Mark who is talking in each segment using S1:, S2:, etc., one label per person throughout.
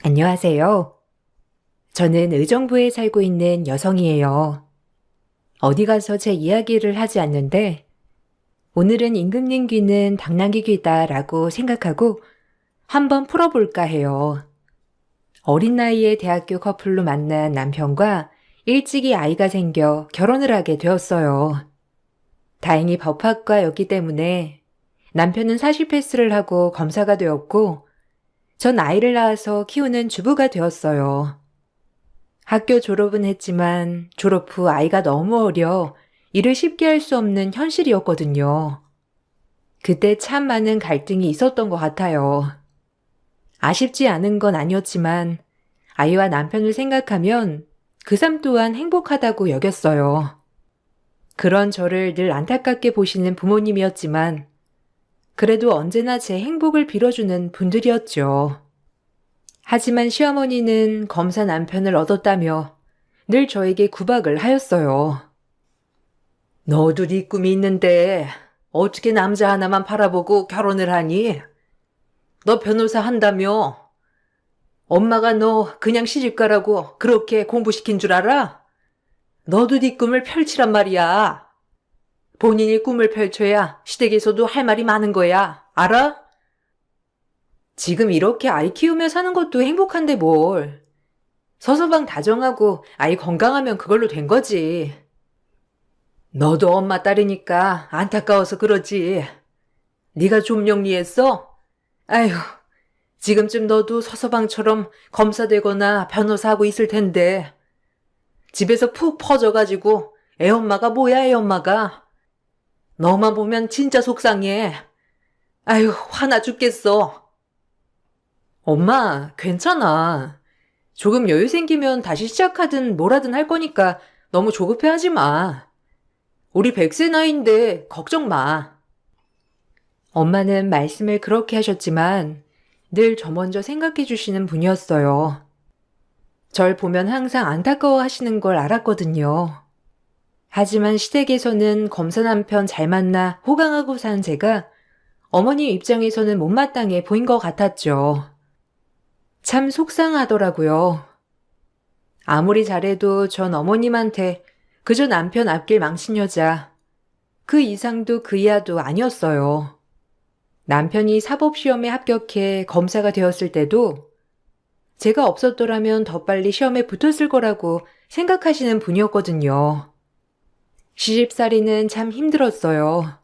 S1: 안녕하세요. 저는 의정부에 살고 있는 여성이에요. 어디 가서 제 이야기를 하지 않는데 오늘은 임금님 귀는 당나귀 귀다라고 생각하고 한번 풀어볼까 해요. 어린 나이에 대학교 커플로 만난 남편과 일찍이 아이가 생겨 결혼을 하게 되었어요. 다행히 법학과였기 때문에 남편은 사실 패스를 하고 검사가 되었고 전 아이를 낳아서 키우는 주부가 되었어요. 학교 졸업은 했지만 졸업 후 아이가 너무 어려 일을 쉽게 할 수 없는 현실이었거든요. 그때 참 많은 갈등이 있었던 것 같아요. 아쉽지 않은 건 아니었지만 아이와 남편을 생각하면 그 삶 또한 행복하다고 여겼어요. 그런 저를 늘 안타깝게 보시는 부모님이었지만 그래도 언제나 제 행복을 빌어주는 분들이었죠. 하지만 시어머니는 검사 남편을 얻었다며 늘 저에게 구박을 하였어요. 너도 네 꿈이 있는데 어떻게 남자 하나만 바라보고 결혼을 하니? 너 변호사 한다며? 엄마가 너 그냥 시집가라고 그렇게 공부시킨 줄 알아? 너도 네 꿈을 펼치란 말이야. 본인이 꿈을 펼쳐야 시댁에서도 할 말이 많은 거야. 알아? 지금 이렇게 아이 키우며 사는 것도 행복한데 뭘. 서서방 다정하고 아이 건강하면 그걸로 된 거지. 너도 엄마 딸이니까 안타까워서 그러지. 네가 좀 영리했어? 아휴, 지금쯤 너도 서서방처럼 검사 되거나 변호사 하고 있을 텐데. 집에서 푹 퍼져가지고 애엄마가 뭐야 애엄마가. 너만 보면 진짜 속상해. 아휴, 화나 죽겠어. 엄마, 괜찮아. 조금 여유 생기면 다시 시작하든 뭐라든 할 거니까 너무 조급해하지 마. 우리 100세 나이인데 걱정 마. 엄마는 말씀을 그렇게 하셨지만 늘 저 먼저 생각해 주시는 분이었어요. 절 보면 항상 안타까워 하시는 걸 알았거든요. 하지만 시댁에서는 검사 남편 잘 만나 호강하고 산 제가 어머님 입장에서는 못마땅해 보인 것 같았죠. 참 속상하더라고요. 아무리 잘해도 전 어머님한테 그저 남편 앞길 망친 여자, 그 이상도 그 이하도 아니었어요. 남편이 사법시험에 합격해 검사가 되었을 때도 제가 없었더라면 더 빨리 시험에 붙었을 거라고 생각하시는 분이었거든요. 시집살이는 참 힘들었어요.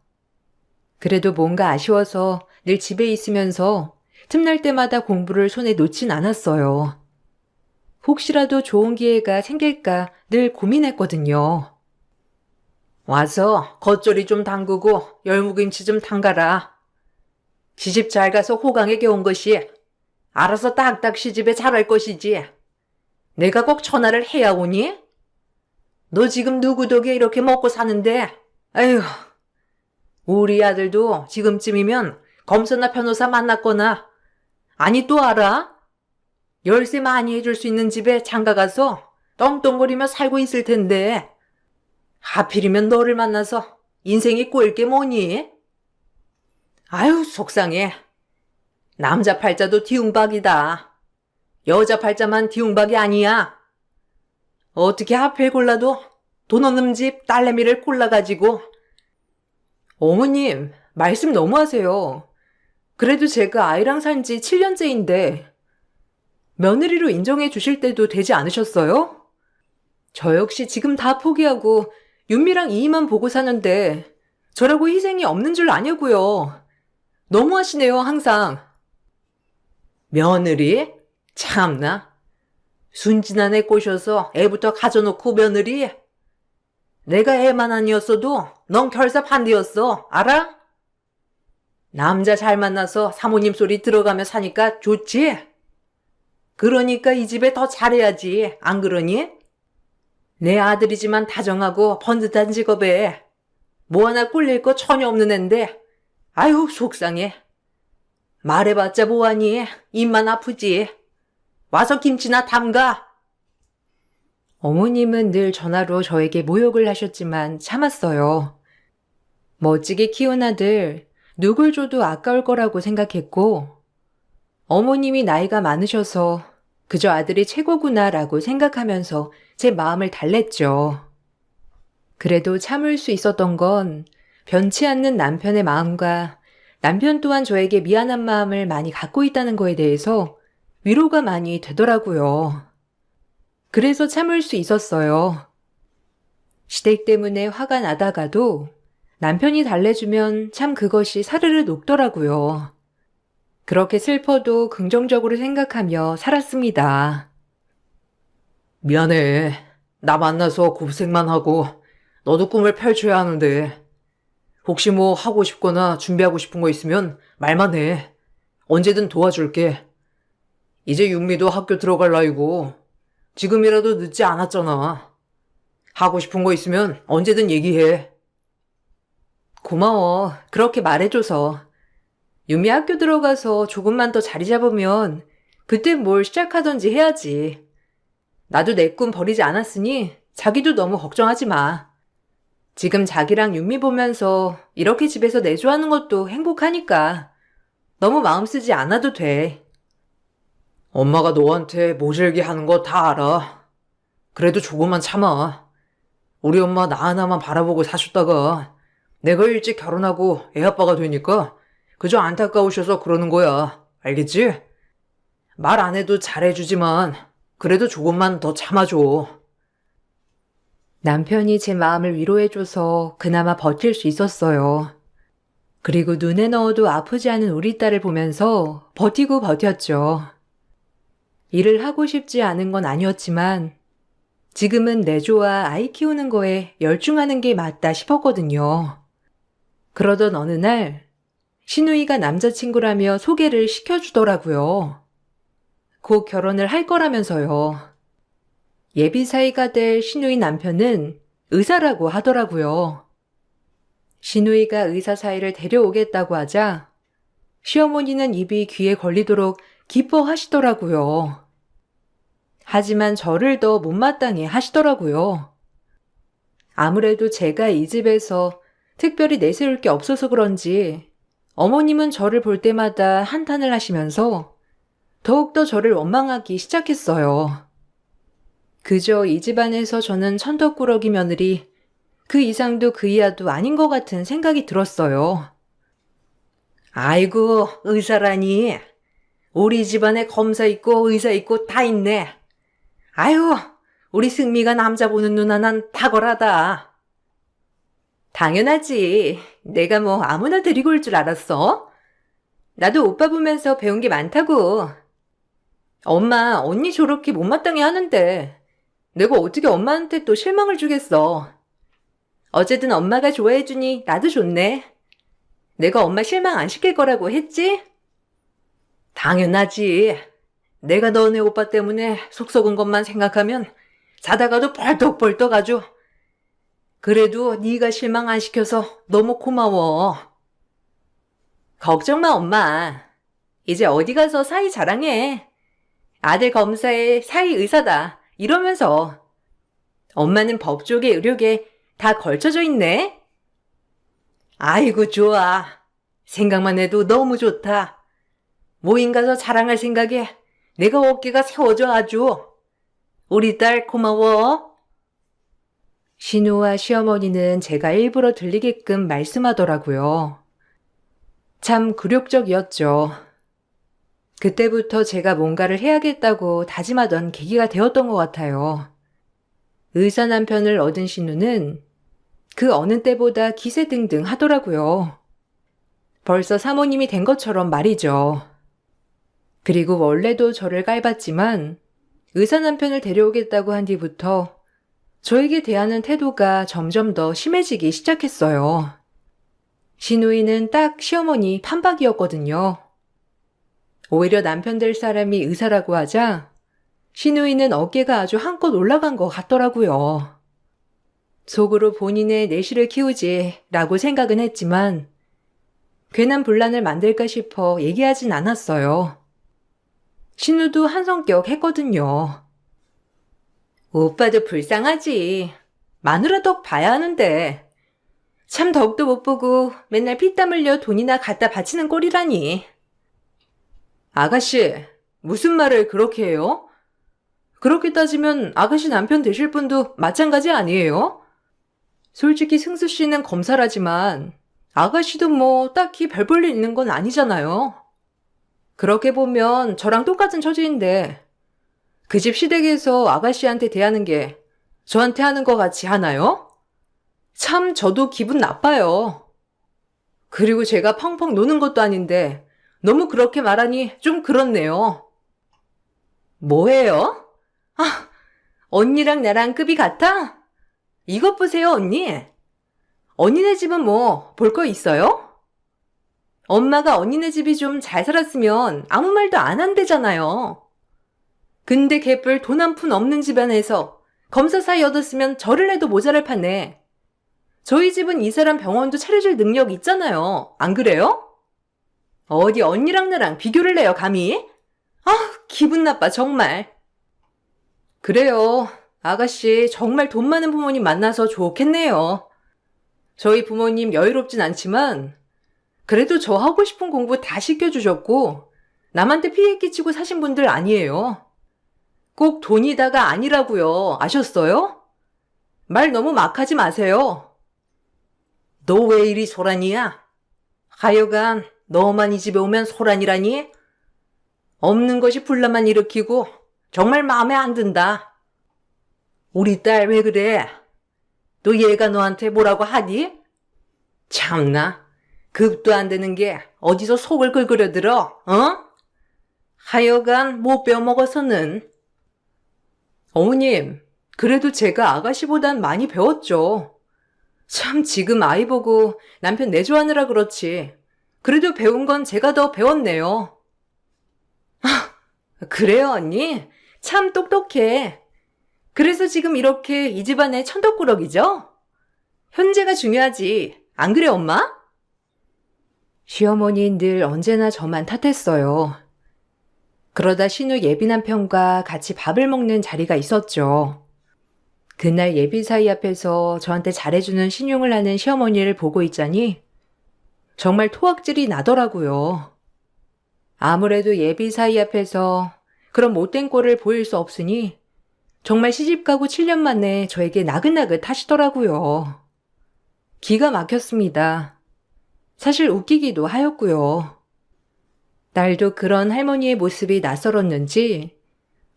S1: 그래도 뭔가 아쉬워서 늘 집에 있으면서 틈날 때마다 공부를 손에 놓진 않았어요. 혹시라도 좋은 기회가 생길까 늘 고민했거든요. 와서 겉절이 좀 담그고 열무김치 좀 담가라. 시집 잘 가서 호강에 겨운 것이 알아서 딱딱 시집에 잘할 것이지. 내가 꼭 전화를 해야 오니? 너 지금 누구 덕에 이렇게 먹고 사는데? 아휴, 우리 아들도 지금쯤이면 검사나 변호사 만났거나 아니 또 알아? 열쇠 많이 해줄 수 있는 집에 장가가서 떵떵거리며 살고 있을 텐데 하필이면 너를 만나서 인생이 꼬일 게 뭐니? 아유 속상해. 남자 팔자도 뒤웅박이다. 여자 팔자만 뒤웅박이 아니야. 어떻게 하필 골라도 돈 없는 집 딸내미를 골라가지고. 어머님, 말씀 너무하세요. 그래도 제가 아이랑 산지 7년째인데 며느리로 인정해 주실 때도 되지 않으셨어요? 저 역시 지금 다 포기하고 윤미랑 이이만 보고 사는데 저라고 희생이 없는 줄 아냐고요. 너무하시네요, 항상. 며느리? 참나. 순진한 애 꼬셔서 애부터 가져놓고 며느리? 내가 애만 아니었어도 넌 결사 반대였어. 알아? 남자 잘 만나서 사모님 소리 들어가며 사니까 좋지? 그러니까 이 집에 더 잘해야지. 안 그러니? 내 아들이지만 다정하고 번듯한 직업에 뭐 하나 꿀릴 거 전혀 없는 앤데 아유 속상해. 말해봤자 뭐하니? 입만 아프지. 와서 김치나 담가. 어머님은 늘 전화로 저에게 모욕을 하셨지만 참았어요. 멋지게 키운 아들, 누굴 줘도 아까울 거라고 생각했고 어머님이 나이가 많으셔서 그저 아들이 최고구나라고 생각하면서 제 마음을 달랬죠. 그래도 참을 수 있었던 건 변치 않는 남편의 마음과 남편 또한 저에게 미안한 마음을 많이 갖고 있다는 거에 대해서 위로가 많이 되더라고요. 그래서 참을 수 있었어요. 시댁 때문에 화가 나다가도 남편이 달래주면 참 그것이 사르르 녹더라고요. 그렇게 슬퍼도 긍정적으로 생각하며 살았습니다.
S2: 미안해. 나 만나서 고생만 하고 너도 꿈을 펼쳐야 하는데 혹시 뭐 하고 싶거나 준비하고 싶은 거 있으면 말만 해. 언제든 도와줄게. 이제 윤미도 학교 들어갈 나이고 지금이라도 늦지 않았잖아. 하고 싶은 거 있으면 언제든 얘기해.
S1: 고마워. 그렇게 말해줘서. 유미 학교 들어가서 조금만 더 자리 잡으면 그때 뭘 시작하던지 해야지. 나도 내 꿈 버리지 않았으니 자기도 너무 걱정하지 마. 지금 자기랑 윤미 보면서 이렇게 집에서 내조하는 것도 행복하니까 너무 마음 쓰지 않아도 돼.
S2: 엄마가 너한테 모질게 하는 거 다 알아. 그래도 조금만 참아. 우리 엄마 나 하나만 바라보고 사셨다가 내가 일찍 결혼하고 애 아빠가 되니까 그저 안타까우셔서 그러는 거야. 알겠지? 말 안 해도 잘해주지만 그래도 조금만 더 참아줘.
S1: 남편이 제 마음을 위로해줘서 그나마 버틸 수 있었어요. 그리고 눈에 넣어도 아프지 않은 우리 딸을 보면서 버티고 버텼죠. 일을 하고 싶지 않은 건 아니었지만 지금은 내조와 아이 키우는 거에 열중하는 게 맞다 싶었거든요. 그러던 어느 날 신우이가 남자친구라며 소개를 시켜주더라고요. 곧 결혼을 할 거라면서요. 예비 사이가 될 신우이 남편은 의사라고 하더라고요. 신우이가 의사 사이를 데려오겠다고 하자 시어머니는 입이 귀에 걸리도록 기뻐하시더라고요. 하지만 저를 더 못마땅해 하시더라고요. 아무래도 제가 이 집에서 특별히 내세울 게 없어서 그런지 어머님은 저를 볼 때마다 한탄을 하시면서 더욱더 저를 원망하기 시작했어요. 그저 이 집안에서 저는 천덕꾸러기 며느리, 그 이상도 그 이하도 아닌 것 같은 생각이 들었어요.
S2: 아이고, 의사라니. 우리 집안에 검사 있고 의사 있고 다 있네. 아유, 우리 승미가 남자 보는 눈 하나는 탁월하다.
S1: 당연하지. 내가 뭐 아무나 데리고 올 줄 알았어? 나도 오빠 보면서 배운 게 많다고. 엄마, 언니 저렇게 못마땅해 하는데 내가 어떻게 엄마한테 또 실망을 주겠어. 어쨌든 엄마가 좋아해주니 나도 좋네. 내가 엄마 실망 안 시킬 거라고 했지?
S2: 당연하지. 내가 너네 오빠 때문에 속 썩은 것만 생각하면 자다가도 벌떡벌떡 아주. 그래도 네가 실망 안 시켜서 너무 고마워.
S1: 걱정 마, 엄마. 이제 어디 가서 사이 자랑해. 아들 검사에 사이 의사다. 이러면서. 엄마는 법조계, 의료계 다 걸쳐져 있네.
S2: 아이고 좋아. 생각만 해도 너무 좋다. 모임 가서 자랑할 생각에 내가 어깨가 세워져 아주. 우리 딸 고마워.
S1: 신우와 시어머니는 제가 일부러 들리게끔 말씀하더라고요. 참 굴욕적이었죠. 그때부터 제가 뭔가를 해야겠다고 다짐하던 계기가 되었던 것 같아요. 의사 남편을 얻은 신우는 그 어느 때보다 기세등등 하더라고요. 벌써 사모님이 된 것처럼 말이죠. 그리고 원래도 저를 깔봤지만 의사 남편을 데려오겠다고 한 뒤부터 저에게 대하는 태도가 점점 더 심해지기 시작했어요. 신우이는 딱 시어머니 판박이었거든요. 오히려 남편 될 사람이 의사라고 하자 신우이는 어깨가 아주 한껏 올라간 것 같더라고요. 속으로 본인의 내실을 키우지 라고 생각은 했지만 괜한 분란을 만들까 싶어 얘기하진 않았어요. 신우도 한 성격 했거든요. 오빠도 불쌍하지. 마누라 덕 봐야 하는데. 참 덕도 못 보고 맨날 피땀 흘려 돈이나 갖다 바치는 꼴이라니.
S2: 아가씨, 무슨 말을 그렇게 해요? 그렇게 따지면 아가씨 남편 되실 분도 마찬가지 아니에요? 솔직히 승수 씨는 검사라지만 아가씨도 뭐 딱히 별 볼 일 있는 건 아니잖아요. 그렇게 보면 저랑 똑같은 처지인데 그 집 시댁에서 아가씨한테 대하는 게 저한테 하는 것 같이 하나요? 참 저도 기분 나빠요. 그리고 제가 펑펑 노는 것도 아닌데 너무 그렇게 말하니 좀 그렇네요. 뭐예요? 아, 언니랑 나랑 급이 같아? 이것 보세요, 언니. 언니네 집은 뭐 볼 거 있어요? 엄마가 언니네 집이 좀 잘 살았으면 아무 말도 안 한대잖아요. 근데 개뿔 돈 한 푼 없는 집안에서 검사 사이 얻었으면 저를 해도 모자랄 판에 저희 집은 이 사람 병원도 차려줄 능력 있잖아요. 안 그래요? 어디 언니랑 나랑 비교를 해요, 감히? 아, 기분 나빠, 정말. 그래요. 아가씨, 정말 돈 많은 부모님 만나서 좋겠네요. 저희 부모님 여유롭진 않지만, 그래도 저 하고 싶은 공부 다 시켜주셨고, 남한테 피해 끼치고 사신 분들 아니에요. 꼭 돈이다가 아니라고요. 아셨어요? 말 너무 막 하지 마세요. 너 왜 이리 소란이야? 하여간 너만 이 집에 오면 소란이라니? 없는 것이 분란만 일으키고 정말 마음에 안 든다. 우리 딸 왜 그래? 너 얘가 너한테 뭐라고 하니? 참나, 급도 안 되는 게 어디서 속을 긁으려들어, 어? 하여간 못 배워먹어서는. 어머님, 그래도 제가 아가씨보단 많이 배웠죠. 참 지금 아이 보고 남편 내조하느라 그렇지. 그래도 배운 건 제가 더 배웠네요. 그래요, 언니? 참 똑똑해. 그래서 지금 이렇게 이 집안의 천덕꾸러기죠? 현재가 중요하지. 안 그래, 엄마? 시어머니는 늘 언제나 저만 탓했어요. 그러다 신우 예비 남편과 같이 밥을 먹는 자리가 있었죠. 그날 예비 사이 앞에서 저한테 잘해주는 신용을 하는 시어머니를 보고 있자니 정말 토악질이 나더라고요. 아무래도 예비 사이 앞에서 그런 못된 꼴을 보일 수 없으니 정말 시집가고 7년 만에 저에게 나긋나긋 하시더라고요. 기가 막혔습니다. 사실 웃기기도 하였고요. 딸도 그런 할머니의 모습이 낯설었는지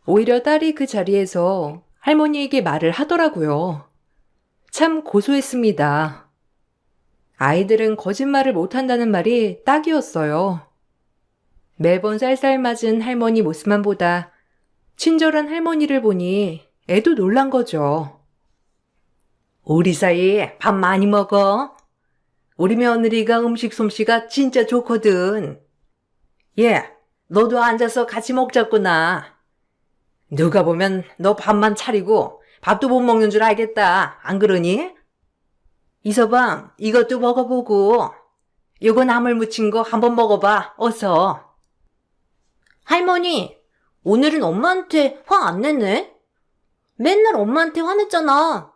S2: 오히려 딸이 그 자리에서 할머니에게 말을 하더라고요. 참 고소했습니다. 아이들은 거짓말을 못한다는 말이 딱이었어요. 매번 쌀쌀맞은 할머니 모습만 보다 친절한 할머니를 보니 애도 놀란 거죠. 우리 사이 밥 많이 먹어. 우리 며느리가 음식 솜씨가 진짜 좋거든. 예, 너도 앉아서 같이 먹자꾸나. 누가 보면 너 밥만 차리고 밥도 못 먹는 줄 알겠다. 안 그러니? 이서방, 이것도 먹어보고. 요거 나물 무친 거 한번 먹어봐. 어서.
S3: 할머니, 오늘은 엄마한테 화 안 내네? 맨날 엄마한테 화냈잖아.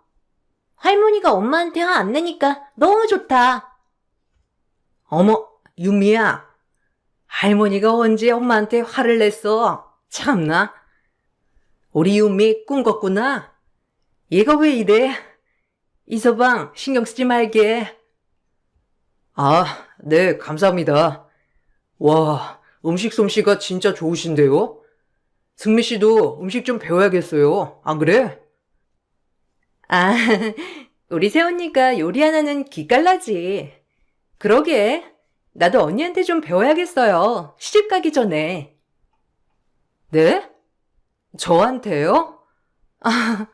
S3: 할머니가 엄마한테 화 안 내니까 너무 좋다.
S2: 어머, 유미야. 할머니가 언제 엄마한테 화를 냈어? 참나. 우리 유미 꿈꿨구나. 얘가 왜 이래? 이서방, 신경 쓰지 말게. 아, 네, 감사합니다. 와, 음식 솜씨가 진짜 좋으신데요? 승미 씨도 음식 좀 배워야겠어요. 안 그래? 아, 우리 새언니가 요리 하나는 기깔나지. 그러게, 나도 언니한테 좀 배워야겠어요. 시집 가기 전에. 네? 저한테요? 아,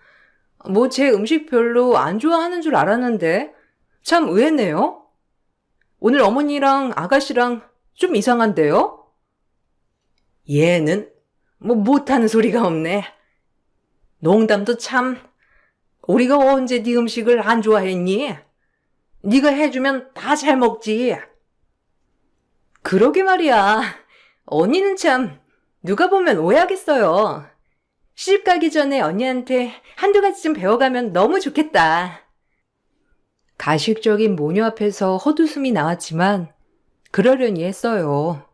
S2: 뭐 제 음식 별로 안 좋아하는 줄 알았는데 참 의외네요. 오늘 어머니랑 아가씨랑 좀 이상한데요? 얘는 뭐 못하는 소리가 없네. 농담도 참. 우리가 언제 네 음식을 안 좋아했니? 네가 해주면 다 잘 먹지. 그러게 말이야. 언니는 참 누가 보면 오해하겠어요. 시집 가기 전에 언니한테 한두 가지 좀 배워가면 너무 좋겠다. 가식적인 모녀 앞에서 헛웃음이 나왔지만 그러려니 했어요.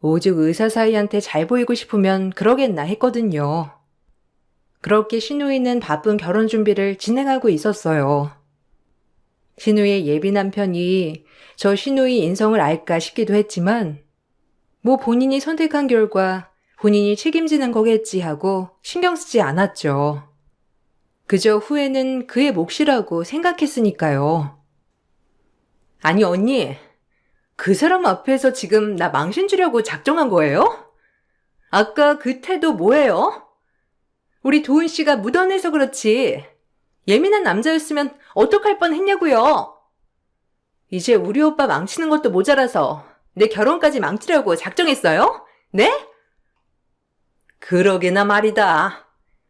S2: 오죽 의사 사이한테 잘 보이고 싶으면 그러겠나 했거든요.
S1: 그렇게 신우이는 바쁜 결혼 준비를 진행하고 있었어요. 신우이의 예비 남편이 저 신우이 인성을 알까 싶기도 했지만 뭐 본인이 선택한 결과 본인이 책임지는 거겠지 하고 신경 쓰지 않았죠. 그저 후회는 그의 몫이라고 생각했으니까요. 아니 언니, 그 사람 앞에서 지금 나 망신 주려고 작정한 거예요? 아까 그 태도 뭐예요? 우리 도훈 씨가 묻어내서 그렇지. 예민한 남자였으면 어떡할 뻔했냐고요. 이제 우리 오빠 망치는 것도 모자라서 내 결혼까지 망치려고 작정했어요? 네? 그러게나 말이다.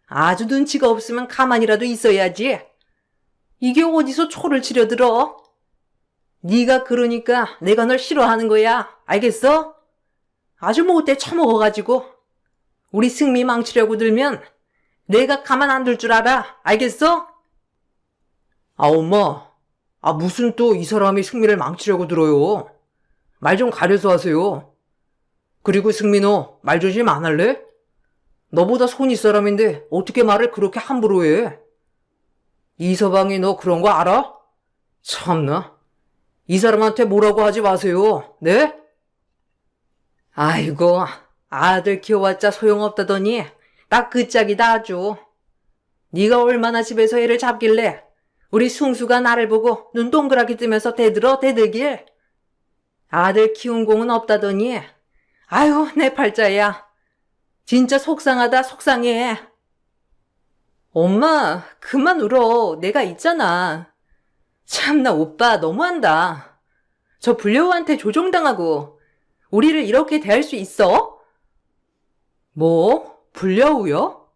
S1: 아주 눈치가 없으면 가만히라도 있어야지. 이게 어디서 초를 치려들어? 네가 그러니까 내가 널 싫어하는 거야. 알겠어? 아주 못돼 처먹어가지고 우리 승미 망치려고 들면 내가 가만 안 둘 줄 알아. 알겠어?
S2: 아, 엄마. 아, 무슨 또 이 사람이 승미를 망치려고 들어요. 말 좀 가려서 하세요. 그리고 승미 너 말 조심 안 할래? 너보다 손이 사람인데 어떻게 말을 그렇게 함부로 해? 이서방이 너 그런 거 알아? 참나. 이 사람한테 뭐라고 하지 마세요. 네? 아이고, 아들 키워봤자 소용없다더니 딱 그 짝이다 아주. 네가 얼마나 집에서 애를 잡길래 우리 숭수가 나를 보고 눈 동그랗게 뜨면서 대들길. 아들 키운 공은 없다더니 아유 내 팔자야. 진짜 속상하다 속상해. 엄마 그만 울어. 내가 있잖아. 참나 오빠 너무한다. 저 불려우한테 조종당하고 우리를 이렇게 대할 수 있어? 뭐? 불려우요?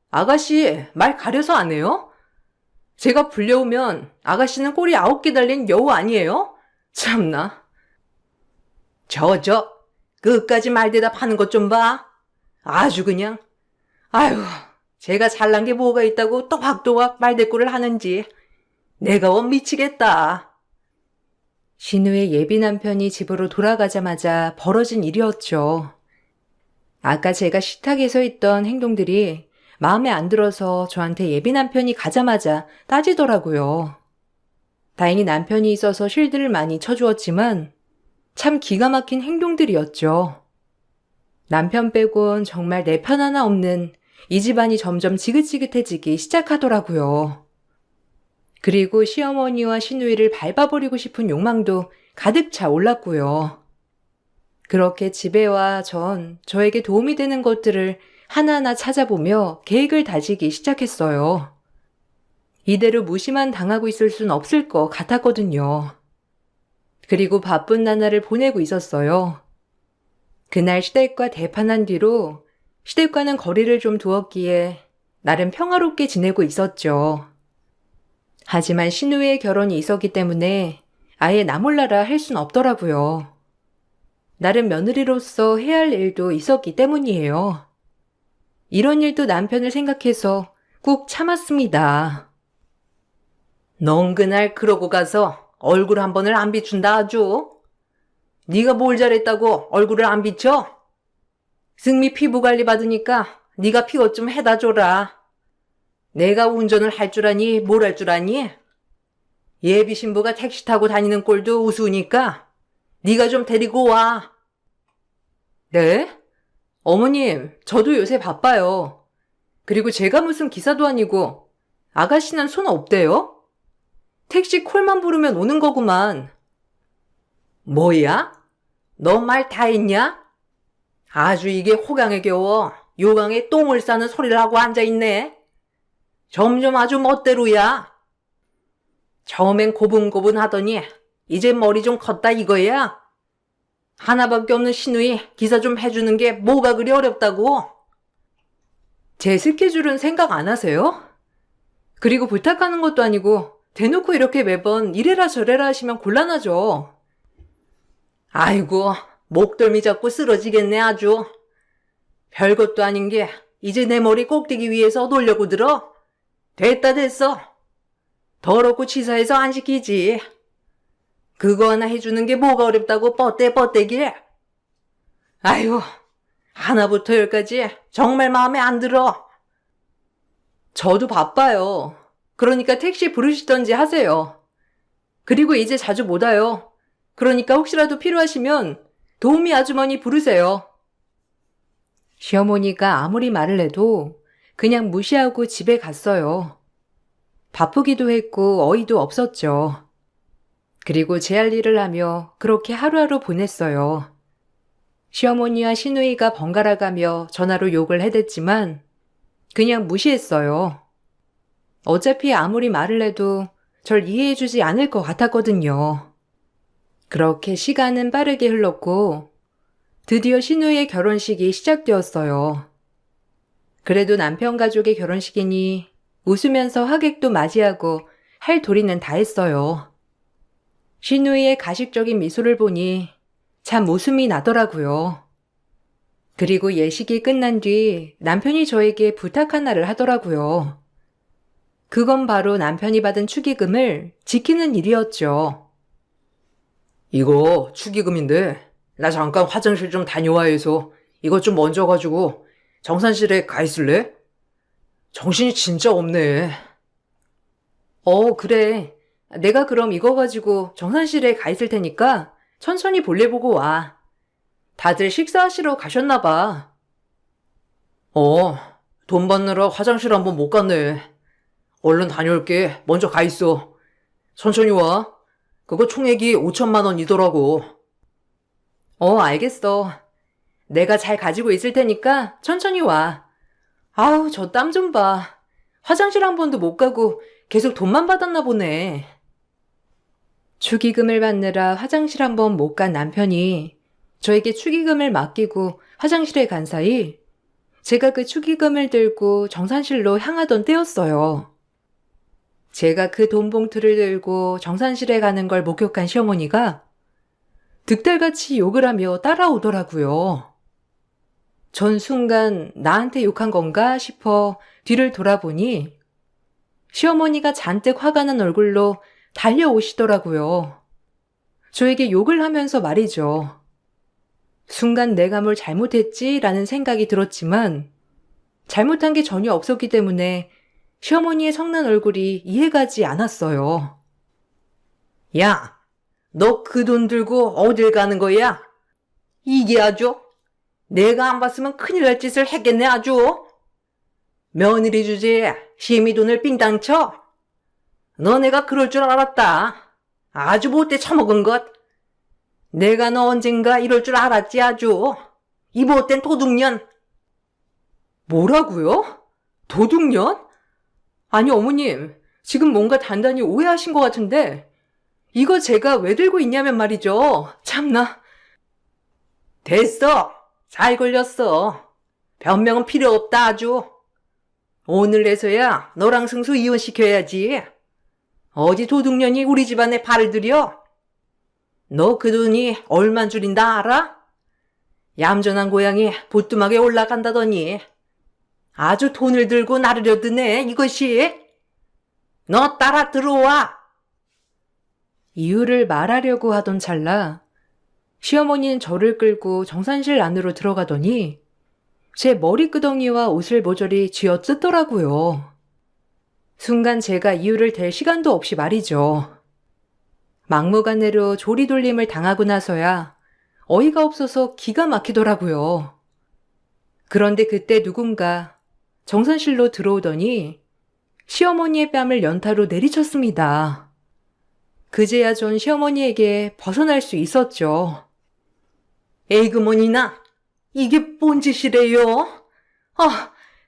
S2: 아가씨 말 가려서 안 해요? 제가 불려우면 아가씨는 꼬리 9개 달린 여우 아니에요? 참나. 끝까지 말대답 하는 것 좀 봐. 아주 그냥. 아유, 제가 잘난 게 뭐가 있다고 또박또박 말대꾸를 하는지. 내가 미치겠다. 신우의 예비 남편이 집으로 돌아가자마자 벌어진 일이었죠. 아까 제가 식탁에서 있던 행동들이 마음에 안 들어서 저한테 예비 남편이 가자마자 따지더라고요. 다행히 남편이 있어서 쉴드를 많이 쳐주었지만 참 기가 막힌 행동들이었죠. 남편 빼곤 정말 내 편 하나 없는 이 집안이 점점 지긋지긋해지기 시작하더라고요. 그리고 시어머니와 시누이를 밟아버리고 싶은 욕망도 가득 차 올랐고요. 그렇게 집에 와 전 저에게 도움이 되는 것들을 하나하나 찾아보며 계획을 다지기 시작했어요. 이대로 무시만 당하고 있을 순 없을 것 같았거든요. 그리고 바쁜 나날을 보내고 있었어요. 그날 시댁과 대판한 뒤로 시댁과는 거리를 좀 두었기에 나름 평화롭게 지내고 있었죠. 하지만 신우의 결혼이 있었기 때문에 아예 나 몰라라 할 순 없더라고요. 나름 며느리로서 해야 할 일도 있었기 때문이에요. 이런 일도 남편을 생각해서 꾹 참았습니다. 넌 그날 그러고 가서 얼굴 한 번을 안 비춘다 아주. 네가 뭘 잘했다고 얼굴을 안 비춰? 승미 피부 관리 받으니까 네가 피것 좀 해다 줘라. 내가 운전을 할 줄 아니 뭘 할 줄 아니? 예비 신부가 택시 타고 다니는 꼴도 우스우니까 네가 좀 데리고 와. 네? 어머님, 저도 요새 바빠요. 그리고 제가 무슨 기사도 아니고 아가씨는 손 없대요? 택시 콜만 부르면 오는 거구만. 뭐야? 너 말 다 했냐? 아주 이게 호강에 겨워 요강에 똥을 싸는 소리를 하고 앉아있네. 점점 아주 멋대로야. 처음엔 고분고분 하더니 이제 머리 좀 컸다 이거야. 하나밖에 없는 시누이 기사 좀 해주는 게 뭐가 그리 어렵다고. 제 스케줄은 생각 안 하세요? 그리고 부탁하는 것도 아니고 대놓고 이렇게 매번 이래라 저래라 하시면 곤란하죠. 아이고 목덜미 잡고 쓰러지겠네 아주. 별것도 아닌 게 이제 내 머리 꼭대기 위에서 놀려고 들어? 됐다 됐어. 더럽고 치사해서 안 시키지. 그거 하나 해주는 게 뭐가 어렵다고 뻗대길. 아이고 하나부터 열까지 정말 마음에 안 들어.
S1: 저도 바빠요. 그러니까 택시 부르시던지 하세요. 그리고 이제 자주 못 와요. 그러니까 혹시라도 필요하시면 도우미 아주머니 부르세요. 시어머니가 아무리 말을 해도 그냥 무시하고 집에 갔어요. 바쁘기도 했고 어이도 없었죠. 그리고 제 할 일을 하며 그렇게 하루하루 보냈어요. 시어머니와 시누이가 번갈아가며 전화로 욕을 해댔지만 그냥 무시했어요. 어차피 아무리 말을 해도 절 이해해주지 않을 것 같았거든요. 그렇게 시간은 빠르게 흘렀고 드디어 시누이의 결혼식이 시작되었어요. 그래도 남편 가족의 결혼식이니 웃으면서 하객도 맞이하고 할 도리는 다 했어요. 시누이의 가식적인 미소를 보니 참 웃음이 나더라고요. 그리고 예식이 끝난 뒤 남편이 저에게 부탁 하나를 하더라고요. 그건 바로 남편이 받은 축의금을 지키는 일이었죠.
S2: 이거 축의금인데 나 잠깐 화장실 좀 다녀와 해서 이것 좀 먼저 가지고 정산실에 가 있을래? 정신이 진짜 없네.
S1: 그래. 내가 그럼 이거 가지고 정산실에 가 있을 테니까 천천히 볼일 보고 와. 다들 식사하시러 가셨나 봐.
S2: 돈 받느라 화장실 한번 못 갔네. 얼른 다녀올게. 먼저 가 있어. 천천히 와. 그거 총액이 5천만 원이더라고.
S1: 알겠어. 내가 잘 가지고 있을 테니까 천천히 와. 아우, 저 땀 좀 봐. 화장실 한 번도 못 가고 계속 돈만 받았나 보네. 축의금을 받느라 화장실 한 번 못 간 남편이 저에게 축의금을 맡기고 화장실에 간 사이 제가 그 축의금을 들고 정산실로 향하던 때였어요. 제가 그 돈 봉투를 들고 정산실에 가는 걸 목격한 시어머니가 득달같이 욕을 하며 따라오더라고요. 전 순간 나한테 욕한 건가 싶어 뒤를 돌아보니 시어머니가 잔뜩 화가 난 얼굴로 달려오시더라고요. 저에게 욕을 하면서 말이죠. 순간 내가 뭘 잘못했지라는 생각이 들었지만 잘못한 게 전혀 없었기 때문에 시어머니의 성난 얼굴이 이해가지 않았어요.
S2: 야, 너 그 돈 들고 어딜 가는 거야? 이게 아주 내가 안 봤으면 큰일 날 짓을 했겠네 아주. 며느리 주제에 심이 돈을 삥땅 쳐. 너네가 그럴 줄 알았다. 아주 못돼 처먹은 것. 내가 너 언젠가 이럴 줄 알았지 아주. 이 못된 도둑년.
S1: 뭐라고요? 도둑년? 아니 어머님, 지금 뭔가 단단히 오해하신 것 같은데 이거 제가 왜 들고 있냐면 말이죠. 참나.
S2: 됐어. 잘 걸렸어. 변명은 필요 없다 아주. 오늘에서야 너랑 승수 이혼시켜야지. 어디 도둑년이 우리 집안에 발을 들여? 너 그 돈이 얼만 줄인다 알아? 얌전한 고양이 보뚜막에 올라간다더니 아주 돈을 들고 나르려 드네 이것이. 너 따라 들어와.
S1: 이유를 말하려고 하던 찰나 시어머니는 저를 끌고 정산실 안으로 들어가더니 제 머리끄덩이와 옷을 모조리 쥐어뜯더라고요. 순간 제가 이유를 댈 시간도 없이 말이죠. 막무가내로 조리돌림을 당하고 나서야 어이가 없어서 기가 막히더라고요. 그런데 그때 누군가 정산실로 들어오더니 시어머니의 뺨을 연타로 내리쳤습니다. 그제야 전 시어머니에게 벗어날 수 있었죠.
S2: 에이그머니나 이게 뭔 짓이래요?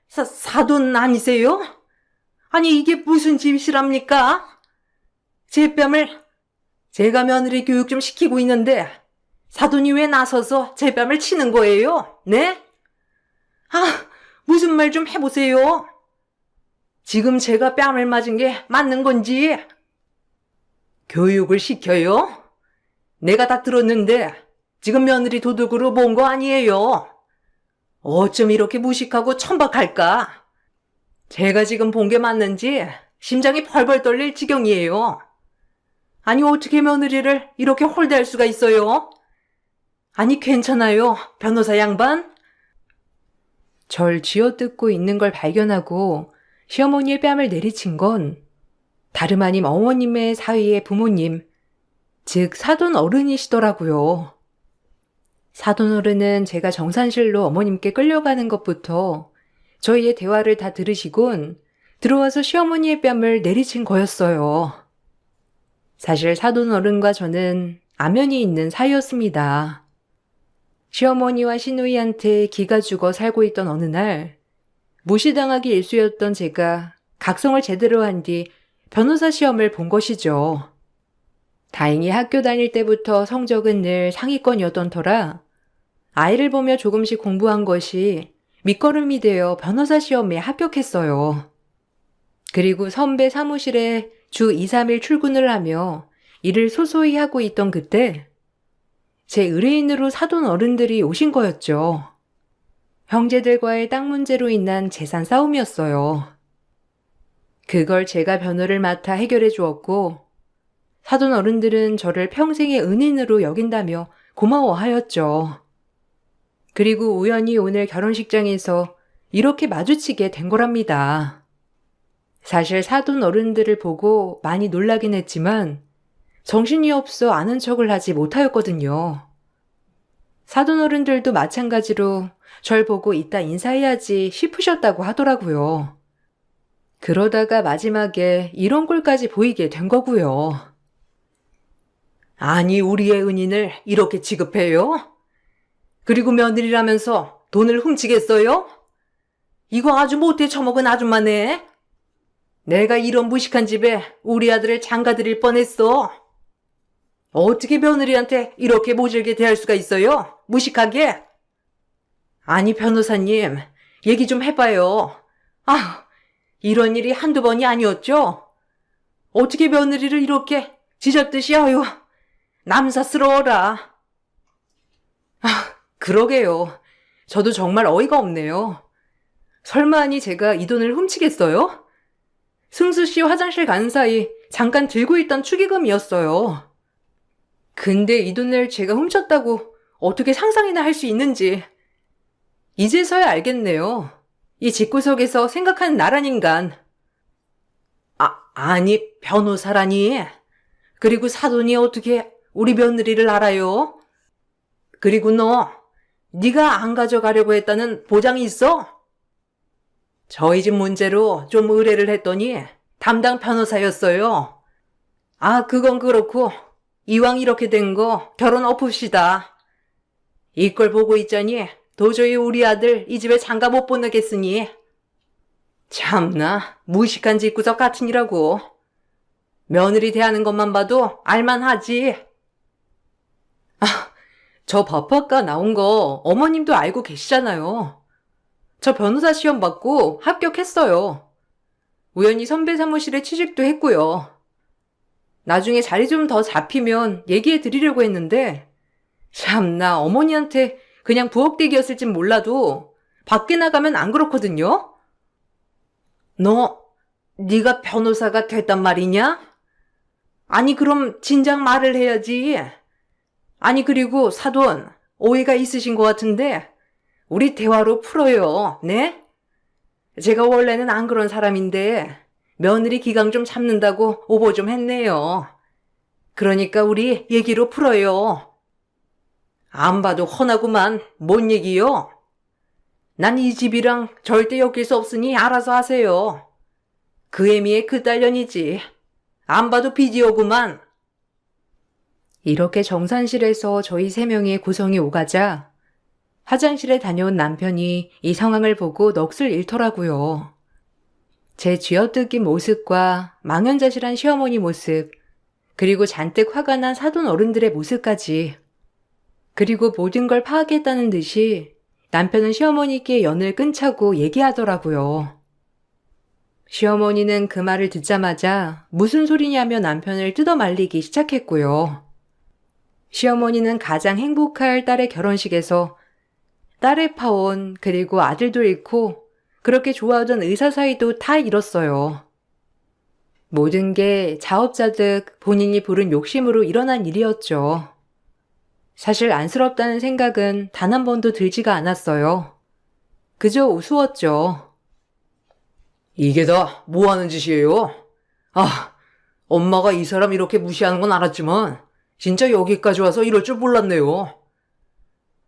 S2: 사돈 아니세요? 아니 이게 무슨 짓이랍니까? 제 뺨을 제가 며느리 교육 좀 시키고 있는데 사돈이 왜 나서서 제 뺨을 치는 거예요? 네? 무슨 말 좀 해보세요. 지금 제가 뺨을 맞은 게 맞는 건지. 교육을 시켜요? 내가 다 들었는데 지금 며느리 도둑으로 본 거 아니에요. 어쩜 이렇게 무식하고 천박할까? 제가 지금 본 게 맞는지 심장이 펄펄 떨릴 지경이에요. 아니 어떻게 며느리를 이렇게 홀대할 수가 있어요? 아니 괜찮아요, 변호사 양반?
S1: 절 쥐어뜯고 있는 걸 발견하고 시어머니의 뺨을 내리친 건 다름 아닌 어머님의 사위의 부모님, 즉 사돈 어른이시더라고요. 사돈 어른은 제가 정산실로 어머님께 끌려가는 것부터 저희의 대화를 다 들으시곤 들어와서 시어머니의 뺨을 내리친 거였어요. 사실 사돈 어른과 저는 안면이 있는 사이였습니다. 시어머니와 시누이한테 기가 죽어 살고 있던 어느 날 무시당하기 일쑤였던 제가 각성을 제대로 한 뒤 변호사 시험을 본 것이죠. 다행히 학교 다닐 때부터 성적은 늘 상위권이었던 터라 아이를 보며 조금씩 공부한 것이 밑거름이 되어 변호사 시험에 합격했어요. 그리고 선배 사무실에 주 2, 3일 출근을 하며 일을 소소히 하고 있던 그때 제 의뢰인으로 사돈 어른들이 오신 거였죠. 형제들과의 땅 문제로 인한 재산 싸움이었어요. 그걸 제가 변호를 맡아 해결해 주었고 사돈 어른들은 저를 평생의 은인으로 여긴다며 고마워하였죠. 그리고 우연히 오늘 결혼식장에서 이렇게 마주치게 된 거랍니다. 사실 사돈 어른들을 보고 많이 놀라긴 했지만 정신이 없어 아는 척을 하지 못하였거든요. 사돈 어른들도 마찬가지로 절 보고 이따 인사해야지 싶으셨다고 하더라고요. 그러다가 마지막에 이런 꼴까지 보이게 된 거고요.
S2: 아니, 우리의 은인을 이렇게 취급해요? 그리고 며느리라면서 돈을 훔치겠어요? 이거 아주 못해 처먹은 아줌마네. 내가 이런 무식한 집에 우리 아들을 장가드릴 뻔했어. 어떻게 며느리한테 이렇게 모질게 대할 수가 있어요? 무식하게? 아니, 변호사님, 얘기 좀 해봐요. 아, 이런 일이 한두 번이 아니었죠? 어떻게 며느리를 이렇게 쥐잡듯이, 아유, 남사스러워라. 아, 그러게요. 저도 정말 어이가 없네요. 설마니 제가 이 돈을 훔치겠어요? 승수 씨 화장실 가는 사이 잠깐 들고 있던 축의금이었어요. 근데 이 돈을 제가 훔쳤다고 어떻게 상상이나 할 수 있는지 이제서야 알겠네요. 이 집구석에서 생각하는 나란 인간. 아니, 변호사라니. 그리고 사돈이 어떻게 우리 며느리를 알아요? 그리고 네가 안 가져가려고 했다는 보장이 있어? 저희 집 문제로 좀 의뢰를 했더니 담당 변호사였어요. 아, 그건 그렇고 이왕 이렇게 된 거 결혼 엎읍시다. 이걸 보고 있자니 도저히 우리 아들 이 집에 장가 못 보내겠으니. 참나, 무식한 집구석 같으니라고. 며느리 대하는 것만 봐도 알만하지. 저 법학과 나온 거 어머님도 알고 계시잖아요. 저 변호사 시험 받고 합격했어요. 우연히 선배 사무실에 취직도 했고요. 나중에 자리 좀 더 잡히면 얘기해 드리려고 했는데 참나, 어머니한테 그냥 부엌대기였을진 몰라도 밖에 나가면 안 그렇거든요. 네가 변호사가 됐단 말이냐? 아니, 그럼 진작 말을 해야지. 아니, 그리고 사돈, 오해가 있으신 것 같은데 우리 대화로 풀어요. 네? 제가 원래는 안 그런 사람인데 며느리 기강 좀 잡는다고 오버 좀 했네요. 그러니까 우리 얘기로 풀어요. 안 봐도 훤하구만. 뭔 얘기요? 난 이 집이랑 절대 엮일 수 없으니 알아서 하세요. 그 애미의 그 딸년이지. 안 봐도 비디오구만.
S1: 이렇게 정산실에서 저희 3명의 구성이 오가자 화장실에 다녀온 남편이 이 상황을 보고 넋을 잃더라고요. 제 쥐어뜯긴 모습과 망연자실한 시어머니 모습, 그리고 잔뜩 화가 난 사돈 어른들의 모습까지. 그리고 모든 걸 파악했다는 듯이 남편은 시어머니께 연을 끊자고 얘기하더라고요. 시어머니는 그 말을 듣자마자 무슨 소리냐며 남편을 뜯어말리기 시작했고요. 시어머니는 가장 행복할 딸의 결혼식에서 딸의 파혼, 그리고 아들도 잃고 그렇게 좋아하던 의사 사이도 다 잃었어요. 모든 게 자업자득 본인이 부른 욕심으로 일어난 일이었죠. 사실 안쓰럽다는 생각은 단 한 번도 들지가 않았어요. 그저 우스웠죠.
S2: 이게 다 뭐 하는 짓이에요? 아, 엄마가 이 사람 이렇게 무시하는 건 알았지만 진짜 여기까지 와서 이럴 줄 몰랐네요.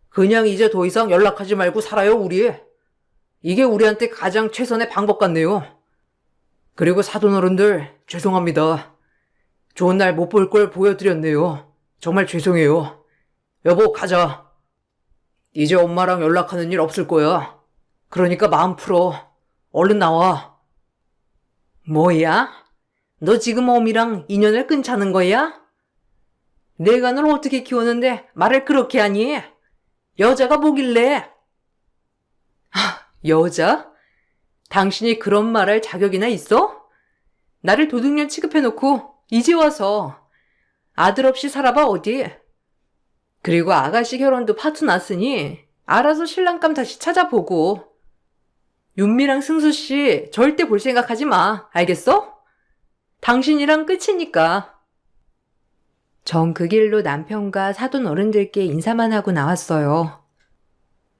S2: 그냥 이제 더 이상 연락하지 말고 살아요, 우리. 이게 우리한테 가장 최선의 방법 같네요. 그리고 사돈어른들 죄송합니다. 좋은 날 못 볼 걸 보여드렸네요. 정말 죄송해요. 여보, 가자. 이제 엄마랑 연락하는 일 없을 거야. 그러니까 마음 풀어. 얼른 나와.
S3: 뭐야? 너 지금 어미랑 인연을 끊자는 거야? 내가 널 어떻게 키우는데 말을 그렇게 하니? 여자가 뭐길래?
S1: 여자? 당신이 그런 말할 자격이나 있어? 나를 도둑년 취급해놓고 이제 와서 아들 없이 살아봐 어디? 그리고 아가씨 결혼도 파토 났으니 알아서 신랑감 다시 찾아보고 윤미랑 승수씨 절대 볼 생각하지 마. 알겠어? 당신이랑 끝이니까. 전 그 길로 남편과 사돈 어른들께 인사만 하고 나왔어요.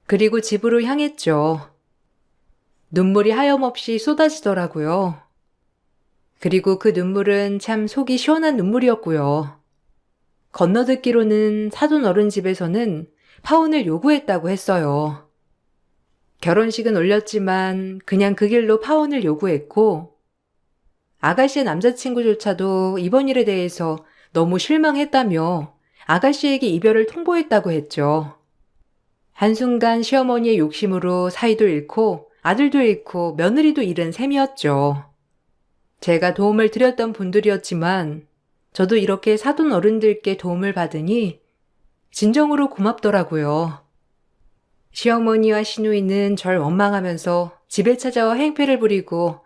S1: 그리고 집으로 향했죠. 눈물이 하염없이 쏟아지더라고요. 그리고 그 눈물은 참 속이 시원한 눈물이었고요. 건너듣기로는 사돈 어른 집에서는 파혼을 요구했다고 했어요. 결혼식은 올렸지만 그냥 그 길로 파혼을 요구했고 아가씨의 남자친구조차도 이번 일에 대해서 너무 실망했다며 아가씨에게 이별을 통보했다고 했죠. 한순간 시어머니의 욕심으로 사이도 잃고 아들도 잃고 며느리도 잃은 셈이었죠. 제가 도움을 드렸던 분들이었지만 저도 이렇게 사돈 어른들께 도움을 받으니 진정으로 고맙더라고요. 시어머니와 시누이는 절 원망하면서 집에 찾아와 행패를 부리고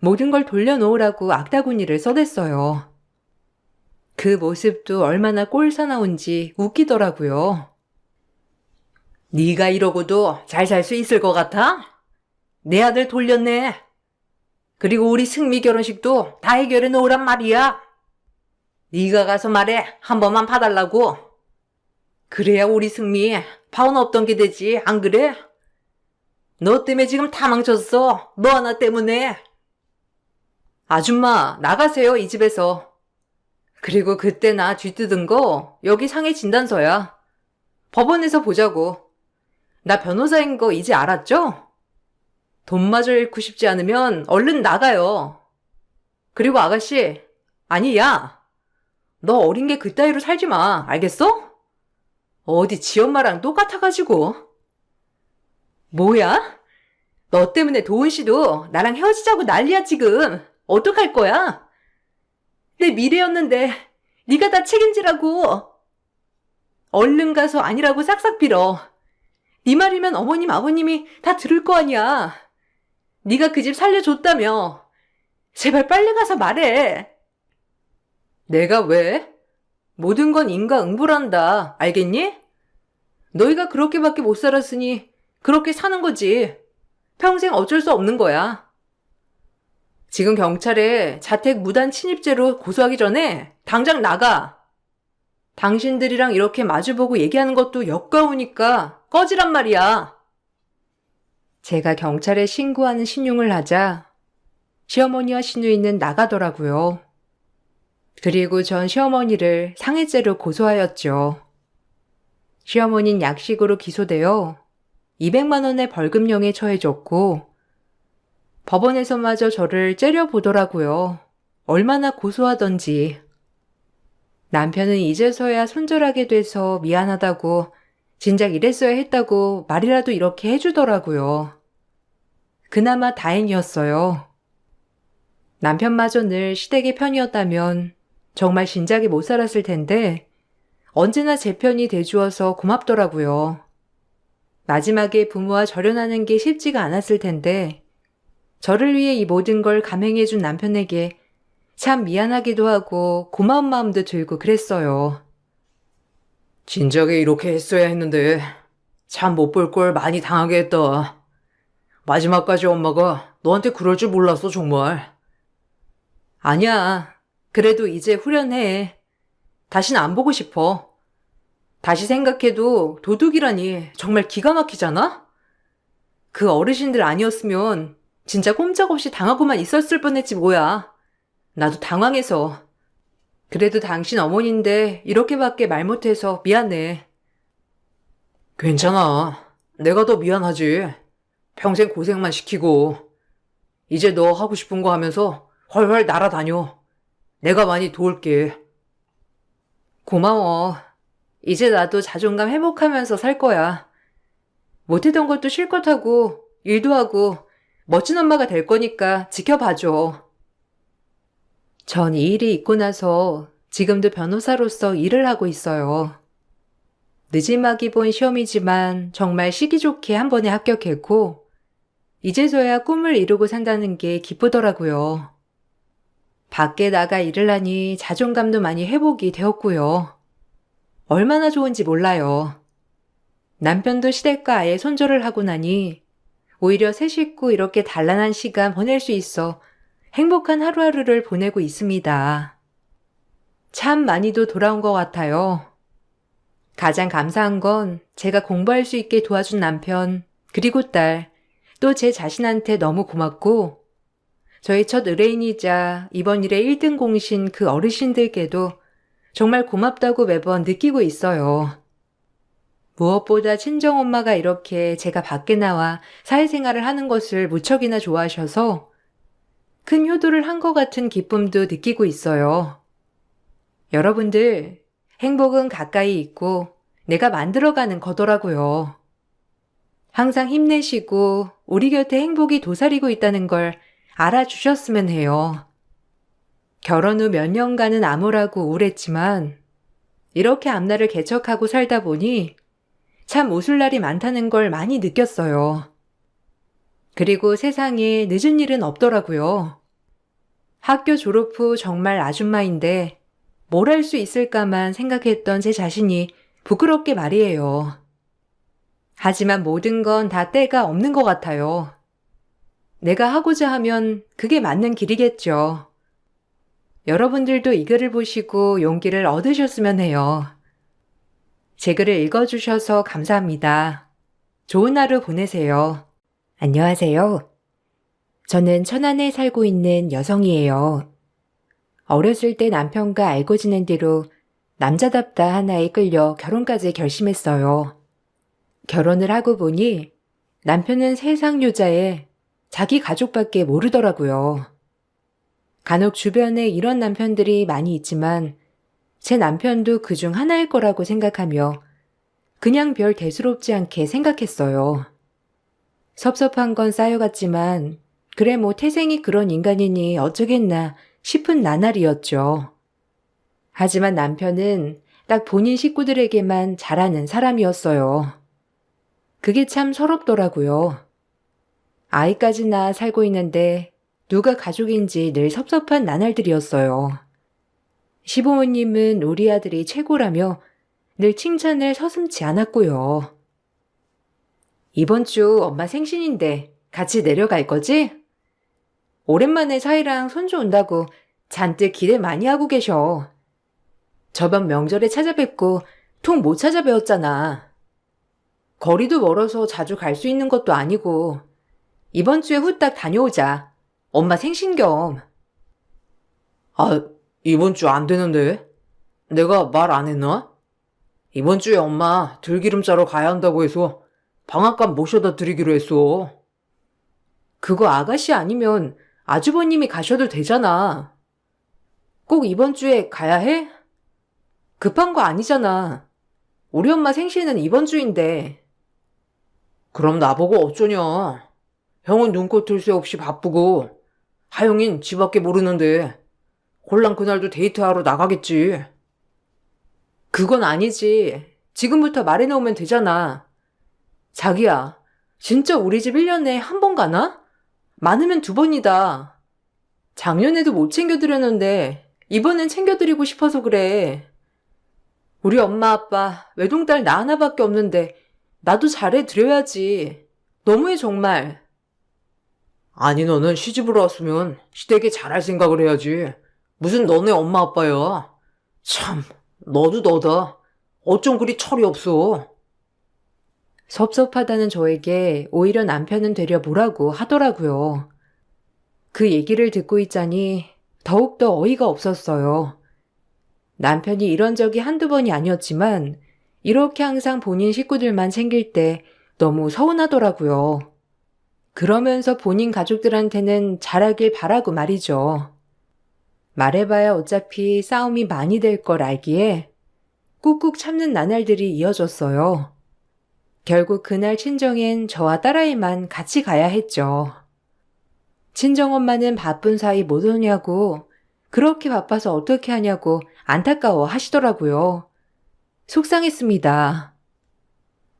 S1: 모든 걸 돌려놓으라고 악다구니를 써댔어요. 그 모습도 얼마나 꼴사나운지 웃기더라고요.
S3: 네가 이러고도 잘 살 수 있을 것 같아? 내 아들 돌렸네. 그리고 우리 승미 결혼식도 다 해결해 놓으란 말이야. 네가 가서 말해. 한 번만 봐달라고. 그래야 우리 승미 파혼 없던 게 되지. 안 그래? 너 때문에 지금 다 망쳤어. 너 하나 때문에.
S1: 아줌마 나가세요 이 집에서. 그리고 그때 나 뒤뜯은 거 여기 상해 진단서야. 법원에서 보자고. 나 변호사인 거 이제 알았죠? 돈마저 잃고 싶지 않으면 얼른 나가요. 그리고 아가씨, 아니 야, 너 어린 게 그따위로 살지 마. 알겠어? 어디 지 엄마랑 똑같아가지고. 뭐야? 너 때문에 도은 씨도 나랑 헤어지자고 난리야 지금. 어떡할 거야? 내 미래였는데 네가 다 책임지라고. 얼른 가서 아니라고 싹싹 빌어. 네 말이면 어머님 아버님이 다 들을 거 아니야. 네가 그 집 살려줬다며. 제발 빨리 가서 말해. 내가 왜? 모든 건 인과응보란다. 알겠니? 너희가 그렇게밖에 못 살았으니 그렇게 사는 거지. 평생 어쩔 수 없는 거야. 지금 경찰에 자택 무단 침입죄로 고소하기 전에 당장 나가. 당신들이랑 이렇게 마주보고 얘기하는 것도 역가우니까 꺼지란 말이야. 제가 경찰에 신고하는 신용을 하자 시어머니와 시누이는 나가더라고요. 그리고 전 시어머니를 상해죄로 고소하였죠. 시어머니는 약식으로 기소되어 200만 원의 벌금형에 처해졌고 법원에서마저 저를 째려보더라고요. 얼마나 고소하던지. 남편은 이제서야 손절하게 돼서 미안하다고 진작 이랬어야 했다고 말이라도 이렇게 해주더라고요. 그나마 다행이었어요. 남편마저 늘 시댁의 편이었다면 정말 진작에 못 살았을 텐데 언제나 제 편이 돼주어서 고맙더라고요. 마지막에 부모와 절연하는 게 쉽지가 않았을 텐데 저를 위해 이 모든 걸 감행해준 남편에게 참 미안하기도 하고 고마운 마음도 들고 그랬어요.
S2: 진작에 이렇게 했어야 했는데 참 못 볼 걸 많이 당하게 했다. 마지막까지 엄마가 너한테 그럴 줄 몰랐어 정말.
S1: 아니야. 그래도 이제 후련해. 다신 안 보고 싶어. 다시 생각해도 도둑이라니 정말 기가 막히잖아? 그 어르신들 아니었으면
S3: 진짜 꼼짝없이 당하고만 있었을 뻔했지 뭐야. 나도 당황해서. 그래도 당신 어머니인데 이렇게밖에 말 못해서 미안해.
S2: 괜찮아. 내가 더 미안하지. 평생 고생만 시키고. 이제 너 하고 싶은 거 하면서 훨훨 날아다녀. 내가 많이 도울게.
S3: 고마워. 이제 나도 자존감 회복하면서 살 거야. 못했던 것도 실컷 하고, 일도 하고, 멋진 엄마가 될 거니까 지켜봐줘. 전 이 일이 있고 나서 지금도 변호사로서 일을 하고 있어요. 늦지막이 본 시험이지만 정말 시기 좋게 한 번에 합격했고, 이제서야 꿈을 이루고 산다는 게 기쁘더라고요. 밖에 나가 일을 하니 자존감도 많이 회복이 되었고요. 얼마나 좋은지 몰라요. 남편도 시댁과 아예 손절을 하고 나니 오히려 새 식구 이렇게 단란한 시간 보낼 수 있어 행복한 하루하루를 보내고 있습니다. 참 많이도 돌아온 것 같아요. 가장 감사한 건 제가 공부할 수 있게 도와준 남편, 그리고 딸, 또 제 자신한테 너무 고맙고, 저희 첫 의뢰인이자 이번 일의 1등 공신 그 어르신들께도 정말 고맙다고 매번 느끼고 있어요. 무엇보다 친정엄마가 이렇게 제가 밖에 나와 사회생활을 하는 것을 무척이나 좋아하셔서 큰 효도를 한 것 같은 기쁨도 느끼고 있어요. 여러분들, 행복은 가까이 있고 내가 만들어가는 거더라고요. 항상 힘내시고 우리 곁에 행복이 도사리고 있다는 걸 알아주셨으면 해요. 결혼 후 몇 년간은 암울하고 우울했지만 이렇게 앞날을 개척하고 살다 보니 참 웃을 날이 많다는 걸 많이 느꼈어요. 그리고 세상에 늦은 일은 없더라고요. 학교 졸업 후 정말 아줌마인데 뭘 할 수 있을까만 생각했던 제 자신이 부끄럽게 말이에요. 하지만 모든 건 다 때가 없는 것 같아요. 내가 하고자 하면 그게 맞는 길이겠죠. 여러분들도 이 글을 보시고 용기를 얻으셨으면 해요. 제 글을 읽어주셔서 감사합니다. 좋은 하루 보내세요. 안녕하세요. 저는 천안에 살고 있는 여성이에요. 어렸을 때 남편과 알고 지낸 뒤로 남자답다 하나에 끌려 결혼까지 결심했어요. 결혼을 하고 보니 남편은 세상 유자에 자기 가족밖에 모르더라고요. 간혹 주변에 이런 남편들이 많이 있지만 제 남편도 그중 하나일 거라고 생각하며 그냥 별 대수롭지 않게 생각했어요. 섭섭한 건 쌓여갔지만 그래 뭐 태생이 그런 인간이니 어쩌겠나 싶은 나날이었죠. 하지만 남편은 딱 본인 식구들에게만 잘하는 사람이었어요. 그게 참 서럽더라고요. 아이까지 낳아 살고 있는데 누가 가족인지 늘 섭섭한 나날들이었어요. 시부모님은 우리 아들이 최고라며 늘 칭찬을 서슴지 않았고요. 이번 주 엄마 생신인데 같이 내려갈 거지? 오랜만에 사이랑 손주 온다고 잔뜩 기대 많이 하고 계셔. 저번 명절에 찾아뵙고 통 못 찾아뵈었잖아. 거리도 멀어서 자주 갈 수 있는 것도 아니고 이번 주에 후딱 다녀오자. 엄마 생신 겸.
S2: 아, 이번 주 안 되는데? 내가 말 안 했나? 이번 주에 엄마 들기름 짜러 가야 한다고 해서 방앗간 모셔다 드리기로 했어.
S3: 그거 아가씨 아니면 아주버님이 가셔도 되잖아. 꼭 이번 주에 가야 해? 급한 거 아니잖아. 우리 엄마 생신은 이번 주인데.
S2: 그럼 나보고 어쩌냐. 형은 눈꽃 들 새 없이 바쁘고 하영인 집 밖에 모르는데 홀랑 그날도 데이트하러 나가겠지.
S3: 그건 아니지. 지금부터 말해놓으면 되잖아. 자기야, 진짜 우리 집 1년에 한 번 가나? 많으면 2번이다. 작년에도 못 챙겨드렸는데 이번엔 챙겨드리고 싶어서 그래. 우리 엄마 아빠 외동딸 나 하나밖에 없는데 나도 잘해드려야지. 너무해 정말.
S2: 아니 너는 시집으로 왔으면 시댁에 잘할 생각을 해야지. 무슨 너네 엄마 아빠야. 참, 너도 너다. 어쩜 그리 철이 없어.
S3: 섭섭하다는 저에게 오히려 남편은 되려 뭐라고 하더라고요.
S1: 그 얘기를 듣고 있자니 더욱더 어이가 없었어요. 남편이 이런 적이 한두 번이 아니었지만 이렇게 항상 본인 식구들만 챙길 때 너무 서운하더라고요. 그러면서 본인 가족들한테는 잘하길 바라고 말이죠. 말해봐야 어차피 싸움이 많이 될 걸 알기에 꾹꾹 참는 나날들이 이어졌어요. 결국 그날 친정엔 저와 딸아이만 같이 가야 했죠. 친정엄마는 바쁜 사이 못 오냐고, 그렇게 바빠서 어떻게 하냐고 안타까워 하시더라고요. 속상했습니다.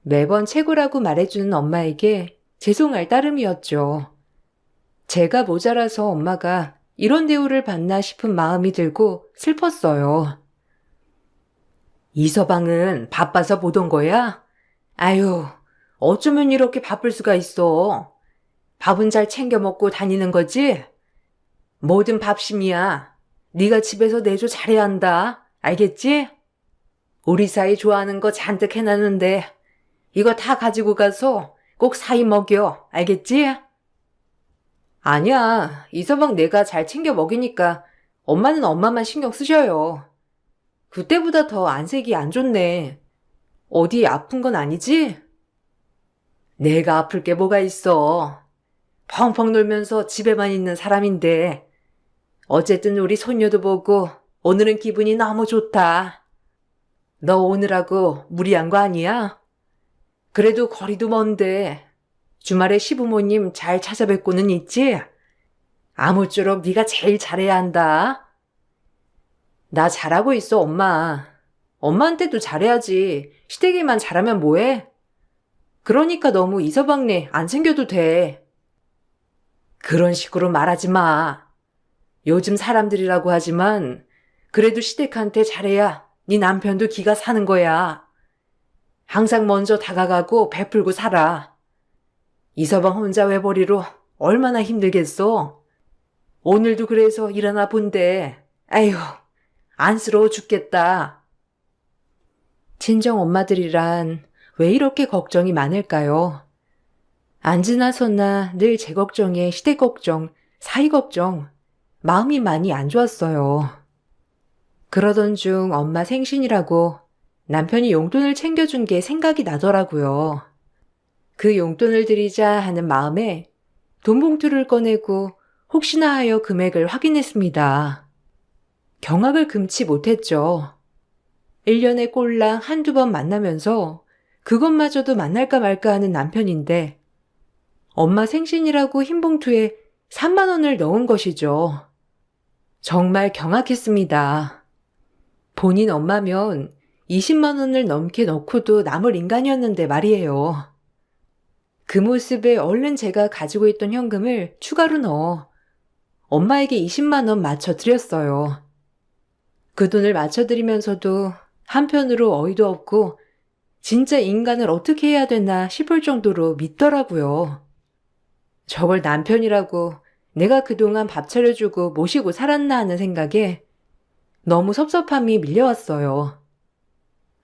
S1: 매번 최고라고 말해주는 엄마에게 죄송할 따름이었죠. 제가 모자라서 엄마가 이런 대우를 받나 싶은 마음이 들고 슬펐어요. 이서방은 바빠서 못 온 거야? 아유, 어쩌면 이렇게 바쁠 수가 있어. 밥은 잘 챙겨 먹고 다니는 거지? 뭐든 밥심이야. 네가 집에서 내조 잘해야 한다. 알겠지? 우리 사이 좋아하는 거 잔뜩 해놨는데 이거 다 가지고 가서 꼭 사이 먹여. 알겠지? 아니야. 이서방 내가 잘 챙겨 먹이니까 엄마는 엄마만 신경 쓰셔요. 그때보다 더 안색이 안 좋네. 어디 아픈 건 아니지? 내가 아플 게 뭐가 있어. 펑펑 놀면서 집에만 있는 사람인데 어쨌든 우리 손녀도 보고 오늘은 기분이 너무 좋다. 너 오느라고 무리한 거 아니야? 그래도 거리도 먼데 주말에 시부모님 잘 찾아뵙고는 있지? 아무쪼록 네가 제일 잘해야 한다. 나 잘하고 있어, 엄마. 엄마한테도 잘해야지. 시댁에만 잘하면 뭐해? 그러니까 너무 이서방네 안 챙겨도 돼. 그런 식으로 말하지 마. 요즘 사람들이라고 하지만 그래도 시댁한테 잘해야 네 남편도 기가 사는 거야. 항상 먼저 다가가고 베풀고 살아. 이서방 혼자 외벌이로 얼마나 힘들겠어. 오늘도 그래서 일어나 본데 아휴 안쓰러워 죽겠다. 친정 엄마들이란 왜 이렇게 걱정이 많을까요? 안 지나서나 늘 제 걱정에 시댁 걱정, 사이 걱정, 마음이 많이 안 좋았어요. 그러던 중 엄마 생신이라고 남편이 용돈을 챙겨준 게 생각이 나더라고요. 그 용돈을 드리자 하는 마음에 돈 봉투를 꺼내고 혹시나 하여 금액을 확인했습니다. 경악을 금치 못했죠. 1년에 꼴랑 한두 번 만나면서 그것마저도 만날까 말까 하는 남편인데 엄마 생신이라고 흰 봉투에 3만 원을 넣은 것이죠. 정말 경악했습니다. 본인 엄마면 20만 원을 넘게 넣고도 남을 인간이었는데 말이에요. 그 모습에 얼른 제가 가지고 있던 현금을 추가로 넣어 엄마에게 20만 원 맞춰드렸어요. 그 돈을 맞춰드리면서도 한편으로 어이도 없고 진짜 인간을 어떻게 해야 되나 싶을 정도로 믿더라고요. 저걸 남편이라고 내가 그동안 밥 차려주고 모시고 살았나 하는 생각에 너무 섭섭함이 밀려왔어요.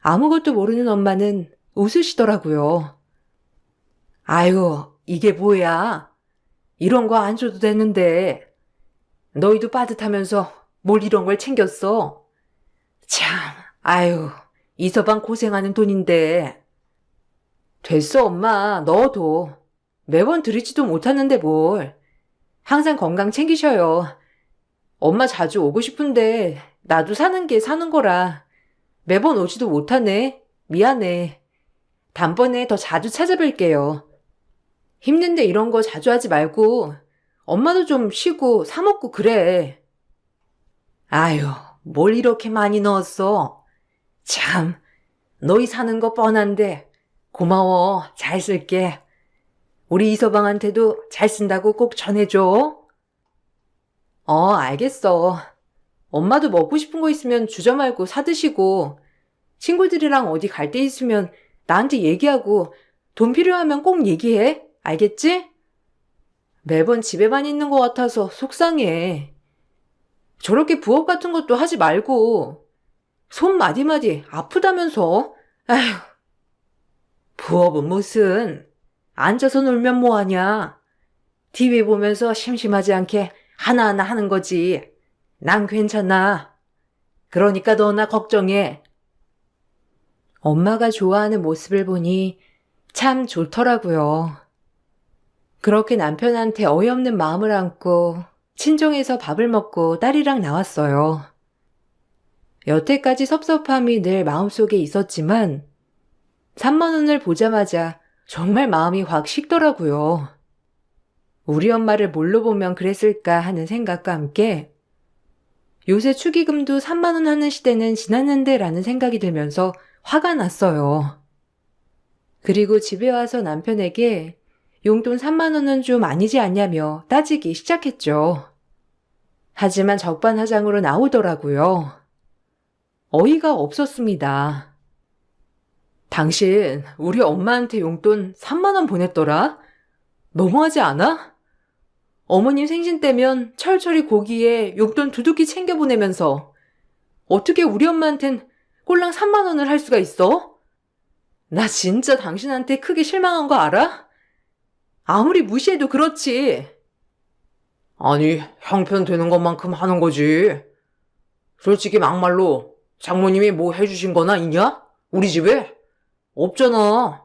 S1: 아무것도 모르는 엄마는 웃으시더라고요. 아유, 이게 뭐야? 이런 거 안 줘도 되는데. 너희도 빠듯하면서 뭘 이런 걸 챙겼어? 참, 아유, 이서방 고생하는 돈인데. 됐어, 엄마. 넣어도. 매번 드리지도 못하는데 뭘. 항상 건강 챙기셔요. 엄마 자주 오고 싶은데 나도 사는 게 사는 거라. 매번 오지도 못하네. 미안해. 단번에 더 자주 찾아뵐게요. 힘든데 이런 거 자주 하지 말고 엄마도 좀 쉬고 사 먹고 그래. 아유, 뭘 이렇게 많이 넣었어. 참, 너희 사는 거 뻔한데 고마워. 잘 쓸게. 우리 이서방한테도 잘 쓴다고 꼭 전해줘. 알겠어. 엄마도 먹고 싶은 거 있으면 주저 말고 사드시고 친구들이랑 어디 갈 데 있으면 나한테 얘기하고 돈 필요하면 꼭 얘기해. 알겠지? 매번 집에만 있는 것 같아서 속상해. 저렇게 부업 같은 것도 하지 말고 손 마디마디 아프다면서. 아휴. 부업은 무슨. 앉아서 놀면 뭐하냐. TV 보면서 심심하지 않게
S3: 하나하나 하는 거지. 난 괜찮아. 그러니까 너나 걱정해.
S1: 엄마가 좋아하는 모습을 보니 참 좋더라고요. 그렇게 남편한테 어이없는 마음을 안고 친정에서 밥을 먹고 딸이랑 나왔어요. 여태까지 섭섭함이 늘 마음속에 있었지만 3만 원을 보자마자 정말 마음이 확 식더라고요. 우리 엄마를 뭘로 보면 그랬을까 하는 생각과 함께 요새 축의금도 3만 원 하는 시대는 지났는데 라는 생각이 들면서 화가 났어요. 그리고 집에 와서 남편에게 용돈 3만 원은 좀 아니지 않냐며 따지기 시작했죠. 하지만 적반하장으로 나오더라고요. 어이가 없었습니다. 당신 우리 엄마한테 용돈 3만 원 보냈더라? 너무하지 않아? 어머님 생신 때면 철철이 고기에 용돈 두둑이 챙겨 보내면서 어떻게 우리 엄마한텐 꼴랑 3만 원을 할 수가 있어? 나 진짜 당신한테 크게 실망한 거 알아? 아무리 무시해도 그렇지.
S2: 아니, 형편 되는 것만큼 하는 거지. 솔직히 막말로 장모님이 뭐 해주신 거나 있냐? 우리 집에? 없잖아.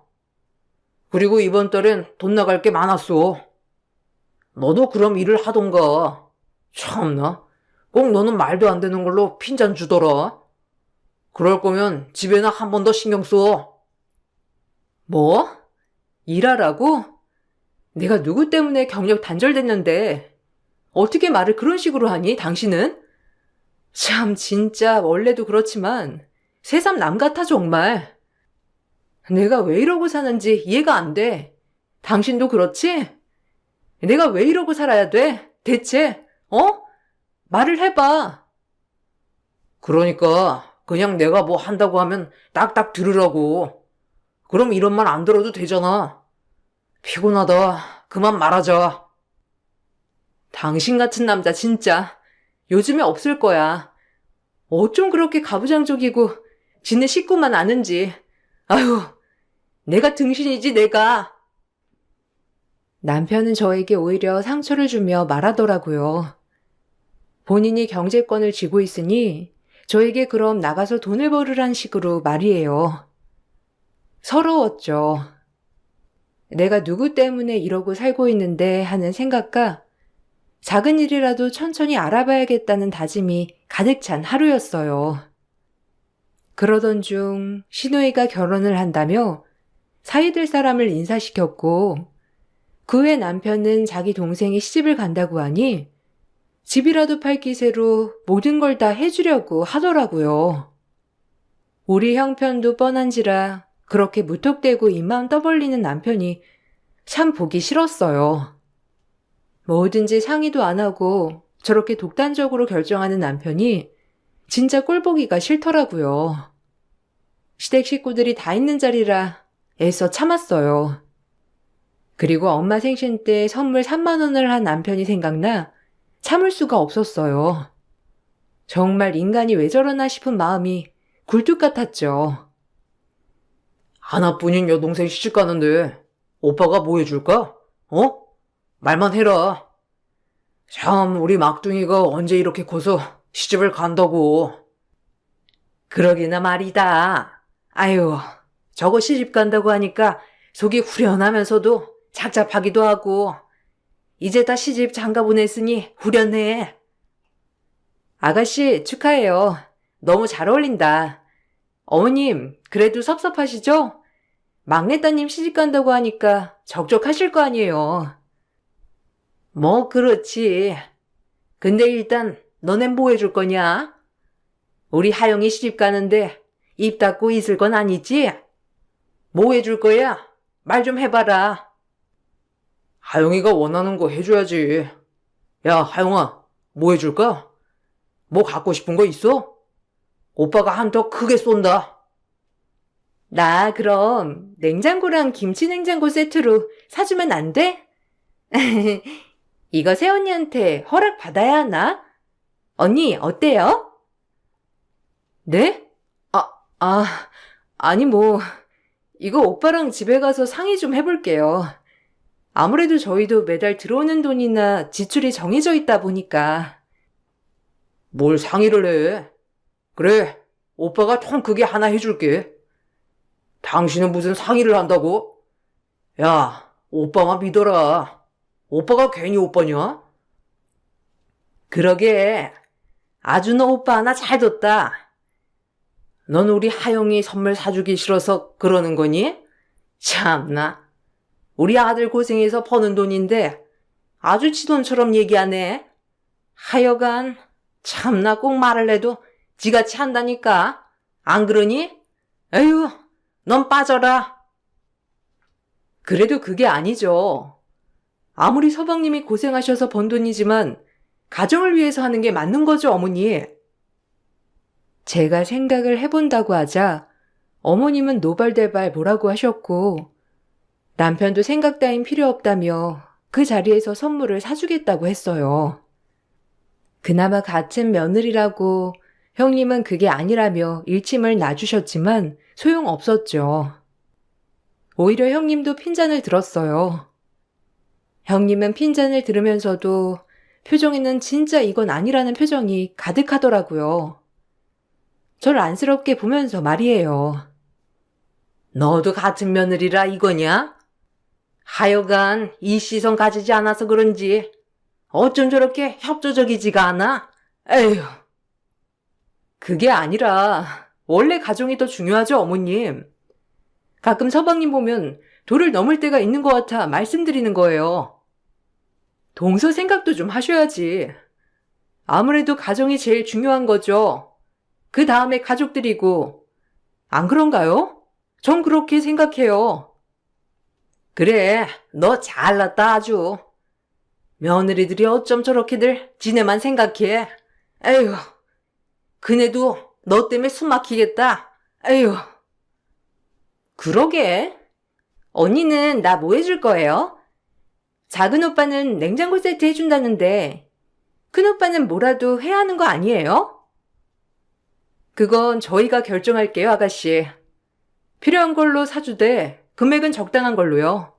S2: 그리고 이번 달엔 돈 나갈 게 많았어. 너도 그럼 일을 하던가. 참나. 꼭 너는 말도 안 되는 걸로 핀잔 주더라. 그럴 거면 집에나 한 번 더 신경 써.
S1: 뭐? 일하라고? 내가 누구 때문에 경력 단절됐는데 어떻게 말을 그런 식으로 하니, 당신은? 참, 진짜 원래도 그렇지만 새삼 남 같아, 정말. 내가 왜 이러고 사는지 이해가 안 돼. 당신도 그렇지? 내가 왜 이러고 살아야 돼? 대체, 말을 해봐.
S2: 그러니까 그냥 내가 뭐 한다고 하면 딱딱 들으라고. 그럼 이런 말 안 들어도 되잖아. 피곤하다. 그만 말하자.
S1: 당신 같은 남자 진짜 요즘에 없을 거야. 어쩜 그렇게 가부장적이고 지네 식구만 아는지. 아휴, 내가 등신이지, 내가. 남편은 저에게 오히려 상처를 주며 말하더라고요. 본인이 경제권을 쥐고 있으니 저에게 그럼 나가서 돈을 벌으란 식으로 말이에요. 서러웠죠. 내가 누구 때문에 이러고 살고 있는데 하는 생각과 작은 일이라도 천천히 알아봐야겠다는 다짐이 가득 찬 하루였어요. 그러던 중 시누이가 결혼을 한다며 사이될 사람을 인사시켰고 그 후에 남편은 자기 동생이 시집을 간다고 하니 집이라도 팔 기세로 모든 걸 다 해주려고 하더라고요. 우리 형편도 뻔한지라 그렇게 무턱대고 입만 떠벌리는 남편이 참 보기 싫었어요. 뭐든지 상의도 안 하고 저렇게 독단적으로 결정하는 남편이 진짜 꼴보기가 싫더라고요. 시댁 식구들이 다 있는 자리라 애써 참았어요. 그리고 엄마 생신 때 선물 3만 원을 한 남편이 생각나 참을 수가 없었어요. 정말 인간이 왜 저러나 싶은 마음이 굴뚝 같았죠.
S2: 하나뿐인 여동생 시집 가는데 오빠가 뭐 해줄까? 말만 해라. 참, 우리 막둥이가 언제 이렇게 커서 시집을 간다고.
S1: 그러기나 말이다. 아유, 저거 시집 간다고 하니까 속이 후련하면서도 착잡하기도 하고 이제 다 시집 장가 보냈으니 후련해. 아가씨 축하해요. 너무 잘 어울린다. 어머님 그래도 섭섭하시죠? 막내따님 시집 간다고 하니까 적적하실 거 아니에요. 뭐 그렇지. 근데 일단 너넨 뭐 해줄 거냐? 우리 하영이 시집 가는데 입 닫고 있을 건 아니지? 뭐 해줄 거야? 말 좀 해봐라.
S2: 하영이가 원하는 거 해줘야지. 야, 하영아, 뭐 해줄까? 뭐 갖고 싶은 거 있어? 오빠가 한턱 크게 쏜다.
S1: 나 그럼 냉장고랑 김치 냉장고 세트로 사주면 안 돼? 이거 새언니한테 허락 받아야 하나? 언니 어때요? 네? 아니 뭐 이거 오빠랑 집에 가서 상의 좀 해볼게요. 아무래도 저희도 매달 들어오는 돈이나 지출이 정해져 있다 보니까.
S2: 뭘 상의를 해? 그래, 오빠가 통 크게 하나 해줄게. 당신은 무슨 상의를 한다고? 야, 오빠만 믿어라. 오빠가 괜히 오빠냐?
S1: 그러게. 아주 너 오빠 하나 잘 뒀다. 넌 우리 하영이 선물 사주기 싫어서 그러는 거니? 참나. 우리 아들 고생해서 버는 돈인데 아주 지 돈처럼 얘기하네. 하여간 참나 꼭 말을 해도 지같이 한다니까. 안 그러니? 에휴, 넌 빠져라. 그래도 그게 아니죠. 아무리 서방님이 고생하셔서 번 돈이지만 가정을 위해서 하는 게 맞는 거죠, 어머니. 제가 생각을 해본다고 하자 어머님은 노발대발 뭐라고 하셨고 남편도 생각 따윈 필요 없다며 그 자리에서 선물을 사주겠다고 했어요. 그나마 같은 며느리라고 형님은 그게 아니라며 일침을 놔주셨지만 소용없었죠. 오히려 형님도 핀잔을 들었어요. 형님은 핀잔을 들으면서도 표정에는 진짜 이건 아니라는 표정이 가득하더라고요. 절 안쓰럽게 보면서 말이에요. 너도 같은 며느리라 이거냐? 하여간 이 시선 가지지 않아서 그런지 어쩜 저렇게 협조적이지가 않아? 에휴. 그게 아니라 원래 가정이 더 중요하죠, 어머님. 가끔 서방님 보면 도를 넘을 때가 있는 것 같아 말씀드리는 거예요. 동서 생각도 좀 하셔야지. 아무래도 가정이 제일 중요한 거죠. 그 다음에 가족들이고. 안 그런가요? 전 그렇게 생각해요. 그래, 너 잘났다 아주. 며느리들이 어쩜 저렇게들 지네만 생각해. 에휴, 그네도 너 때문에 숨 막히겠다. 에휴. 그러게. 언니는 나 뭐 해줄 거예요? 작은 오빠는 냉장고 세트 해준다는데 큰 오빠는 뭐라도 해야 하는 거 아니에요? 그건 저희가 결정할게요, 아가씨. 필요한 걸로 사주되 금액은 적당한 걸로요.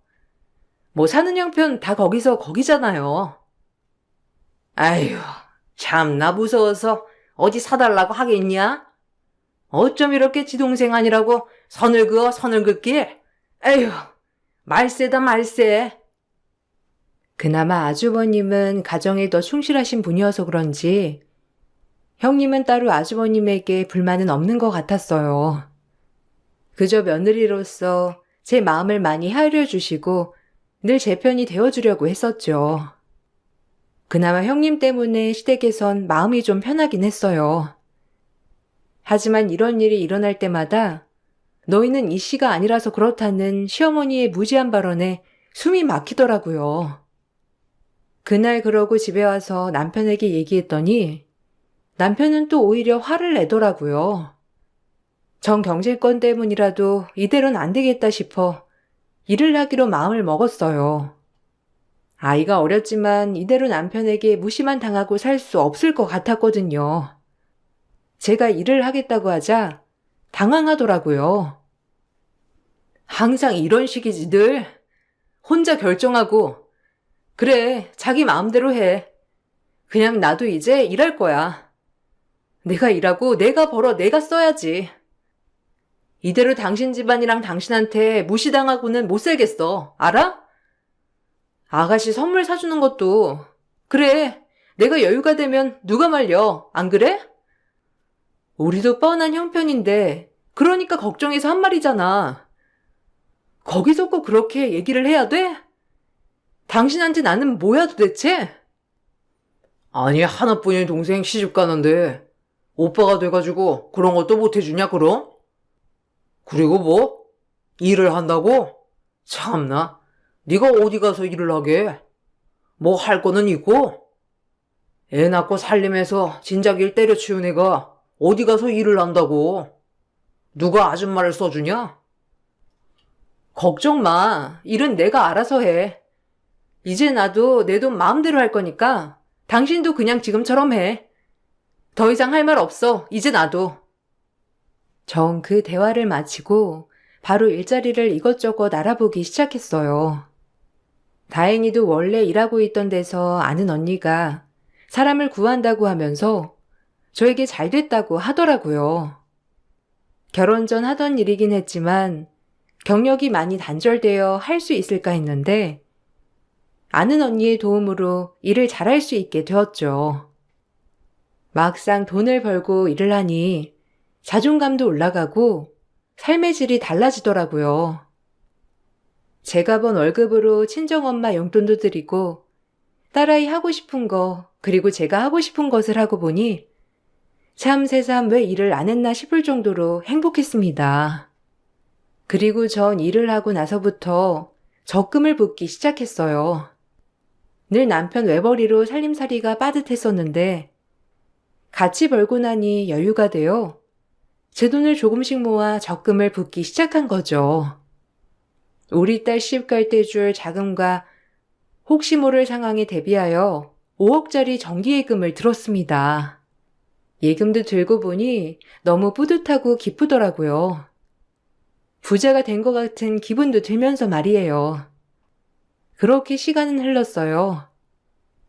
S1: 뭐 사는 형편 다 거기잖아요. 아휴, 참나 무서워서 어디 사달라고 하겠냐? 어쩜 이렇게 지 동생 아니라고 선을 그어 선을 긋길? 에휴, 말세다 말세. 그나마 아주버님은 가정에 더 충실하신 분이어서 그런지 형님은 따로 아주버님에게 불만은 없는 것 같았어요. 그저 며느리로서 제 마음을 많이 헤아려 주시고 늘 제 편이 되어주려고 했었죠. 그나마 형님 때문에 시댁에선 마음이 좀 편하긴 했어요. 하지만 이런 일이 일어날 때마다 너희는 이 씨가 아니라서 그렇다는 시어머니의 무지한 발언에 숨이 막히더라고요. 그날 그러고 집에 와서 남편에게 얘기했더니 남편은 또 오히려 화를 내더라고요. 정 경제권 때문이라도 이대로는 안 되겠다 싶어 일을 하기로 마음을 먹었어요. 아이가 어렸지만 이대로 남편에게 무시만 당하고 살 수 없을 것 같았거든요. 제가 일을 하겠다고 하자 당황하더라고요. 항상 이런 식이지 늘. 혼자 결정하고 그래 자기 마음대로 해. 그냥 나도 이제 일할 거야. 내가 일하고 내가 벌어 내가 써야지. 이대로 당신 집안이랑 당신한테 무시당하고는 못 살겠어. 알아? 아가씨 선물 사주는 것도 그래 내가 여유가 되면 누가 말려. 안 그래? 우리도 뻔한 형편인데 그러니까 걱정해서 한 말이잖아. 거기서 꼭 그렇게 얘기를 해야 돼? 당신한테 나는 뭐야 도대체?
S2: 아니, 하나뿐인 동생 시집 가는데 오빠가 돼가지고 그런 것도 못 해주냐, 그럼? 그리고 뭐? 일을 한다고? 참나, 네가 어디 가서 일을 하게? 뭐 할 거는 있고? 애 낳고 살림해서 진작 일 때려치운 애가 어디 가서 일을 한다고? 누가 아줌마를 써주냐?
S1: 걱정 마. 일은 내가 알아서 해. 이제 나도 내 돈 마음대로 할 거니까 당신도 그냥 지금처럼 해. 더 이상 할 말 없어. 이제 나도. 전 그 대화를 마치고 바로 일자리를 이것저것 알아보기 시작했어요. 다행히도 원래 일하고 있던 데서 아는 언니가 사람을 구한다고 하면서 저에게 잘 됐다고 하더라고요. 결혼 전 하던 일이긴 했지만 경력이 많이 단절되어 할 수 있을까 했는데 아는 언니의 도움으로 일을 잘할 수 있게 되었죠. 막상 돈을 벌고 일을 하니 자존감도 올라가고 삶의 질이 달라지더라고요. 제가 번 월급으로 친정엄마 용돈도 드리고 딸아이 하고 싶은 거 그리고 제가 하고 싶은 것을 하고 보니 참 새삼 왜 일을 안 했나 싶을 정도로 행복했습니다. 그리고 전 일을 하고 나서부터 적금을 붓기 시작했어요. 늘 남편 외벌이로 살림살이가 빠듯했었는데 같이 벌고 나니 여유가 되어 제 돈을 조금씩 모아 적금을 붓기 시작한 거죠. 우리 딸 시집 갈 때 줄 자금과 혹시 모를 상황에 대비하여 5억짜리 정기예금을 들었습니다. 예금도 들고 보니 너무 뿌듯하고 기쁘더라고요. 부자가 된 것 같은 기분도 들면서 말이에요. 그렇게 시간은 흘렀어요.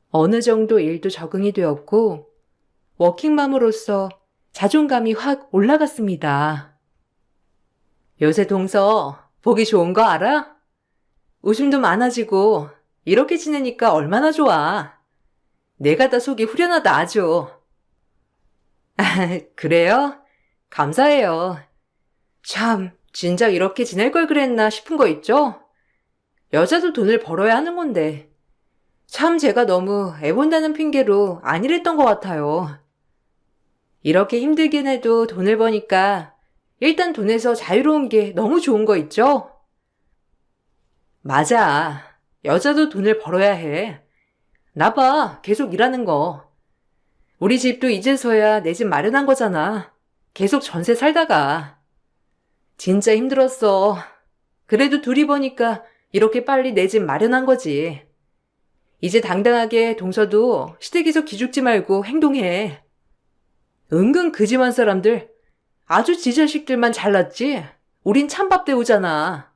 S1: 어느 정도 일도 적응이 되었고 워킹맘으로서 자존감이 확 올라갔습니다. 요새 동서 보기 좋은 거 알아? 웃음도 많아지고 이렇게 지내니까 얼마나 좋아. 내가 다 속이 후련하다 아주. 그래요? 감사해요. 참, 진작 이렇게 지낼 걸 그랬나 싶은 거 있죠? 여자도 돈을 벌어야 하는 건데. 참 제가 너무 애본다는 핑계로 안 일했던 것 같아요. 이렇게 힘들긴 해도 돈을 버니까 일단 돈에서 자유로운 게 너무 좋은 거 있죠? 맞아. 여자도 돈을 벌어야 해. 나 봐, 계속 일하는 거. 우리 집도 이제서야 내 집 마련한 거잖아. 계속 전세 살다가. 진짜 힘들었어. 그래도 둘이 버니까 이렇게 빨리 내 집 마련한 거지. 이제 당당하게 동서도 시댁에서 기죽지 말고 행동해. 은근 그 집안 사람들 아주 지 자식들만 잘났지. 우린 찬밥 데우잖아.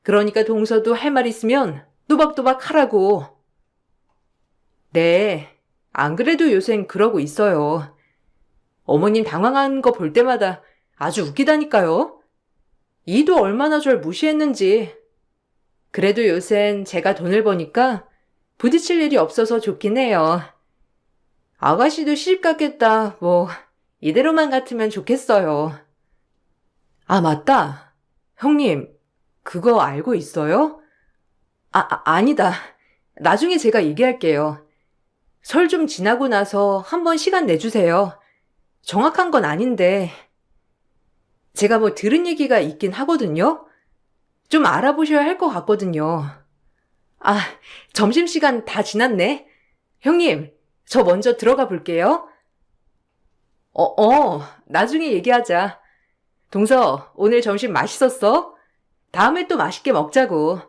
S1: 그러니까 동서도 할 말 있으면 또박또박 하라고. 네, 안 그래도 요샌 그러고 있어요. 어머님 당황한 거 볼 때마다 아주 웃기다니까요. 이도 얼마나 절 무시했는지. 그래도 요샌 제가 돈을 버니까 부딪힐 일이 없어서 좋긴 해요. 아가씨도 시집 갔겠다. 뭐 이대로만 같으면 좋겠어요. 아, 맞다. 형님, 그거 알고 있어요? 아니다. 나중에 제가 얘기할게요. 설 좀 지나고 나서 한번 시간 내주세요. 정확한 건 아닌데. 제가 뭐 들은 얘기가 있긴 하거든요. 좀 알아보셔야 할 것 같거든요. 아, 점심시간 다 지났네. 형님, 저 먼저 들어가 볼게요. 나중에 얘기하자. 동서, 오늘 점심 맛있었어? 다음에 또 맛있게 먹자고.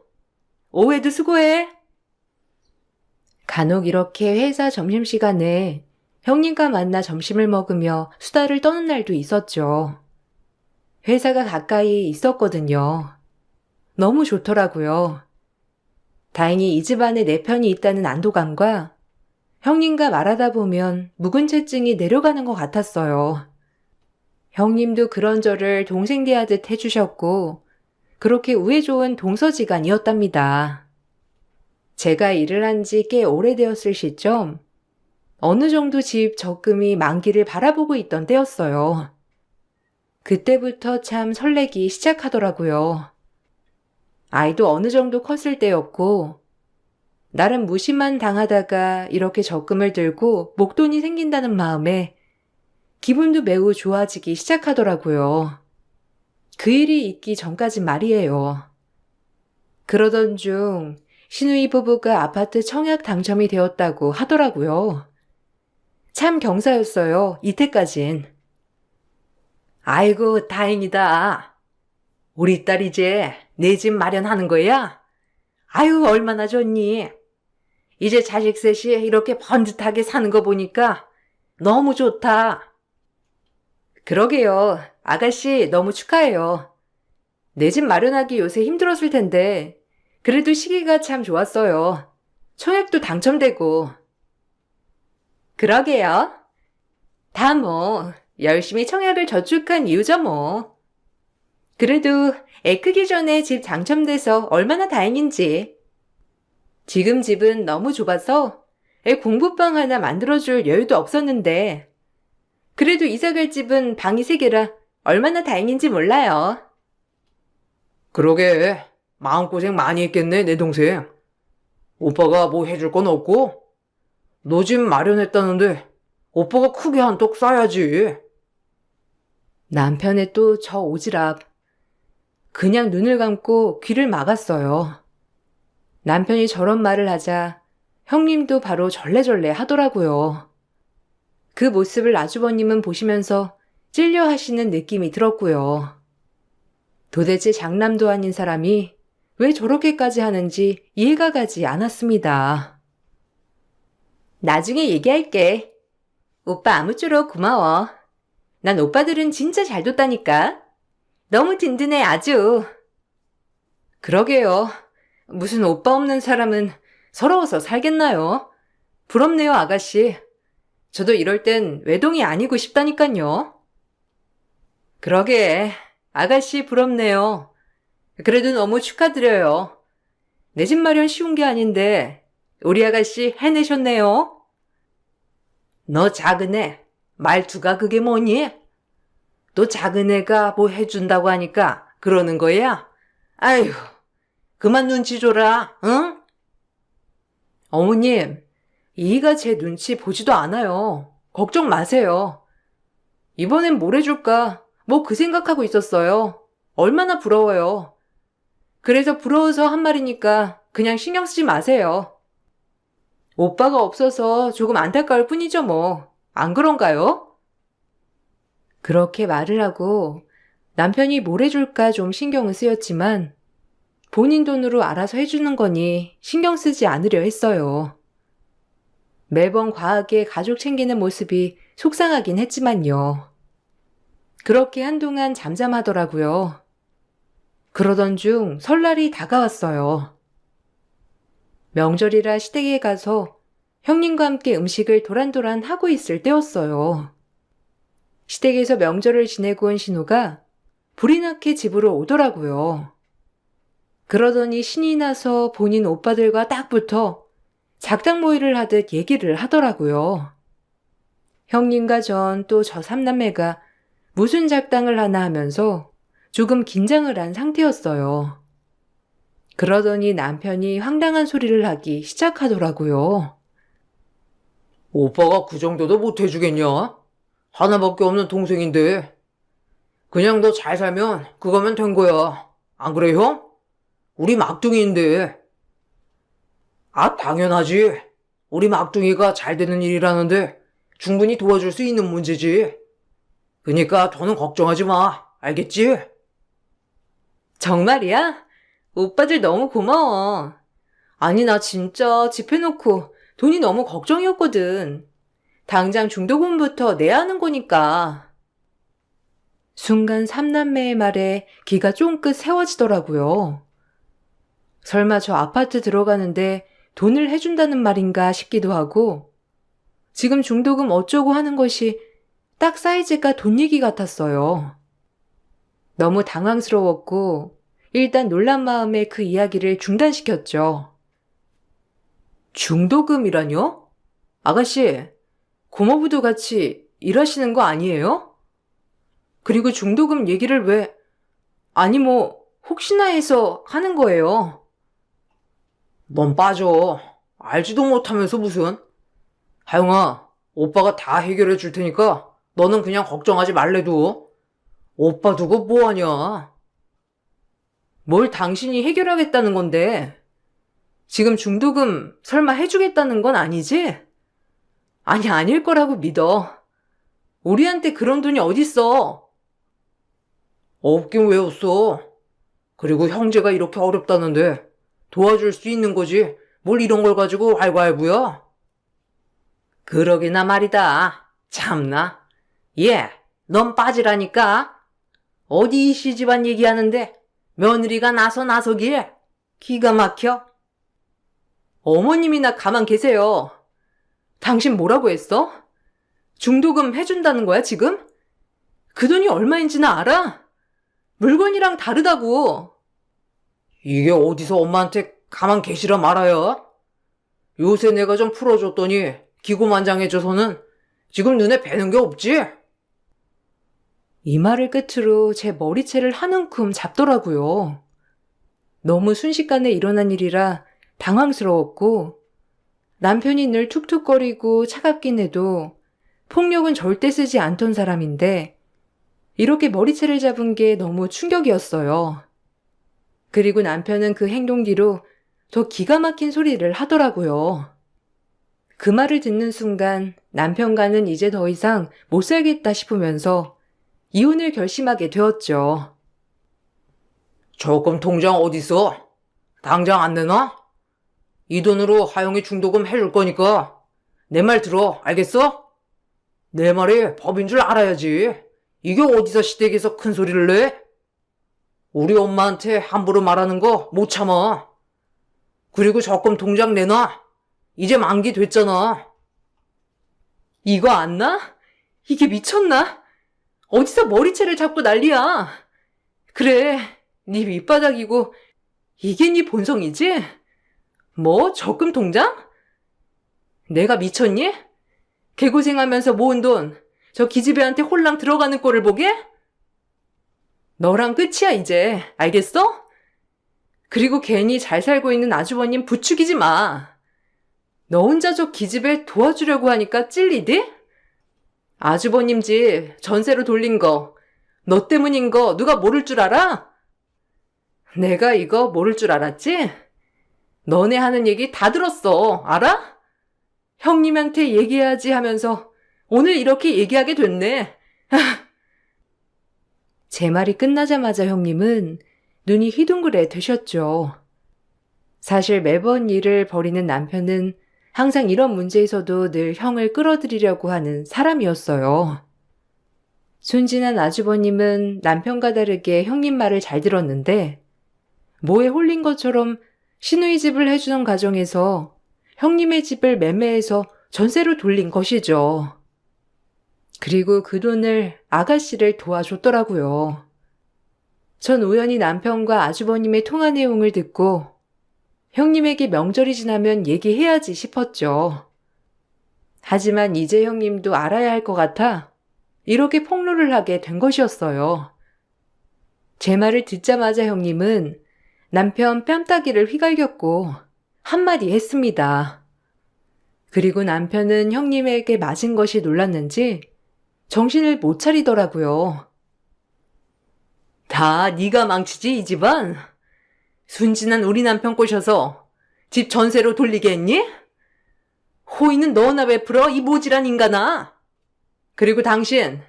S1: 오후에도 수고해. 간혹 이렇게 회사 점심시간에 형님과 만나 점심을 먹으며 수다를 떠는 날도 있었죠. 회사가 가까이 있었거든요. 너무 좋더라고요. 다행히 이 집안에 내 편이 있다는 안도감과 형님과 말하다 보면 묵은 채증이 내려가는 것 같았어요. 형님도 그런 저를 동생 대하듯 해주셨고 그렇게 우애 좋은 동서지간이었답니다. 제가 일을 한 지 꽤 오래되었을 시점 어느 정도 집 적금이 만기를 바라보고 있던 때였어요. 그때부터 참 설레기 시작하더라고요. 아이도 어느 정도 컸을 때였고 나름 무심만 당하다가 이렇게 적금을 들고 목돈이 생긴다는 마음에 기분도 매우 좋아지기 시작하더라고요. 그 일이 있기 전까진 말이에요. 그러던 중 시누이 부부가 아파트 청약 당첨이 되었다고 하더라고요. 참 경사였어요, 이때까진. 아이고, 다행이다. 우리 딸 이제 내 집 마련하는 거야? 아유, 얼마나 좋니? 이제 자식 셋이 이렇게 번듯하게 사는 거 보니까 너무 좋다. 그러게요. 아가씨 너무 축하해요. 내 집 마련하기 요새 힘들었을 텐데 그래도 시기가 참 좋았어요. 청약도 당첨되고. 그러게요. 다 뭐, 열심히 청약을 저축한 이유죠 뭐. 그래도 애 크기 전에 집 당첨돼서 얼마나 다행인지. 지금 집은 너무 좁아서 애 공부방 하나 만들어줄 여유도 없었는데, 그래도 이사갈 집은 방이 3개라 얼마나 다행인지 몰라요.
S2: 그러게, 마음고생 많이 했겠네, 내 동생. 오빠가 뭐 해줄 건 없고? 너 집 마련했다는데, 오빠가 크게 한턱 쏴야지.
S1: 남편의 또 저 오지랖. 그냥 눈을 감고 귀를 막았어요. 남편이 저런 말을 하자 형님도 바로 절레절레 하더라고요. 그 모습을 아주버님은 보시면서 찔려 하시는 느낌이 들었고요. 도대체 장남도 아닌 사람이 왜 저렇게까지 하는지 이해가 가지 않았습니다. 나중에 얘기할게. 오빠 아무쪼록 고마워. 난 오빠들은 진짜 잘 뒀다니까. 너무 든든해 아주. 그러게요. 무슨 오빠 없는 사람은 서러워서 살겠나요? 부럽네요 아가씨. 저도 이럴 땐 외동이 아니고 싶다니깐요. 그러게 아가씨 부럽네요. 그래도 너무 축하드려요. 내 집 마련 쉬운 게 아닌데 우리 아가씨 해내셨네요. 너 작은 애 말투가 그게 뭐니? 너 작은 애가 뭐 해준다고 하니까 그러는 거야? 아휴, 그만 눈치 줘라, 응? 어머님, 이희가 제 눈치 보지도 않아요. 걱정 마세요. 이번엔 뭘 해줄까? 뭐 그 생각하고 있었어요. 얼마나 부러워요. 그래서 부러워서 한 말이니까 그냥 신경 쓰지 마세요. 오빠가 없어서 조금 안타까울 뿐이죠 뭐. 안 그런가요? 그렇게 말을 하고 남편이 뭘 해줄까 좀 신경은 쓰였지만 본인 돈으로 알아서 해주는 거니 신경 쓰지 않으려 했어요. 매번 과하게 가족 챙기는 모습이 속상하긴 했지만요. 그렇게 한동안 잠잠하더라고요. 그러던 중 설날이 다가왔어요. 명절이라 시댁에 가서 형님과 함께 음식을 도란도란 하고 있을 때였어요. 시댁에서 명절을 지내고 온 신우가 불이 나게 집으로 오더라고요. 그러더니 신이 나서 본인 오빠들과 딱 붙어 작당 모의를 하듯 얘기를 하더라고요. 형님과 전 또 저 삼남매가 무슨 작당을 하나 하면서 조금 긴장을 한 상태였어요. 그러더니 남편이 황당한 소리를 하기 시작하더라고요.
S2: 오빠가 그 정도도 못 해주겠냐? 하나밖에 없는 동생인데. 그냥 너 잘 살면 그거면 된 거야. 안 그래, 형? 우리 막둥이인데. 아, 당연하지. 우리 막둥이가 잘 되는 일이라는데 충분히 도와줄 수 있는 문제지. 그니까 더는 걱정하지 마. 알겠지?
S1: 정말이야? 오빠들 너무 고마워. 아니, 나 진짜 집 해놓고 돈이 너무 걱정이었거든. 당장 중도금부터 내야 하는 거니까. 순간 삼남매의 말에 기가 쫑긋 세워지더라고요. 설마 저 아파트 들어가는데 돈을 해준다는 말인가 싶기도 하고, 지금 중도금 어쩌고 하는 것이 딱 사이즈가 돈 얘기 같았어요. 너무 당황스러웠고, 일단 놀란 마음에 그 이야기를 중단시켰죠. 중도금이라뇨? 아가씨, 고모부도 같이 일하시는 거 아니에요? 그리고 중도금 얘기를 왜, 아니 뭐 혹시나 해서 하는 거예요.
S2: 넌 빠져. 알지도 못하면서 무슨. 하영아, 오빠가 다 해결해 줄 테니까 너는 그냥 걱정하지 말래도. 오빠 두고 뭐하냐?
S1: 뭘 당신이 해결하겠다는 건데? 지금 중도금 설마 해주겠다는 건 아니지? 아니, 아닐 거라고 믿어. 우리한테 그런 돈이 어딨어?
S2: 없긴 왜 없어. 그리고 형제가 이렇게 어렵다는데 도와줄 수 있는 거지. 뭘 이런 걸 가지고 알고알고야?
S1: 그러게나 말이다. 참나. 얘, 넌 빠지라니까. 어디 이 시집안 얘기하는데 며느리가 나서길.
S3: 기가 막혀. 어머님이나 가만 계세요. 당신 뭐라고 했어? 중도금 해준다는 거야, 지금? 그 돈이 얼마인지나 알아? 물건이랑 다르다고.
S2: 이게 어디서 엄마한테 가만 계시라 말아요? 요새 내가 좀 풀어줬더니 기고만장해져서는 지금 눈에 뵈는 게 없지?
S1: 이 말을 끝으로 제 머리채를 한 움큼 잡더라고요. 너무 순식간에 일어난 일이라 당황스러웠고 남편이 늘 툭툭거리고 차갑긴 해도 폭력은 절대 쓰지 않던 사람인데 이렇게 머리채를 잡은 게 너무 충격이었어요. 그리고 남편은 그 행동 뒤로 더 기가 막힌 소리를 하더라고요. 그 말을 듣는 순간 남편과는 이제 더 이상 못 살겠다 싶으면서 이혼을 결심하게 되었죠.
S2: 적금 통장 어딨어? 당장 안 내놔? 이 돈으로 하영이 중도금 해줄 거니까 내 말 들어, 알겠어? 내 말이 법인 줄 알아야지. 이게 어디서 시댁에서 큰 소리를 내? 우리 엄마한테 함부로 말하는 거 못 참아. 그리고 적금 통장 내놔. 이제 만기 됐잖아.
S3: 이거 안 나? 이게 미쳤나? 어디서 머리채를 잡고 난리야. 그래, 네 밑바닥이고 이게 네 본성이지? 뭐, 적금 통장? 내가 미쳤니? 개고생하면서 모은 돈, 저 기집애한테 홀랑 들어가는 꼴을 보게? 너랑 끝이야, 이제. 알겠어? 그리고 괜히 잘 살고 있는 아주버님 부추기지 마. 너 혼자 저 기집애 도와주려고 하니까 찔리디? 아주버님 집 전세로 돌린 거, 너 때문인 거 누가 모를 줄 알아? 내가 이거 모를 줄 알았지? 너네 하는 얘기 다 들었어. 알아? 형님한테 얘기해야지 하면서 오늘 이렇게 얘기하게 됐네.
S1: 제 말이 끝나자마자 형님은 눈이 휘둥그레 되셨죠. 사실 매번 일을 벌이는 남편은 항상 이런 문제에서도 늘 형을 끌어들이려고 하는 사람이었어요. 순진한 아주버님은 남편과 다르게 형님 말을 잘 들었는데 뭐에 홀린 것처럼 시누이 집을 해주는 과정에서 형님의 집을 매매해서 전세로 돌린 것이죠. 그리고 그 돈을 아가씨를 도와줬더라고요. 전 우연히 남편과 아주버님의 통화 내용을 듣고 형님에게 명절이 지나면 얘기해야지 싶었죠. 하지만 이제 형님도 알아야 할 것 같아 이렇게 폭로를 하게 된 것이었어요. 제 말을 듣자마자 형님은 남편 뺨따기를 휘갈겼고 한마디 했습니다. 그리고 남편은 형님에게 맞은 것이 놀랐는지 정신을 못 차리더라고요.
S3: 다 네가 망치지, 이 집안? 순진한 우리 남편 꼬셔서 집 전세로 돌리게 했니? 호의는 너나 베풀어, 이 모질한 인간아. 그리고 당신,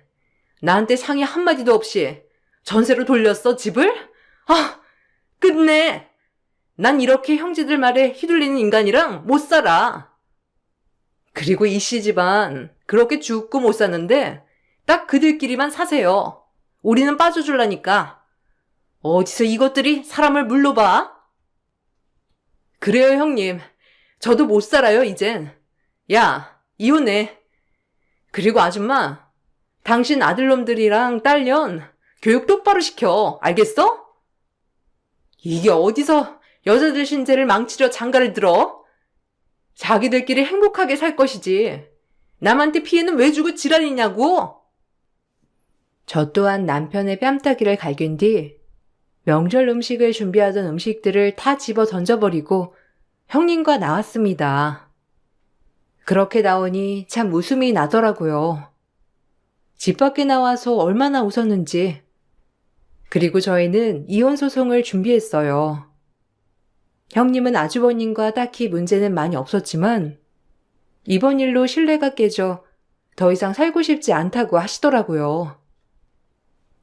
S3: 나한테 상의 한마디도 없이 전세로 돌렸어, 집을? 아, 끝내. 난 이렇게 형제들 말에 휘둘리는 인간이랑 못 살아. 그리고 이씨 집안 그렇게 죽고 못 사는데 딱 그들끼리만 사세요. 우리는 빠져줄라니까. 어디서 이것들이 사람을 물러봐? 그래요, 형님. 저도 못 살아요, 이젠. 야, 이혼해. 그리고 아줌마, 당신 아들놈들이랑 딸년 교육 똑바로 시켜. 알겠어? 이게 어디서 여자들 신세를 망치려 장가를 들어? 자기들끼리 행복하게 살 것이지. 남한테 피해는 왜 주고 지랄이냐고?
S1: 저 또한 남편의 뺨따기를 갈긴 뒤 명절 음식을 준비하던 음식들을 다 집어 던져버리고 형님과 나왔습니다. 그렇게 나오니 참 웃음이 나더라고요. 집 밖에 나와서 얼마나 웃었는지. 그리고 저희는 이혼 소송을 준비했어요. 형님은 아주버님과 딱히 문제는 많이 없었지만 이번 일로 신뢰가 깨져 더 이상 살고 싶지 않다고 하시더라고요.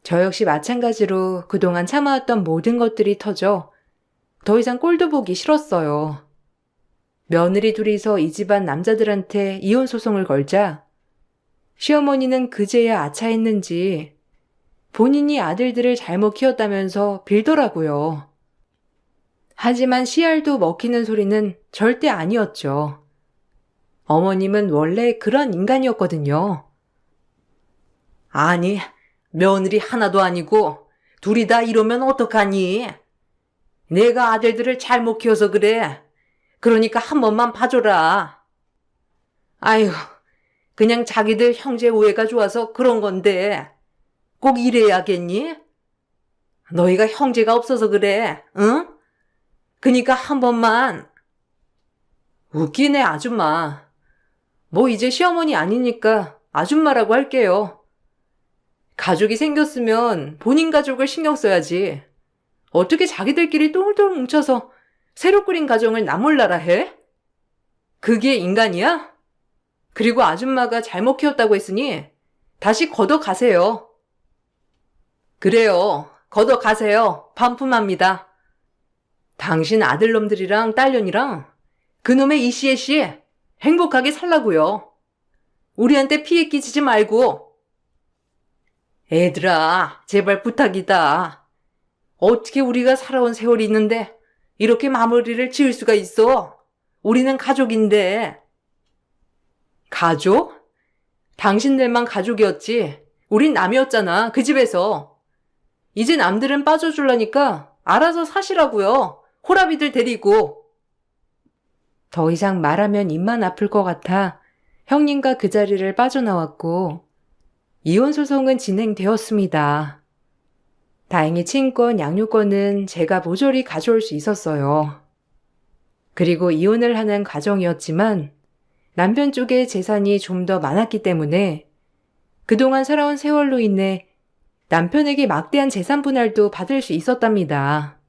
S1: 저 역시 마찬가지로 그동안 참아왔던 모든 것들이 터져 더 이상 꼴도 보기 싫었어요. 며느리 둘이서 이 집안 남자들한테 이혼 소송을 걸자 시어머니는 그제야 하지만 씨알도 먹히는 소리는 절대 아니었죠. 어머님은 원래 그런 인간이었거든요.
S3: 아니, 며느리 하나도 아니고 둘이 다 이러면 어떡하니? 내가 아들들을 잘못 키워서 그래. 그러니까 한 번만 봐줘라. 아휴, 그냥 자기들 형제 우애가 좋아서 그런 건데 꼭 이래야겠니? 너희가 형제가 없어서 그래, 응? 그니까 한 번만.
S1: 웃기네, 아줌마. 뭐 이제 시어머니 아니니까 아줌마라고 할게요. 가족이 생겼으면 본인 가족을 신경 써야지. 어떻게 자기들끼리 똘똘 뭉쳐서 새로 꾸린 가정을 나몰라라 해? 그게 인간이야? 그리고 아줌마가 잘못 키웠다고 했으니 다시 걷어가세요. 그래요. 걷어가세요. 반품합니다. 당신 아들놈들이랑 딸년이랑 그놈의 이씨의 씨 행복하게 살라고요. 우리한테 피해 끼치지 말고. 애들아, 제발 부탁이다. 어떻게 우리가 살아온 세월이 있는데 이렇게 마무리를 지을 수가 있어? 우리는 가족인데. 가족? 당신들만 가족이었지. 우린 남이었잖아, 그 집에서. 이제 남들은 빠져줄라니까 알아서 사시라고요. 호라비들 데리고. 더 이상 말하면 입만 아플 것 같아 형님과 그 자리를 빠져나왔고 이혼 소송은 진행되었습니다. 다행히 친권, 양육권은 제가 모조리 가져올 수 있었어요. 그리고 이혼을 하는 과정이었지만 남편 쪽의 재산이 좀 더 많았기 때문에 그동안 살아온 세월로 인해 남편에게 막대한 재산 분할도 받을 수 있었답니다.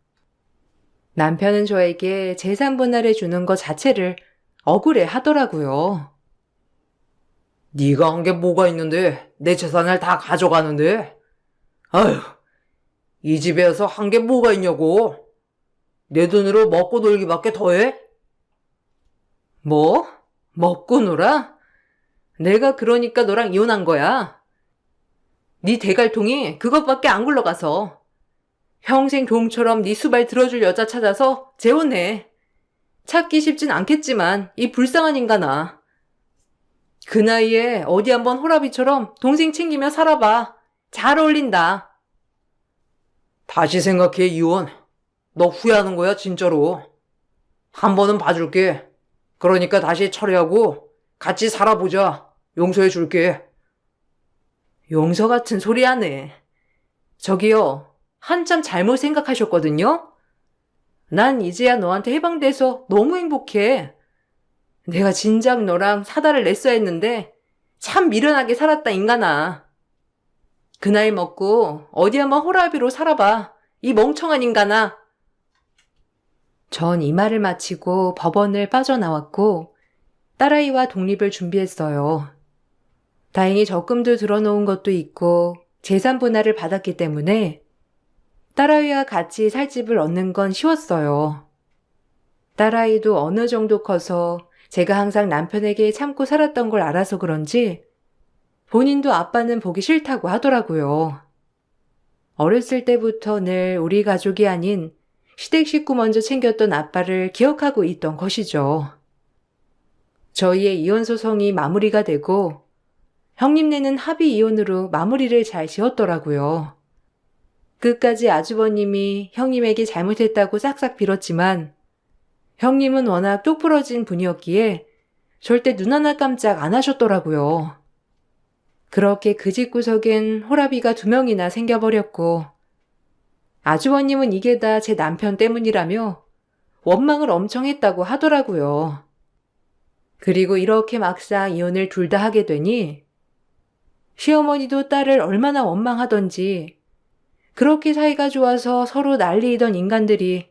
S1: 남편은 저에게 재산 분할해 주는 것 자체를 억울해 하더라고요.
S2: 네가 한 게 뭐가 있는데 내 재산을 다 가져가는데? 아휴, 이 집에서 한 게 뭐가 있냐고. 내 돈으로 먹고 놀기밖에 더해?
S1: 뭐? 먹고 놀아? 내가 그러니까 너랑 이혼한 거야. 네 대갈통이 그것밖에 안 굴러가서. 평생 종처럼 네 수발 들어줄 여자 찾아서 재혼해. 찾기 쉽진 않겠지만 이 불쌍한 인간아. 그 나이에 어디 한번 호라비처럼 동생 챙기며 살아봐. 잘 어울린다.
S2: 다시 생각해, 이혼. 너 후회하는 거야, 진짜로. 한 번은 봐줄게. 그러니까 다시 철회하고 같이 살아보자. 용서해 줄게.
S1: 용서 같은 소리 하네. 저기요, 한참 잘못 생각하셨거든요? 난 이제야 너한테 해방돼서 너무 행복해. 내가 진작 너랑 사다를 냈어야 했는데 참 미련하게 살았다, 인간아. 그 나이 먹고 어디 한번 호라비로 살아봐. 이 멍청한 인간아. 전 이 말을 마치고 법원을 빠져나왔고 딸아이와 독립을 준비했어요. 다행히 적금도 들어놓은 것도 있고 재산 분할을 받았기 때문에 딸아이와 같이 살 집을 얻는 건 쉬웠어요. 딸아이도 어느 정도 커서 제가 항상 남편에게 참고 살았던 걸 알아서 그런지 본인도 아빠는 보기 싫다고 하더라고요. 어렸을 때부터 늘 우리 가족이 아닌 시댁 식구 먼저 챙겼던 아빠를 기억하고 있던 것이죠. 저희의 이혼 소송이 마무리가 되고 형님네는 합의 이혼으로 마무리를 잘 지었더라고요. 끝까지 아주버님이 형님에게 잘못했다고 싹싹 빌었지만 형님은 워낙 똑부러진 분이었기에 절대 눈 하나 깜짝 안 하셨더라고요. 그렇게 그 집구석엔 호라비가 2명이나 생겨버렸고 아주버님은 이게 다 제 남편 때문이라며 원망을 엄청 했다고 하더라고요. 그리고 이렇게 막상 이혼을 둘 다 하게 되니 시어머니도 딸을 얼마나 원망하던지 그렇게 사이가 좋아서 서로 난리이던 인간들이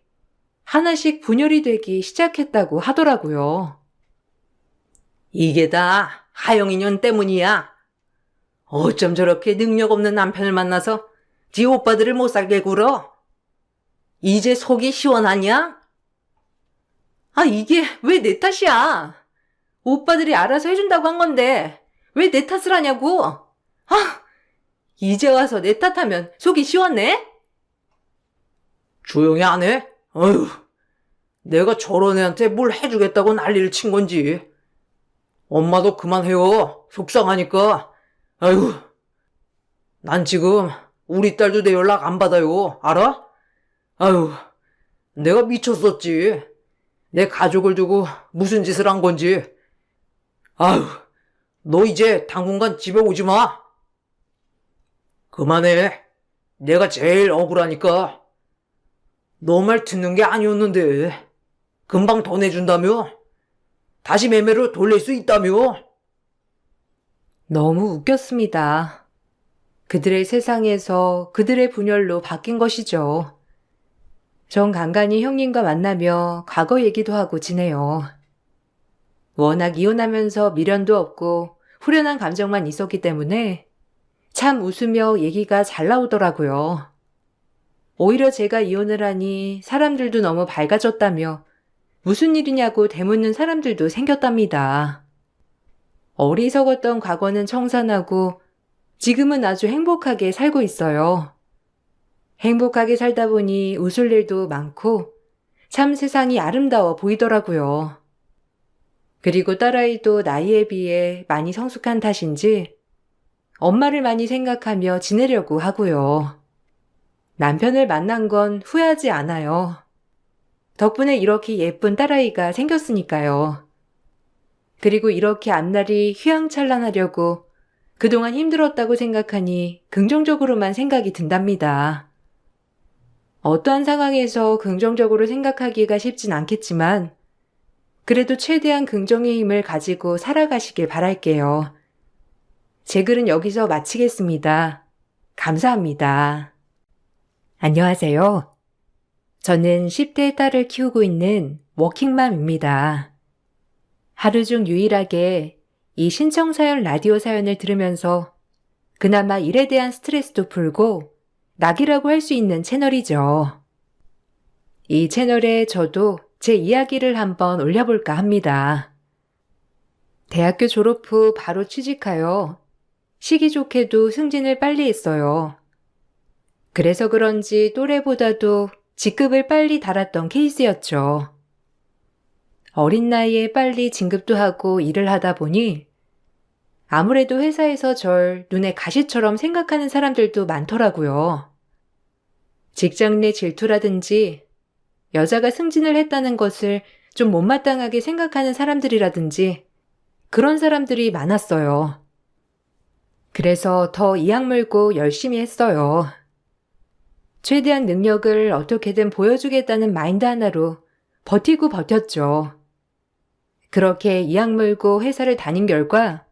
S1: 하나씩 분열이 되기 시작했다고 하더라고요.
S3: 이게 다 하영이년 때문이야. 어쩜 저렇게 능력 없는 남편을 만나서 지 오빠들을 못 살게 굴어? 이제 속이 시원하냐?
S1: 아, 이게 왜 내 탓이야? 오빠들이 알아서 해준다고 한 건데 왜 내 탓을 하냐고? 아, 이제 와서 내 탓하면 속이 시원해?
S2: 조용히 안 해? 어휴, 내가 저런 애한테 뭘 해주겠다고 난리를 친 건지. 엄마도 그만해요. 속상하니까. 아유, 난 지금 우리 딸도 내 연락 안 받아요. 알아? 아유, 내가 미쳤었지. 내 가족을 두고 무슨 짓을 한 건지. 아유, 너 이제 당분간 집에 오지 마. 그만해. 내가 제일 억울하니까. 너 말 듣는 게 아니었는데. 금방 더 내준다며? 다시 매매로 돌릴 수 있다며?
S1: 너무 웃겼습니다. 그들의 세상에서 그들의 분열로 바뀐 것이죠. 전 간간히 형님과 만나며 과거 얘기도 하고 지내요. 워낙 이혼하면서 미련도 없고 후련한 감정만 있었기 때문에 참 웃으며 얘기가 잘 나오더라고요. 오히려 제가 이혼을 하니 사람들도 너무 밝아졌다며 무슨 일이냐고 되묻는 사람들도 생겼답니다. 어리석었던 과거는 청산하고 지금은 아주 행복하게 살고 있어요. 행복하게 살다 보니 웃을 일도 많고 참 세상이 아름다워 보이더라고요. 그리고 딸아이도 나이에 비해 많이 성숙한 탓인지 엄마를 많이 생각하며 지내려고 하고요. 남편을 만난 건 후회하지 않아요. 덕분에 이렇게 예쁜 딸아이가 생겼으니까요. 그리고 이렇게 앞날이 휘황찬란하려고 그동안 힘들었다고 생각하니 긍정적으로만 생각이 든답니다. 어떠한 상황에서 긍정적으로 생각하기가 쉽진 않겠지만 그래도 최대한 긍정의 힘을 가지고 살아가시길 바랄게요. 제 글은 여기서 마치겠습니다. 감사합니다. 안녕하세요. 저는 10대 딸을 키우고 있는 워킹맘입니다. 하루 중 유일하게 이 신청 사연 라디오 사연을 들으면서 그나마 일에 대한 스트레스도 풀고 낙이라고 할 수 있는 채널이죠. 이 채널에 저도 제 이야기를 한번 올려볼까 합니다. 대학교 졸업 후 바로 취직하여 시기 좋게도 승진을 빨리 했어요. 그래서 그런지 또래보다도 직급을 빨리 달았던 케이스였죠. 어린 나이에 빨리 진급도 하고 일을 하다 보니 아무래도 회사에서 절 눈에 가시처럼 생각하는 사람들도 많더라고요. 직장 내 질투라든지 여자가 승진을 했다는 것을 좀 못마땅하게 생각하는 사람들이라든지 그런 사람들이 많았어요. 그래서 더 이악 물고 열심히 했어요. 최대한 능력을 어떻게든 보여주겠다는 마인드 하나로 버티고 버텼죠. 그렇게 이악 물고 회사를 다닌 결과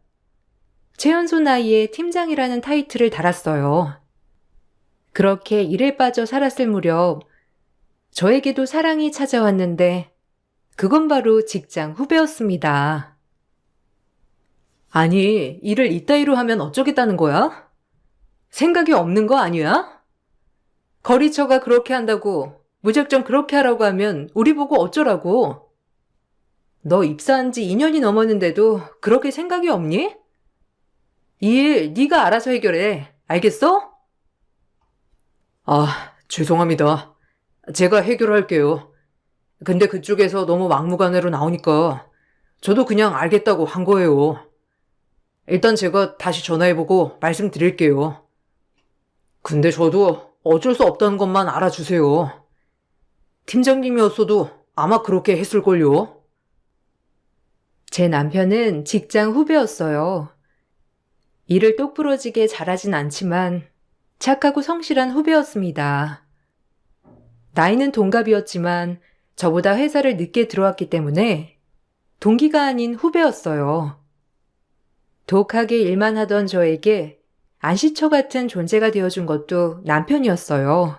S1: 최연소 나이에 팀장이라는 타이틀을 달았어요. 그렇게 일에 빠져 살았을 무렵 저에게도 사랑이 찾아왔는데 그건 바로 직장 후배였습니다.
S2: 아니, 일을 이따위로 하면 어쩌겠다는 거야? 생각이 없는 거 아니야? 거리처가 그렇게 한다고 무작정 그렇게 하라고 하면 우리 보고 어쩌라고? 너 입사한 지 2년이 넘었는데도 그렇게 생각이 없니? 이 일 네가 알아서 해결해. 알겠어? 아, 죄송합니다. 제가 해결할게요. 근데 그쪽에서 너무 막무가내로 나오니까 저도 그냥 알겠다고 한 거예요. 일단 제가 다시 전화해보고 말씀드릴게요. 근데 저도 어쩔 수 없다는 것만 알아주세요. 팀장님이었어도 아마 그렇게 했을걸요.
S1: 제 남편은 직장 후배였어요. 일을 똑부러지게 잘하진 않지만 착하고 성실한 후배였습니다. 나이는 동갑이었지만 저보다 회사를 늦게 들어왔기 때문에 동기가 아닌 후배였어요. 독하게 일만 하던 저에게 안시처 같은 존재가 되어준 것도 남편이었어요.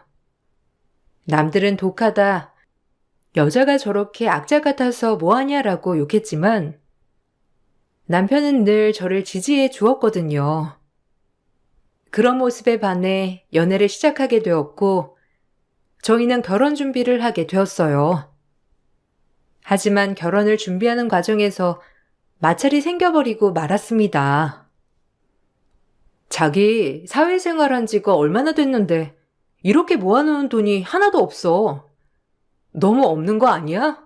S1: 남들은 독하다, 여자가 저렇게 악자 같아서 뭐하냐라고 욕했지만 남편은 늘 저를 지지해 주었거든요. 그런 모습에 반해 연애를 시작하게 되었고 저희는 결혼 준비를 하게 되었어요. 하지만 결혼을 준비하는 과정에서 마찰이 생겨버리고 말았습니다. 자기 사회생활한 지가 얼마나 됐는데 이렇게 모아놓은 돈이 하나도 없어. 너무 없는 거 아니야?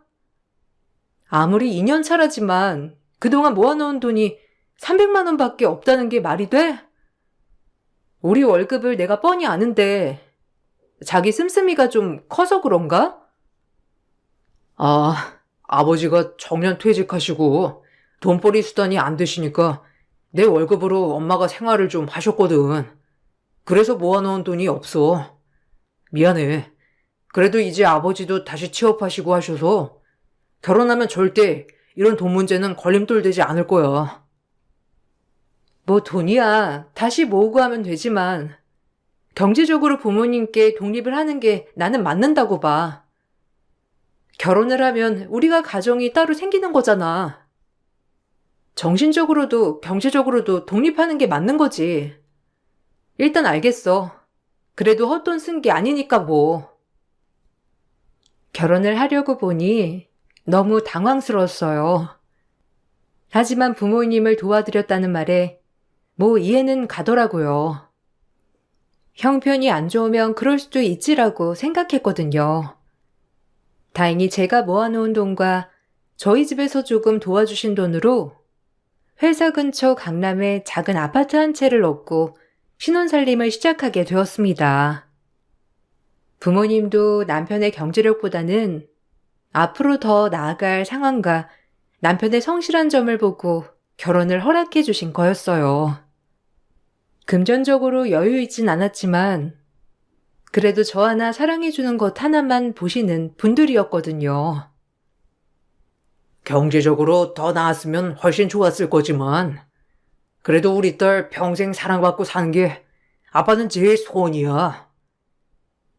S1: 아무리 2년 차라지만 그동안 모아놓은 돈이 300만 원밖에 없다는 게 말이 돼? 우리 월급을 내가 뻔히 아는데 자기 씀씀이가 좀 커서 그런가?
S2: 아, 아버지가 정년 퇴직하시고 돈벌이 수단이 안 되시니까 내 월급으로 엄마가 생활을 좀 하셨거든. 그래서 모아놓은 돈이 없어. 미안해. 그래도 이제 아버지도 다시 취업하시고 하셔서 결혼하면 절대 이런 돈 문제는 걸림돌 되지 않을 거야.
S1: 뭐 돈이야 다시 모으고 하면 되지만 경제적으로 부모님께 독립을 하는 게 나는 맞는다고 봐. 결혼을 하면 우리가 가정이 따로 생기는 거잖아. 정신적으로도 경제적으로도 독립하는 게 맞는 거지. 일단 알겠어. 그래도 헛돈 쓴 게 아니니까 뭐. 결혼을 하려고 보니 너무 당황스러웠어요. 하지만 부모님을 도와드렸다는 말에 뭐 이해는 가더라고요. 형편이 안 좋으면 그럴 수도 있지라고 생각했거든요. 다행히 제가 모아놓은 돈과 저희 집에서 조금 도와주신 돈으로 회사 근처 강남에 작은 아파트 한 채를 얻고 신혼살림을 시작하게 되었습니다. 부모님도 남편의 경제력보다는 앞으로 더 나아갈 상황과 남편의 성실한 점을 보고 결혼을 허락해 주신 거였어요. 금전적으로 여유 있진 않았지만 그래도 저 하나 사랑해 주는 것 하나만 보시는 분들이었거든요.
S2: 경제적으로 더 나았으면 훨씬 좋았을 거지만 그래도 우리 딸 평생 사랑받고 사는 게 아빠는 제일 소원이야.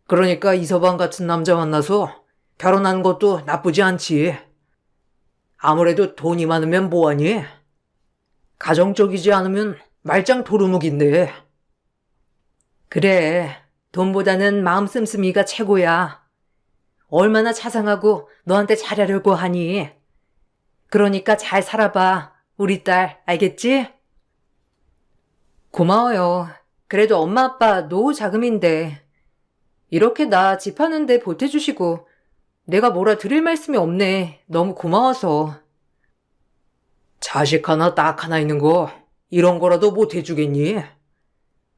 S2: 그러니까 이서방 같은 남자 만나서 결혼하는 것도 나쁘지 않지. 아무래도 돈이 많으면 뭐하니? 가정적이지 않으면 말짱 도루묵인데.
S1: 그래, 돈보다는 마음 씀씀이가 최고야. 얼마나 자상하고 너한테 잘하려고 하니? 그러니까 잘 살아봐, 우리 딸, 알겠지? 고마워요. 그래도 엄마 아빠 노후 자금인데 이렇게 나 집 하는데 보태주시고 내가 뭐라 드릴 말씀이 없네. 너무 고마워서.
S2: 자식 하나 딱 하나 있는 거 이런 거라도 못 해주겠니?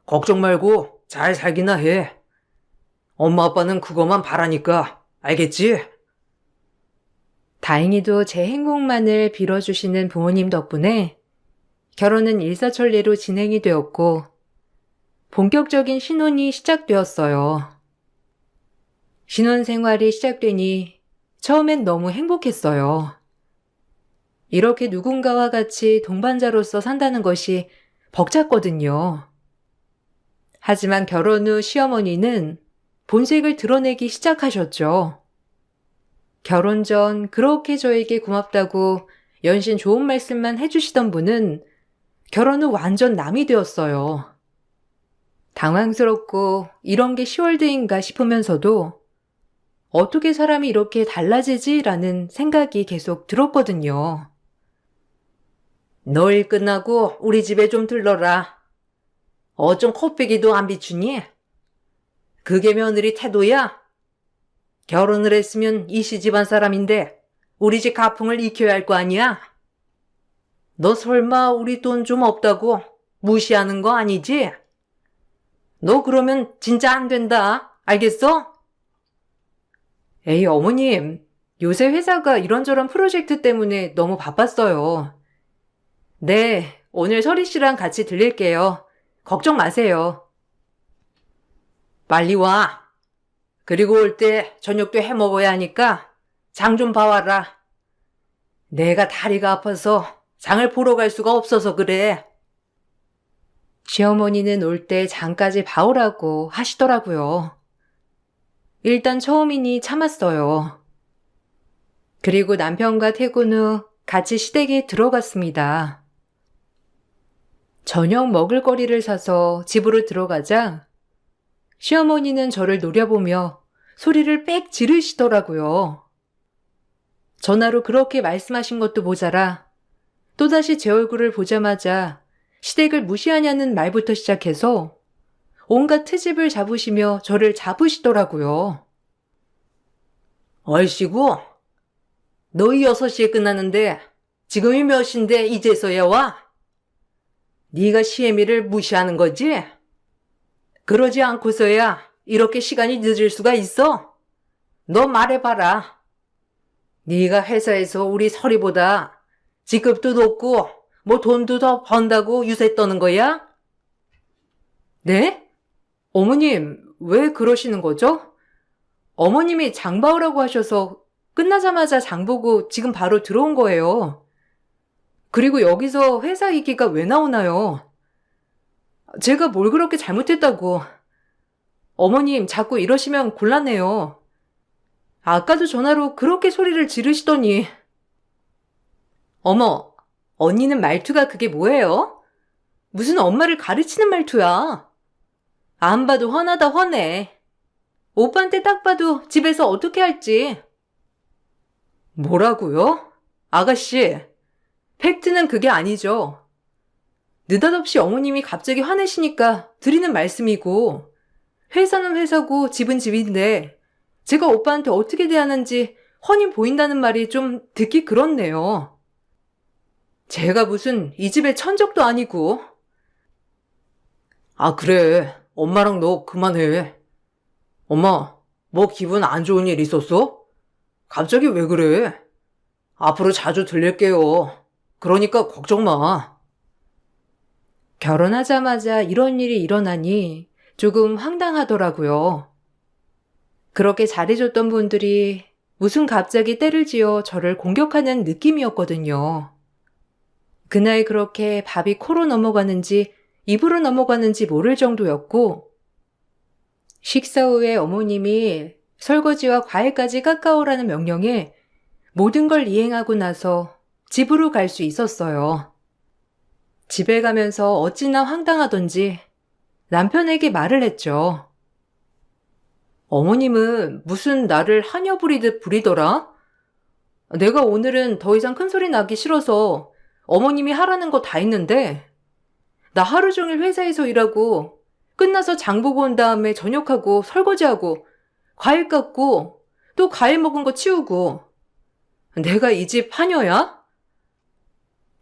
S2: 걱정 말고 잘 살기나 해. 엄마 아빠는 그거만 바라니까 알겠지?
S1: 다행히도 제 행복만을 빌어주시는 부모님 덕분에 결혼은 일사천리로 진행이 되었고 본격적인 신혼이 시작되었어요. 신혼 생활이 시작되니 처음엔 너무 행복했어요. 이렇게 누군가와 같이 동반자로서 산다는 것이 벅찼거든요. 하지만 결혼 후 시어머니는 본색을 드러내기 시작하셨죠. 결혼 전 그렇게 저에게 고맙다고 연신 좋은 말씀만 해주시던 분은 결혼 후 완전 남이 되었어요. 당황스럽고 이런 게 10월드인가 싶으면서도 어떻게 사람이 이렇게 달라지지라는 생각이 계속 들었거든요.
S2: 너 일 끝나고 우리 집에 좀 들러라. 어쩜 코빼기도 안 비추니? 그게 며느리 태도야? 결혼을 했으면 이 시집안 사람인데 우리 집 가풍을 익혀야 할 거 아니야? 너 설마 우리 돈 좀 없다고 무시하는 거 아니지? 너 그러면 진짜 안 된다. 알겠어?
S1: 에이, 어머님. 요새 회사가 이런저런 프로젝트 때문에 너무 바빴어요. 네, 오늘 서리 씨랑 같이 들릴게요. 걱정 마세요.
S2: 빨리 와. 그리고 올 때 저녁도 해 먹어야 하니까 장 좀 봐와라. 내가 다리가 아파서 장을 보러 갈 수가 없어서 그래.
S1: 시어머니는 올 때 장까지 봐오라고 하시더라고요. 일단 처음이니 참았어요. 그리고 남편과 퇴근 후 같이 시댁에 들어갔습니다. 저녁 먹을 거리를 사서 집으로 들어가자 시어머니는 저를 노려보며 소리를 빽 지르시더라고요. 전화로 그렇게 말씀하신 것도 모자라 또다시 제 얼굴을 보자마자 시댁을 무시하냐는 말부터 시작해서 온갖 트집을 잡으시며 저를 잡으시더라고요.
S2: 얼씨구,
S3: 너희 6시에 끝나는데 지금이 몇 시인데 이제서야 와? 네가 시애미를 무시하는 거지? 그러지 않고서야 이렇게 시간이 늦을 수가 있어? 너 말해봐라. 네가 회사에서 우리 서리보다 직급도 높고 뭐 돈도 더 번다고 유세 떠는 거야? 네? 어머님, 왜 그러시는 거죠? 어머님이 장 봐오라고 하셔서 끝나자마자 장 보고 지금 바로 들어온 거예요. 그리고 여기서 회사 얘기가 왜 나오나요? 제가 뭘 그렇게 잘못했다고. 어머님 자꾸 이러시면 곤란해요. 아까도 전화로 그렇게 소리를 지르시더니. 어머, 언니는 말투가 그게 뭐예요? 무슨 엄마를 가르치는 말투야? 안 봐도 훤하다 훤해. 오빠한테 딱 봐도 집에서 어떻게 할지. 뭐라고요? 아가씨, 팩트는 그게 아니죠. 느닷없이 어머님이 갑자기 화내시니까 드리는 말씀이고, 회사는 회사고 집은 집인데 제가 오빠한테 어떻게 대하는지 훤히 보인다는 말이 좀 듣기 그렇네요. 제가 무슨 이 집의 천적도 아니고.
S2: 아, 그래. 엄마랑 너 그만해. 엄마, 뭐 기분 안 좋은 일 있었어? 갑자기 왜 그래? 앞으로 자주 들릴게요. 그러니까 걱정 마.
S1: 결혼하자마자 이런 일이 일어나니 조금 황당하더라고요. 그렇게 잘해줬던 분들이 무슨 갑자기 때를 지어 저를 공격하는 느낌이었거든요. 그날 그렇게 밥이 코로 넘어가는지 입으로 넘어가는지 모를 정도였고, 식사 후에 어머님이 설거지와 과일까지 깎아오라는 명령에 모든 걸 이행하고 나서 집으로 갈 수 있었어요. 집에 가면서 어찌나 황당하던지 남편에게 말을 했죠.
S3: 어머님은 무슨 나를 하녀 부리듯 부리더라? 내가 오늘은 더 이상 큰 소리 나기 싫어서 어머님이 하라는 거 다 했는데, 나 하루 종일 회사에서 일하고 끝나서 장 보고 온 다음에 저녁하고 설거지하고 과일 깎고 또 과일 먹은 거 치우고. 내가 이 집 하녀야?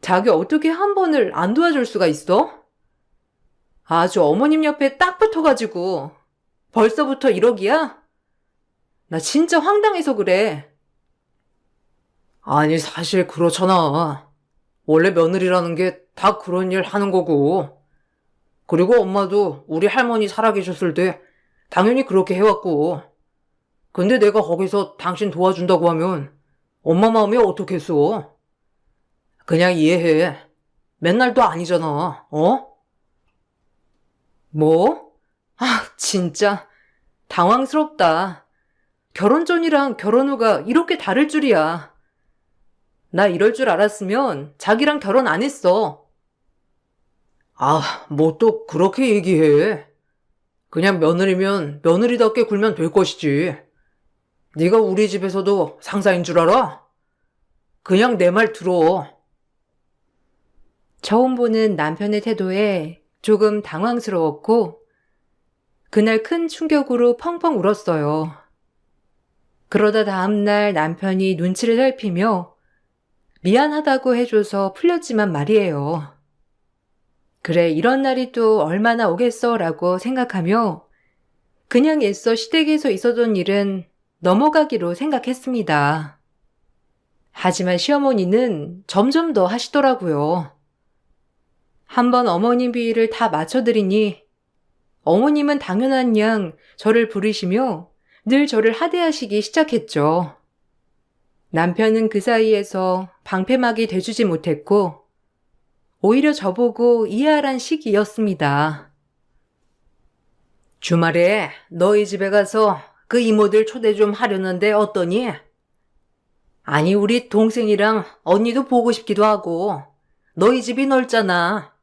S3: 자기 어떻게 한 번을 안 도와줄 수가 있어? 아주 어머님 옆에 딱 붙어가지고 벌써부터 이러기야? 나 진짜 황당해서 그래.
S2: 아니, 사실 그렇잖아. 원래 며느리라는 게 다 그런 일 하는 거고. 그리고 엄마도 우리 할머니 살아계셨을 때 당연히 그렇게 해왔고. 근데 내가 거기서 당신 도와준다고 하면 엄마 마음이 어떻겠어? 그냥 이해해. 맨날도 아니잖아, 어?
S3: 뭐? 아, 진짜 당황스럽다. 결혼 전이랑 결혼 후가 이렇게 다를 줄이야. 나 이럴 줄 알았으면 자기랑 결혼 안 했어.
S2: 아, 뭐 또 그렇게 얘기해. 그냥 며느리면 며느리답게 굴면 될 것이지. 네가 우리 집에서도 상사인 줄 알아? 그냥 내 말 들어.
S1: 처음 보는 남편의 태도에 조금 당황스러웠고, 그날 큰 충격으로 펑펑 울었어요. 그러다 다음날 남편이 눈치를 살피며 미안하다고 해줘서 풀렸지만 말이에요. 그래, 이런 날이 또 얼마나 오겠어 라고 생각하며 그냥 애써 시댁에서 있었던 일은 넘어가기로 생각했습니다. 하지만 시어머니는 점점 더 하시더라고요. 한번 어머님 비위를 다 맞춰드리니 어머님은 당연한 양 저를 부르시며 늘 저를 하대하시기 시작했죠. 남편은 그 사이에서 방패막이 돼주지 못했고 오히려 저보고 이해하란 식이었습니다.
S3: 주말에 너희 집에 가서 그 이모들 초대 좀 하려는데 어떠니? 아니, 우리 동생이랑 언니도 보고 싶기도 하고 너희 집이 넓잖아.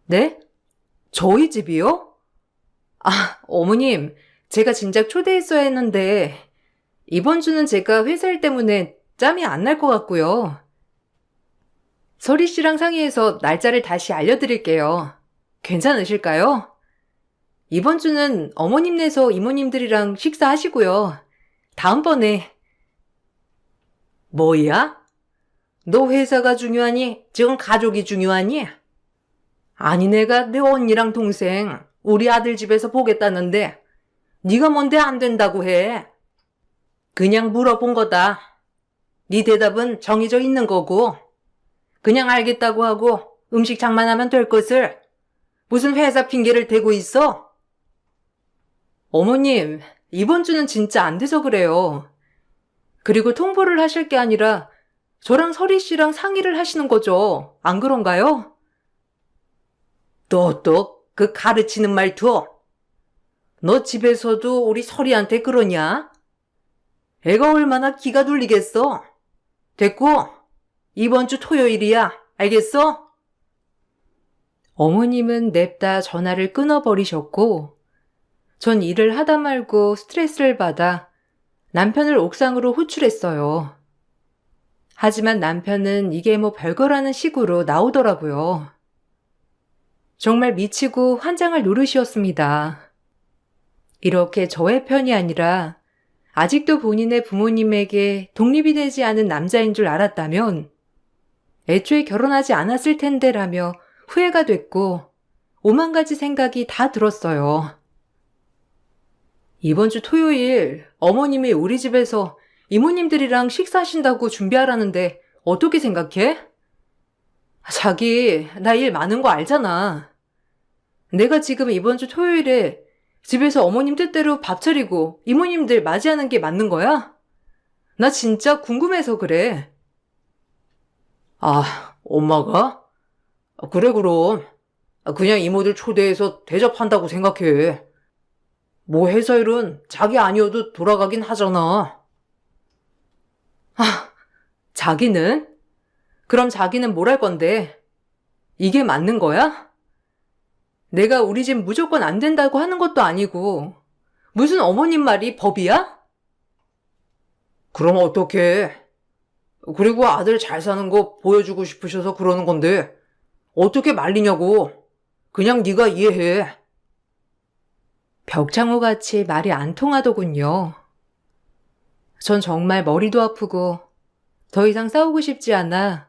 S3: 네? 저희 집이요? 아, 어머님, 제가 진작 초대했어야 했는데 이번 주는 제가 회사 일 때문에 짬이 안 날 것 같고요. 서리 씨랑 상의해서 날짜를 다시 알려드릴게요. 괜찮으실까요? 이번 주는 어머님 내서 이모님들이랑 식사하시고요. 다음번에. 뭐야? 너 회사가 중요하니? 지금 가족이 중요하니? 아니 내가 내 언니랑 동생 우리 아들 집에서 보겠다는데 네가 뭔데 안 된다고 해. 그냥 물어본 거다. 네 대답은 정해져 있는 거고 그냥 알겠다고 하고 음식 장만하면 될 것을 무슨 회사 핑계를 대고 있어? 어머님, 이번 주는 진짜 안 돼서 그래요. 그리고 통보를 하실 게 아니라 저랑 설희 씨랑 상의를 하시는 거죠. 안 그런가요? 또 그 가르치는 말투. 너 집에서도 우리 설희한테 그러냐? 애가 얼마나 기가 눌리겠어? 됐고, 이번 주 토요일이야. 알겠어?
S1: 어머님은 냅다 전화를 끊어버리셨고, 전 일을 하다 말고 스트레스를 받아 남편을 옥상으로 호출했어요. 하지만 남편은 이게 뭐 별거라는 식으로 나오더라고요. 정말 미치고 환장할 노릇이었습니다. 이렇게 저의 편이 아니라 아직도 본인의 부모님에게 독립이 되지 않은 남자인 줄 알았다면 애초에 결혼하지 않았을 텐데라며 후회가 됐고 오만 가지 생각이 다 들었어요. 이번 주 토요일 어머님이 우리 집에서 이모님들이랑 식사하신다고 준비하라는데 어떻게 생각해? 자기, 나 일 많은 거 알잖아. 내가 지금 이번 주 토요일에 집에서 어머님 뜻대로 밥 차리고 이모님들 맞이하는 게 맞는 거야? 나 진짜 궁금해서 그래.
S2: 아, 엄마가? 그래, 그럼. 그냥 이모들 초대해서 대접한다고 생각해. 뭐 회사 일은 자기 아니어도 돌아가긴 하잖아.
S1: 자기는? 그럼 자기는 뭘 할 건데? 이게 맞는 거야? 내가 우리 집 무조건 안 된다고 하는 것도 아니고 무슨 어머님 말이 법이야?
S2: 그럼 어떡해? 그리고 아들 잘 사는 거 보여주고 싶으셔서 그러는 건데 어떻게 말리냐고. 그냥 네가 이해해.
S1: 벽창호같이 말이 안 통하더군요. 전 정말 머리도 아프고 더 이상 싸우고 싶지 않아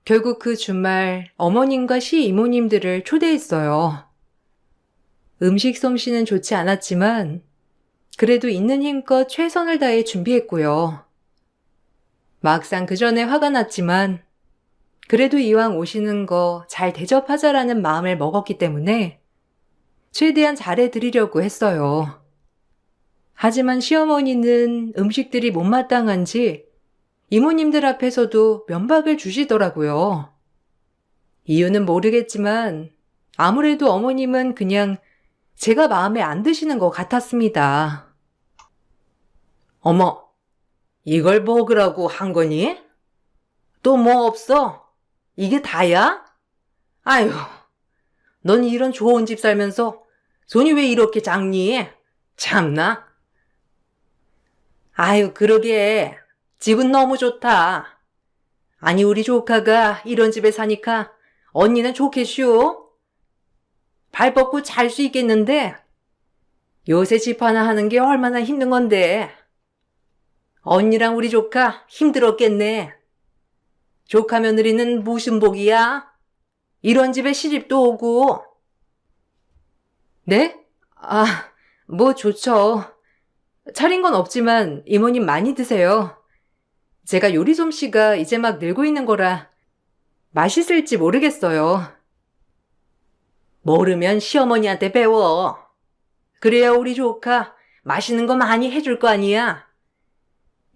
S1: 결국 그 주말 어머님과 시이모님들을 초대했어요. 음식 솜씨는 좋지 않았지만 그래도 있는 힘껏 최선을 다해 준비했고요. 막상 그 전에 화가 났지만 그래도 이왕 오시는 거 잘 대접하자라는 마음을 먹었기 때문에 최대한 잘해드리려고 했어요. 하지만 시어머니는 음식들이 못마땅한지 이모님들 앞에서도 면박을 주시더라고요. 이유는 모르겠지만 아무래도 어머님은 그냥 제가 마음에 안 드시는 것 같았습니다.
S3: 어머, 이걸 먹으라고 한 거니? 또 뭐 없어? 이게 다야? 아유, 넌 이런 좋은 집 살면서 손이 왜 이렇게 작니? 참나. 아유, 그러게. 집은 너무 좋다. 아니, 우리 조카가 이런 집에 사니까 언니는 좋겠슈? 발 뻗고 잘 수 있겠는데? 요새 집 하나 하는 게 얼마나 힘든 건데. 언니랑 우리 조카 힘들었겠네. 조카 며느리는 무슨 복이야? 이런 집에 시집도 오고.
S1: 네? 뭐 좋죠. 차린 건 없지만 이모님 많이 드세요. 제가 요리 솜씨가 이제 막 늘고 있는 거라 맛있을지 모르겠어요.
S3: 모르면 시어머니한테 배워. 그래야 우리 조카 맛있는 거 많이 해줄 거 아니야.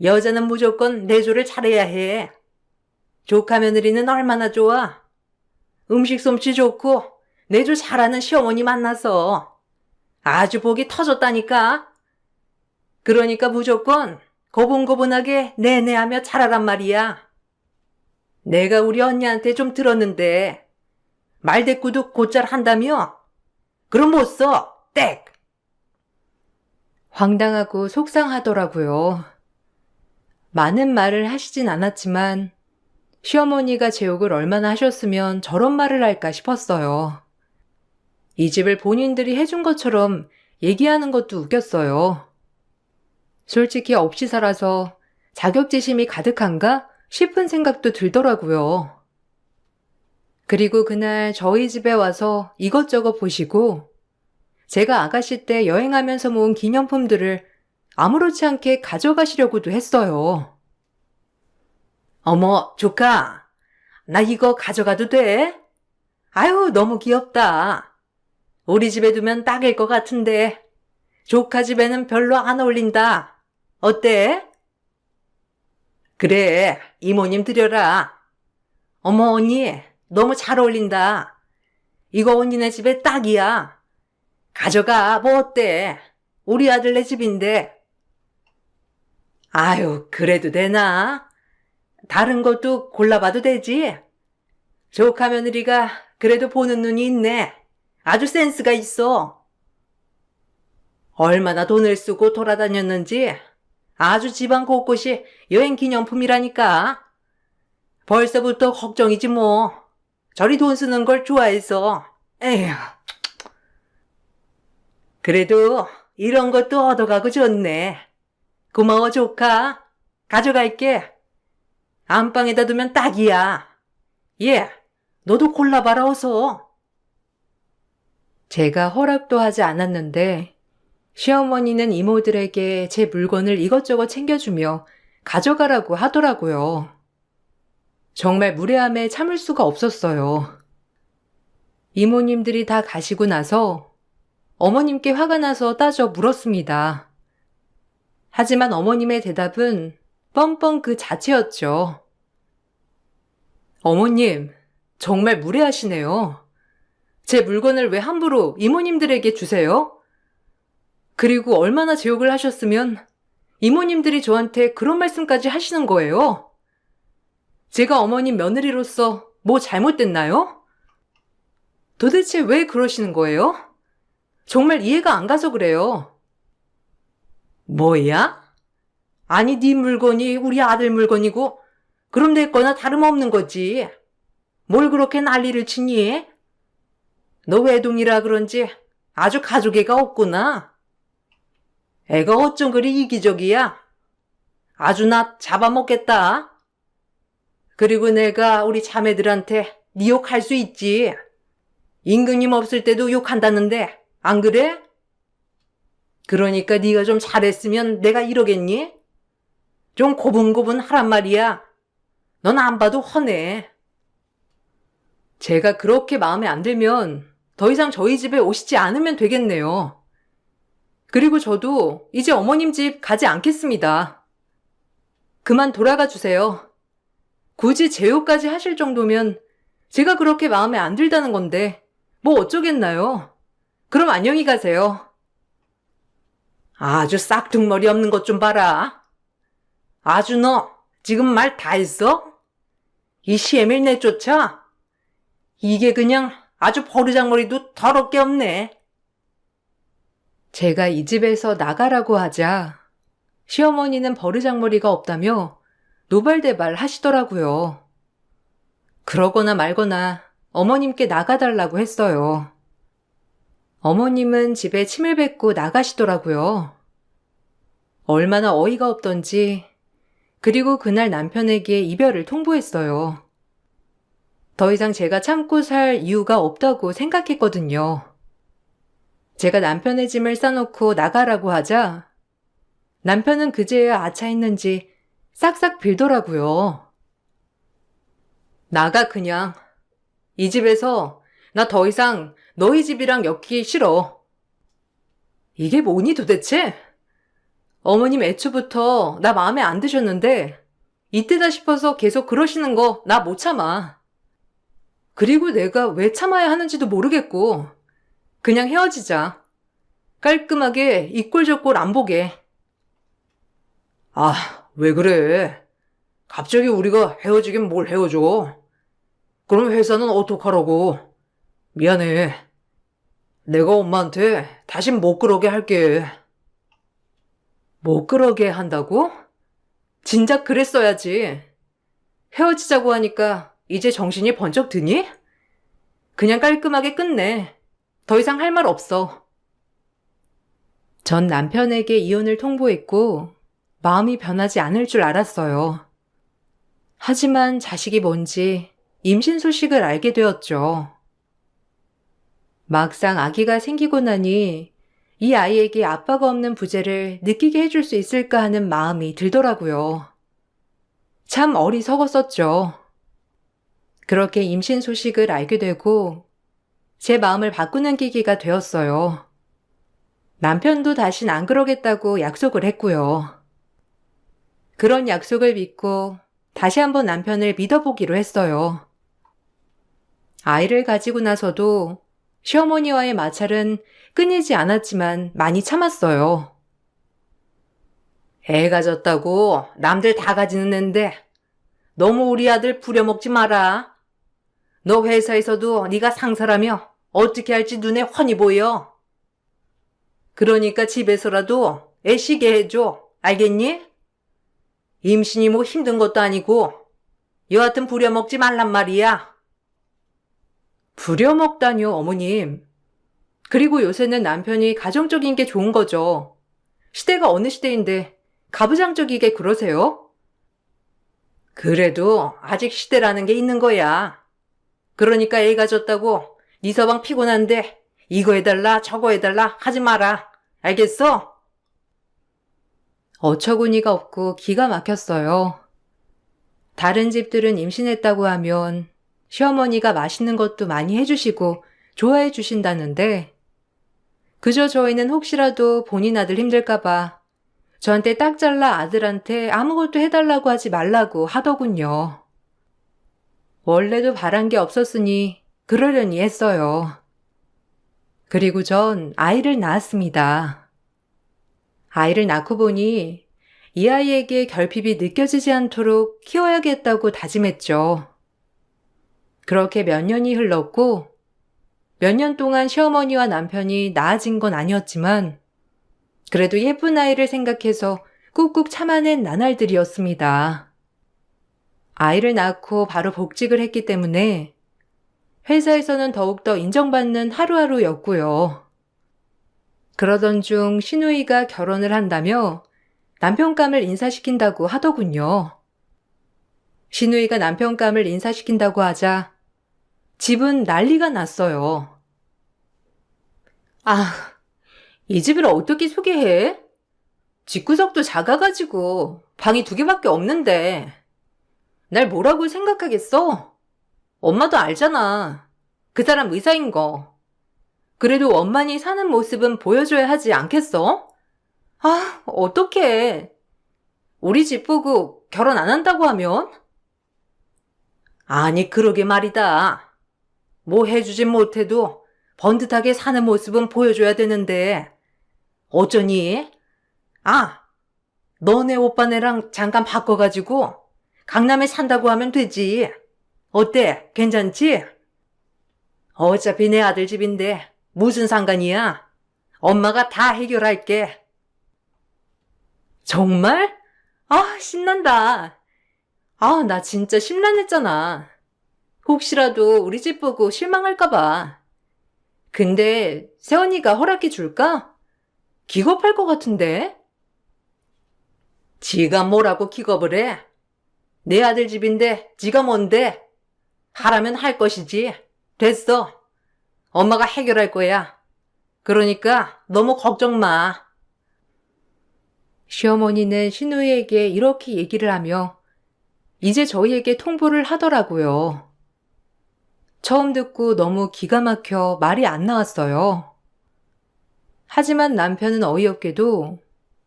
S3: 여자는 무조건 내조를 잘해야 해. 조카 며느리는 얼마나 좋아. 음식 솜씨 좋고 내조 잘하는 시어머니 만나서 아주 복이 터졌다니까. 그러니까 무조건 고분고분하게 내내하며 잘하란 말이야. 내가 우리 언니한테 좀 들었는데 말대꾸도 곧잘 한다며? 그럼 못 써. 땡.
S1: 황당하고 속상하더라고요. 많은 말을 하시진 않았지만 시어머니가 제 욕을 얼마나 하셨으면 저런 말을 할까 싶었어요. 이 집을 본인들이 해준 것처럼 얘기하는 것도 웃겼어요. 솔직히 없이 살아서 자격지심이 가득한가 싶은 생각도 들더라고요. 그리고 그날 저희 집에 와서 이것저것 보시고 제가 아가씨 때 여행하면서 모은 기념품들을 아무렇지 않게 가져가시려고도 했어요.
S3: 어머, 조카. 나 이거 가져가도 돼? 아유, 너무 귀엽다. 우리 집에 두면 딱일 것 같은데. 조카 집에는 별로 안 어울린다. 어때? 그래, 이모님 드려라. 어머, 언니, 너무 잘 어울린다. 이거 언니네 집에 딱이야. 가져가, 뭐 어때? 우리 아들네 집인데. 아유, 그래도 되나? 다른 것도 골라봐도 되지? 조카 며느리가 그래도 보는 눈이 있네. 아주 센스가 있어. 얼마나 돈을 쓰고 돌아다녔는지 아주 집안 곳곳이 여행 기념품이라니까. 벌써부터 걱정이지 뭐. 저리 돈 쓰는 걸 좋아해서. 에휴. 그래도 이런 것도 얻어가고 좋네. 고마워 조카. 가져갈게. 안방에다 두면 딱이야. 예, 너도 골라봐라 어서.
S1: 제가 허락도 하지 않았는데 시어머니는 이모들에게 제 물건을 이것저것 챙겨주며 가져가라고 하더라고요. 정말 무례함에 참을 수가 없었어요. 이모님들이 다 가시고 나서 어머님께 화가 나서 따져 물었습니다. 하지만 어머님의 대답은 뻔뻔 그 자체였죠. 어머님, 정말 무례하시네요. 제 물건을 왜 함부로 이모님들에게 주세요? 그리고 얼마나 제욕을 하셨으면 이모님들이 저한테 그런 말씀까지 하시는 거예요? 제가 어머님 며느리로서 뭐 잘못됐나요? 도대체 왜 그러시는 거예요? 정말 이해가 안 가서 그래요.
S3: 뭐야? 아니 네 물건이 우리 아들 물건이고 그럼 내 거나 다름없는 거지. 뭘 그렇게 난리를 치니? 너 외동이라 그런지 아주 가족애가 없구나. 애가 어쩜 그리 이기적이야? 아주 나 잡아먹겠다. 그리고 내가 우리 자매들한테 네 욕할 수 있지. 임금님 없을 때도 욕한다는데 안 그래? 그러니까 네가 좀 잘했으면 내가 이러겠니? 좀 고분고분 하란 말이야. 넌 안 봐도 훤해.
S1: 제가 그렇게 마음에 안 들면 더 이상 저희 집에 오시지 않으면 되겠네요. 그리고 저도 이제 어머님 집 가지 않겠습니다. 그만 돌아가 주세요. 굳이 제욕까지 하실 정도면 제가 그렇게 마음에 안 들다는 건데 뭐 어쩌겠나요? 그럼 안녕히 가세요.
S3: 아주 싹퉁머리 없는 것 좀 봐라. 아주 너 지금 말 다 했어? 이 시애밀 내쫓아? 이게 그냥 아주 버르장머리도 더럽게 없네.
S1: 제가 이 집에서 나가라고 하자 시어머니는 버르장머리가 없다며 노발대발 하시더라고요. 그러거나 말거나 어머님께 나가달라고 했어요. 어머님은 집에 침을 뱉고 나가시더라고요. 얼마나 어이가 없던지 그리고 그날 남편에게 이별을 통보했어요. 더 이상 제가 참고 살 이유가 없다고 생각했거든요. 제가 남편의 짐을 싸놓고 나가라고 하자 남편은 그제야 아차했는지 싹싹 빌더라고요. 나가 그냥. 이 집에서 나 더 이상 너희 집이랑 엮기 싫어. 이게 뭐니 도대체? 어머님 애초부터 나 마음에 안 드셨는데 이때다 싶어서 계속 그러시는 거 나 못 참아. 그리고 내가 왜 참아야 하는지도 모르겠고 그냥 헤어지자. 깔끔하게 이 꼴 저 꼴 안 보게.
S2: 아, 왜 그래? 갑자기 우리가 헤어지긴 뭘 헤어져? 그럼 회사는 어떡하라고? 미안해. 내가 엄마한테 다신 못 그러게 할게.
S1: 못 그러게 한다고? 진작 그랬어야지. 헤어지자고 하니까 이제 정신이 번쩍 드니? 그냥 깔끔하게 끝내. 더 이상 할 말 없어. 전 남편에게 이혼을 통보했고 마음이 변하지 않을 줄 알았어요. 하지만 자식이 뭔지 임신 소식을 알게 되었죠. 막상 아기가 생기고 나니 이 아이에게 아빠가 없는 부재를 느끼게 해줄 수 있을까 하는 마음이 들더라고요. 참 어리석었었죠. 그렇게 임신 소식을 알게 되고 제 마음을 바꾸는 계기가 되었어요. 남편도 다신 안 그러겠다고 약속을 했고요. 그런 약속을 믿고 다시 한번 남편을 믿어보기로 했어요. 아이를 가지고 나서도 시어머니와의 마찰은 끊이지 않았지만 많이 참았어요.
S3: 애 가졌다고 남들 다 가지는 앤데 너무 우리 아들 부려먹지 마라. 너 회사에서도 네가 상사라며 어떻게 할지 눈에 훤히 보여. 그러니까 집에서라도 애 쉬게 해줘. 알겠니? 임신이 뭐 힘든 것도 아니고 여하튼 부려먹지 말란 말이야.
S1: 부려먹다뇨, 어머님. 그리고 요새는 남편이 가정적인 게 좋은 거죠. 시대가 어느 시대인데 가부장적이게 그러세요?
S3: 그래도 아직 시대라는 게 있는 거야. 그러니까 애 가졌다고 네 서방 피곤한데 이거 해달라 저거 해달라 하지 마라. 알겠어?
S1: 어처구니가 없고 기가 막혔어요. 다른 집들은 임신했다고 하면 시어머니가 맛있는 것도 많이 해주시고 좋아해 주신다는데 그저 저희는 혹시라도 본인 아들 힘들까봐 저한테 딱 잘라 아들한테 아무것도 해달라고 하지 말라고 하더군요. 원래도 바란 게 없었으니 그러려니 했어요. 그리고 전 아이를 낳았습니다. 아이를 낳고 보니 이 아이에게 결핍이 느껴지지 않도록 키워야겠다고 다짐했죠. 그렇게 몇 년이 흘렀고 몇 년 동안 시어머니와 남편이 나아진 건 아니었지만 그래도 예쁜 아이를 생각해서 꾹꾹 참아낸 나날들이었습니다. 아이를 낳고 바로 복직을 했기 때문에 회사에서는 더욱더 인정받는 하루하루였고요. 그러던 중 시누이가 결혼을 한다며 남편감을 인사시킨다고 하더군요. 시누이가 남편감을 인사시킨다고 하자 집은 난리가 났어요. 아, 이 집을 어떻게 소개해? 집구석도 작아가지고 방이 2개밖에 없는데 날 뭐라고 생각하겠어? 엄마도 알잖아. 그 사람 의사인 거. 그래도 엄마니 사는 모습은 보여줘야 하지 않겠어? 아, 어떡해. 우리 집 보고 결혼 안 한다고 하면?
S3: 아니 그러게 말이다. 뭐 해주진 못해도 번듯하게 사는 모습은 보여줘야 되는데 어쩌니? 아, 너네 오빠네랑 잠깐 바꿔가지고 강남에 산다고 하면 되지. 어때? 괜찮지? 어차피 내 아들 집인데 무슨 상관이야? 엄마가 다 해결할게.
S1: 정말? 아, 신난다. 아, 나 진짜 심란했잖아. 혹시라도 우리 집 보고 실망할까봐. 근데 세언니가 허락해 줄까? 기겁할 것 같은데?
S3: 지가 뭐라고 기겁을 해? 내 아들 집인데 지가 뭔데? 하라면 할 것이지. 됐어. 엄마가 해결할 거야. 그러니까 너무 걱정 마.
S1: 시어머니는 시누이에게 이렇게 얘기를 하며 이제 저희에게 통보를 하더라고요. 처음 듣고 너무 기가 막혀 말이 안 나왔어요. 하지만 남편은 어이없게도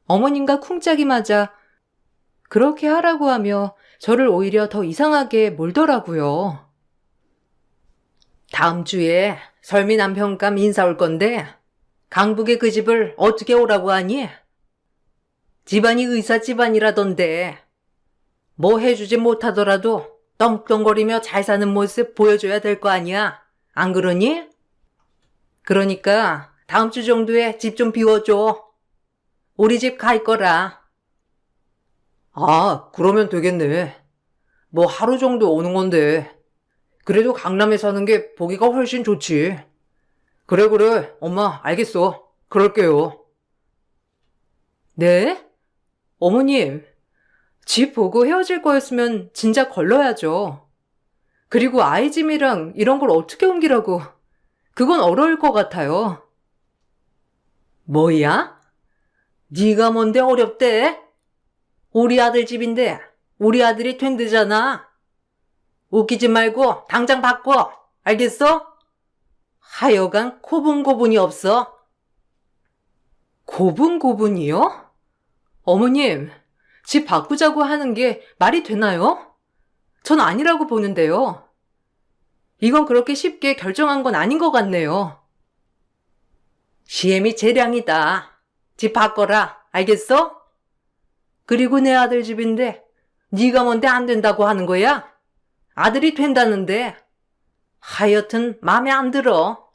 S1: 어머님과 쿵짝이 맞아 그렇게 하라고 하며 저를 오히려 더 이상하게 몰더라고요.
S3: 다음 주에 설미 남편감 인사 올 건데 강북의 그 집을 어떻게 오라고 하니? 집안이 의사 집안이라던데 뭐 해주지 못하더라도 떵떵거리며 잘 사는 모습 보여줘야 될 거 아니야. 안 그러니? 그러니까 다음 주 정도에 집 좀 비워줘. 우리 집 갈 거라. 아, 그러면 되겠네. 뭐 하루 정도 오는 건데. 그래도 강남에 사는 게 보기가 훨씬 좋지. 그래, 엄마, 알겠어. 그럴게요.
S1: 네? 어머님, 집 보고 헤어질 거였으면 진작 걸러야죠. 그리고 아이 짐이랑 이런 걸 어떻게 옮기라고. 그건 어려울 것 같아요.
S3: 뭐야? 네가 뭔데 어렵대? 우리 아들 집인데 우리 아들이 된대잖아. 웃기지 말고 당장 바꿔. 알겠어? 하여간 고분고분이 없어.
S1: 고분고분이요? 어머님, 집 바꾸자고 하는 게 말이 되나요? 전 아니라고 보는데요. 이건 그렇게 쉽게 결정한 건 아닌 것 같네요.
S3: 시엠이 재량이다. 집 바꿔라. 알겠어? 그리고 내 아들 집인데 네가 뭔데 안 된다고 하는 거야? 아들이 된다는데. 하여튼 맘에 안 들어.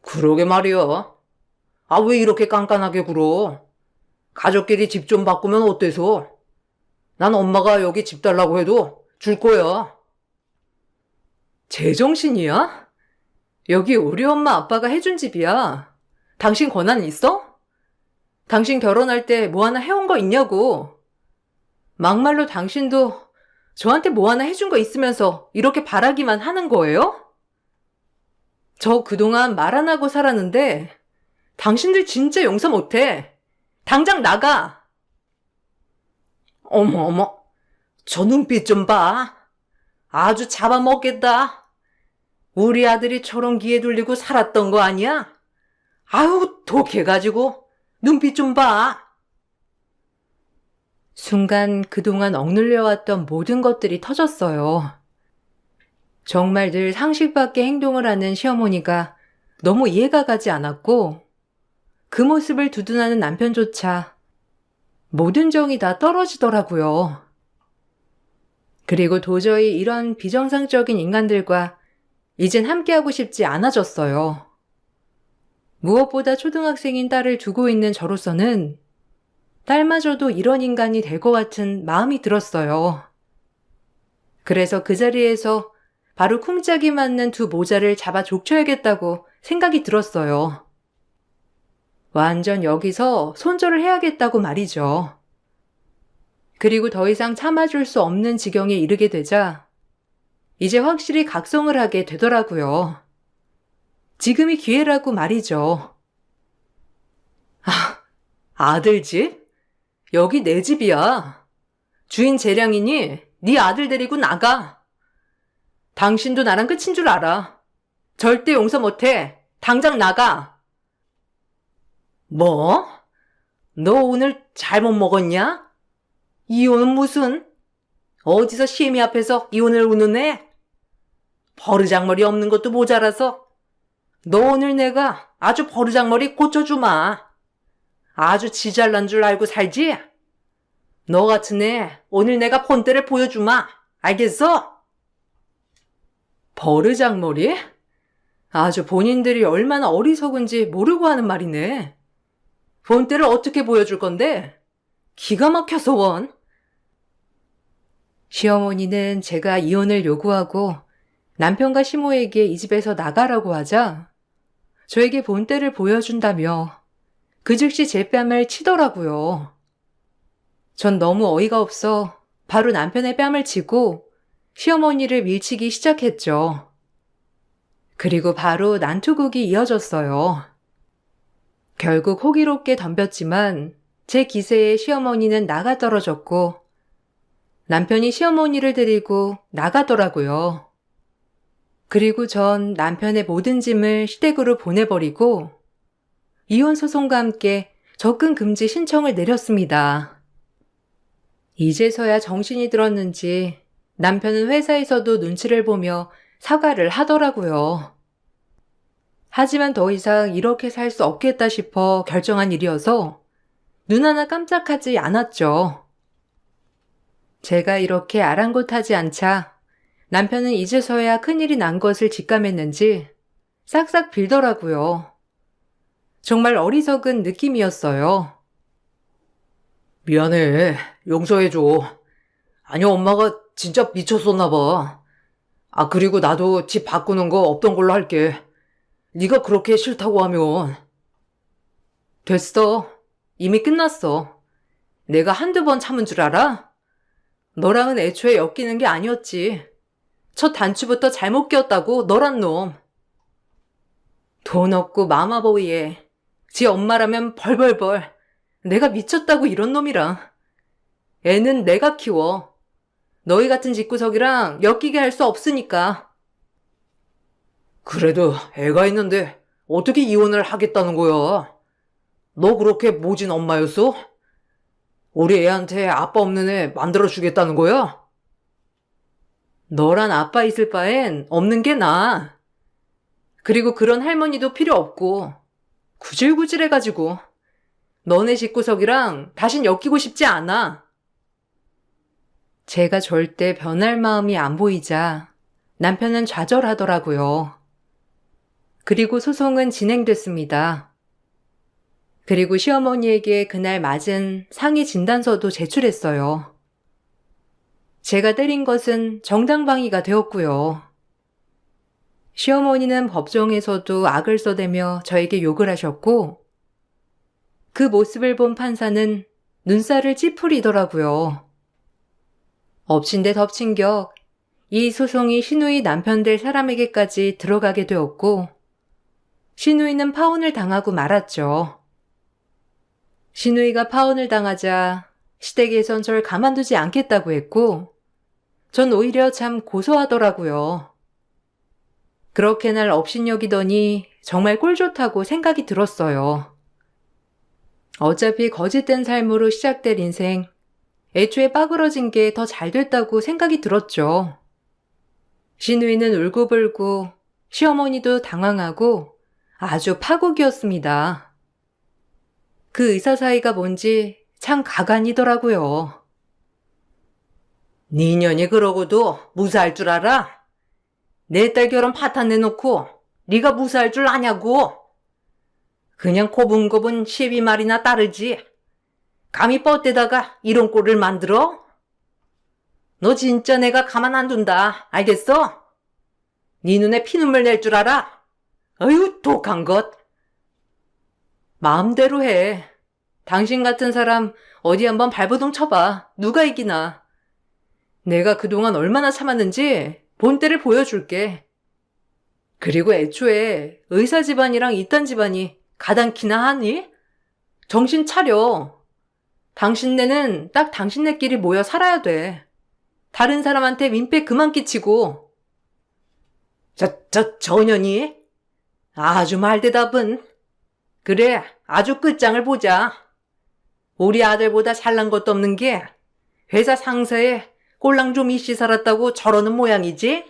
S3: 그러게 말이야. 아, 왜 이렇게 깐깐하게 굴어? 가족끼리 집 좀 바꾸면 어때서? 난 엄마가 여기 집 달라고 해도 줄 거야.
S1: 제정신이야? 여기 우리 엄마 아빠가 해준 집이야. 당신 권한 있어? 당신 결혼할 때 뭐 하나 해온 거 있냐고. 막말로 당신도 저한테 뭐 하나 해준 거 있으면서 이렇게 바라기만 하는 거예요? 저 그동안 말 안 하고 살았는데 당신들 진짜 용서 못해. 당장 나가.
S3: 어머, 어머. 저 눈빛 좀 봐. 아주 잡아먹겠다. 우리 아들이 저런 기에 둘리고 살았던 거 아니야? 아유, 독해가지고. 눈빛 좀 봐.
S1: 순간 그동안 억눌려왔던 모든 것들이 터졌어요. 정말 늘 상식 밖의 행동을 하는 시어머니가 너무 이해가 가지 않았고, 그 모습을 두둔하는 남편조차 모든 정이 다 떨어지더라고요. 그리고 도저히 이런 비정상적인 인간들과 이젠 함께하고 싶지 않아졌어요. 무엇보다 초등학생인 딸을 두고 있는 저로서는 딸마저도 이런 인간이 될 것 같은 마음이 들었어요. 그래서 그 자리에서 바로 쿵짝이 맞는 두 모자를 잡아 족쳐야겠다고 생각이 들었어요. 완전 여기서 손절을 해야겠다고 말이죠. 그리고 더 이상 참아줄 수 없는 지경에 이르게 되자 이제 확실히 각성을 하게 되더라고요. 지금이 기회라고 말이죠.
S3: 아들 집? 여기 내 집이야. 주인 재량이니 네 아들 데리고 나가. 당신도 나랑 끝인 줄 알아. 절대 용서 못해. 당장 나가. 뭐? 너 오늘 잘못 먹었냐? 이혼은 무슨? 어디서 시애미 앞에서 이혼을 운운해? 버르장머리 없는 것도 모자라서 너 오늘 내가 아주 버르장머리 고쳐주마. 아주 지잘난 줄 알고 살지? 너 같은 애 오늘 내가 본때를 보여주마. 알겠어?
S1: 버르장머리? 아주 본인들이 얼마나 어리석은지 모르고 하는 말이네. 본때를 어떻게 보여줄 건데? 기가 막혀서 원. 시어머니는 제가 이혼을 요구하고 남편과 시모에게 이 집에서 나가라고 하자 저에게 본때를 보여준다며 그 즉시 제 뺨을 치더라고요. 전 너무 어이가 없어 바로 남편의 뺨을 치고 시어머니를 밀치기 시작했죠. 그리고 바로 난투극이 이어졌어요. 결국 호기롭게 덤볐지만 제 기세에 시어머니는 나가 떨어졌고 남편이 시어머니를 데리고 나가더라고요. 그리고 전 남편의 모든 짐을 시댁으로 보내버리고 이혼 소송과 함께 접근 금지 신청을 내렸습니다. 이제서야 정신이 들었는지 남편은 회사에서도 눈치를 보며 사과를 하더라고요. 하지만 더 이상 이렇게 살 수 없겠다 싶어 결정한 일이어서 눈 하나 깜짝하지 않았죠. 제가 이렇게 아랑곳하지 않자 남편은 이제서야 큰일이 난 것을 직감했는지 싹싹 빌더라고요. 정말 어리석은 느낌이었어요.
S2: 미안해. 용서해줘. 아니, 엄마가 진짜 미쳤었나 봐. 아, 그리고 나도 집 바꾸는 거 없던 걸로 할게. 네가 그렇게 싫다고 하면.
S1: 됐어. 이미 끝났어.
S3: 내가 한두 번 참은 줄 알아? 너랑은 애초에 엮이는 게 아니었지. 첫 단추부터 잘못 꼈다고, 너란 놈. 돈 없고 마마보이에 지 엄마라면 벌벌벌. 내가 미쳤다고 이런 놈이랑. 애는 내가 키워. 너희 같은 집구석이랑 엮이게 할 수 없으니까.
S2: 그래도 애가 있는데 어떻게 이혼을 하겠다는 거야? 너 그렇게 모진 엄마였어? 우리 애한테 아빠 없는 애 만들어주겠다는 거야?
S3: 너란 아빠 있을 바엔 없는 게 나아. 그리고 그런 할머니도 필요 없고 구질구질해가지고 너네 집구석이랑 다신 엮이고 싶지 않아. 제가 절대 변할 마음이 안 보이자 남편은 좌절하더라고요. 그리고 소송은 진행됐습니다. 그리고 시어머니에게 그날 맞은 상해 진단서도 제출했어요. 제가 때린 것은 정당방위가 되었고요. 시어머니는 법정에서도 악을 써대며 저에게 욕을 하셨고 그 모습을 본 판사는 눈살을 찌푸리더라고요. 엎친 데 덮친 격, 이 소송이 신우이 남편 될 사람에게까지 들어가게 되었고 신우이는 파혼을 당하고 말았죠. 신우이가 파혼을 당하자 시댁에선 절 가만두지 않겠다고 했고 전 오히려 참 고소하더라고요. 그렇게 날 업신여기더니 정말 꼴 좋다고 생각이 들었어요. 어차피 거짓된 삶으로 시작될 인생, 애초에 빠그러진 게 더 잘 됐다고 생각이 들었죠. 신우이는 울고불고 시어머니도 당황하고 아주 파국이었습니다. 그 의사 사이가 뭔지 참 가관이더라고요.
S2: 네 년이 그러고도 무사할 줄 알아? 내 딸 결혼 파탄 내놓고 네가 무사할 줄 아냐고? 그냥 고분고분 12마리나 따르지. 감히 뻗대다가 이런 꼴을 만들어? 너 진짜 내가 가만 안 둔다. 알겠어? 네 눈에 피눈물 낼 줄 알아? 어휴, 독한 것.
S3: 마음대로 해. 당신 같은 사람 어디 한번 발버둥 쳐봐. 누가 이기나. 내가 그동안 얼마나 참았는지 본때를 보여줄게. 그리고 애초에 의사 집안이랑 이딴 집안이 가당키나 하니? 정신 차려. 당신네는 딱 당신네끼리 모여 살아야 돼. 다른 사람한테 민폐 그만 끼치고.
S2: 저년이? 아주 말대답은. 그래, 아주 끝장을 보자. 우리 아들보다 잘난 것도 없는 게 회사 상사에 꼴랑 좀 이씨 살았다고 저러는 모양이지?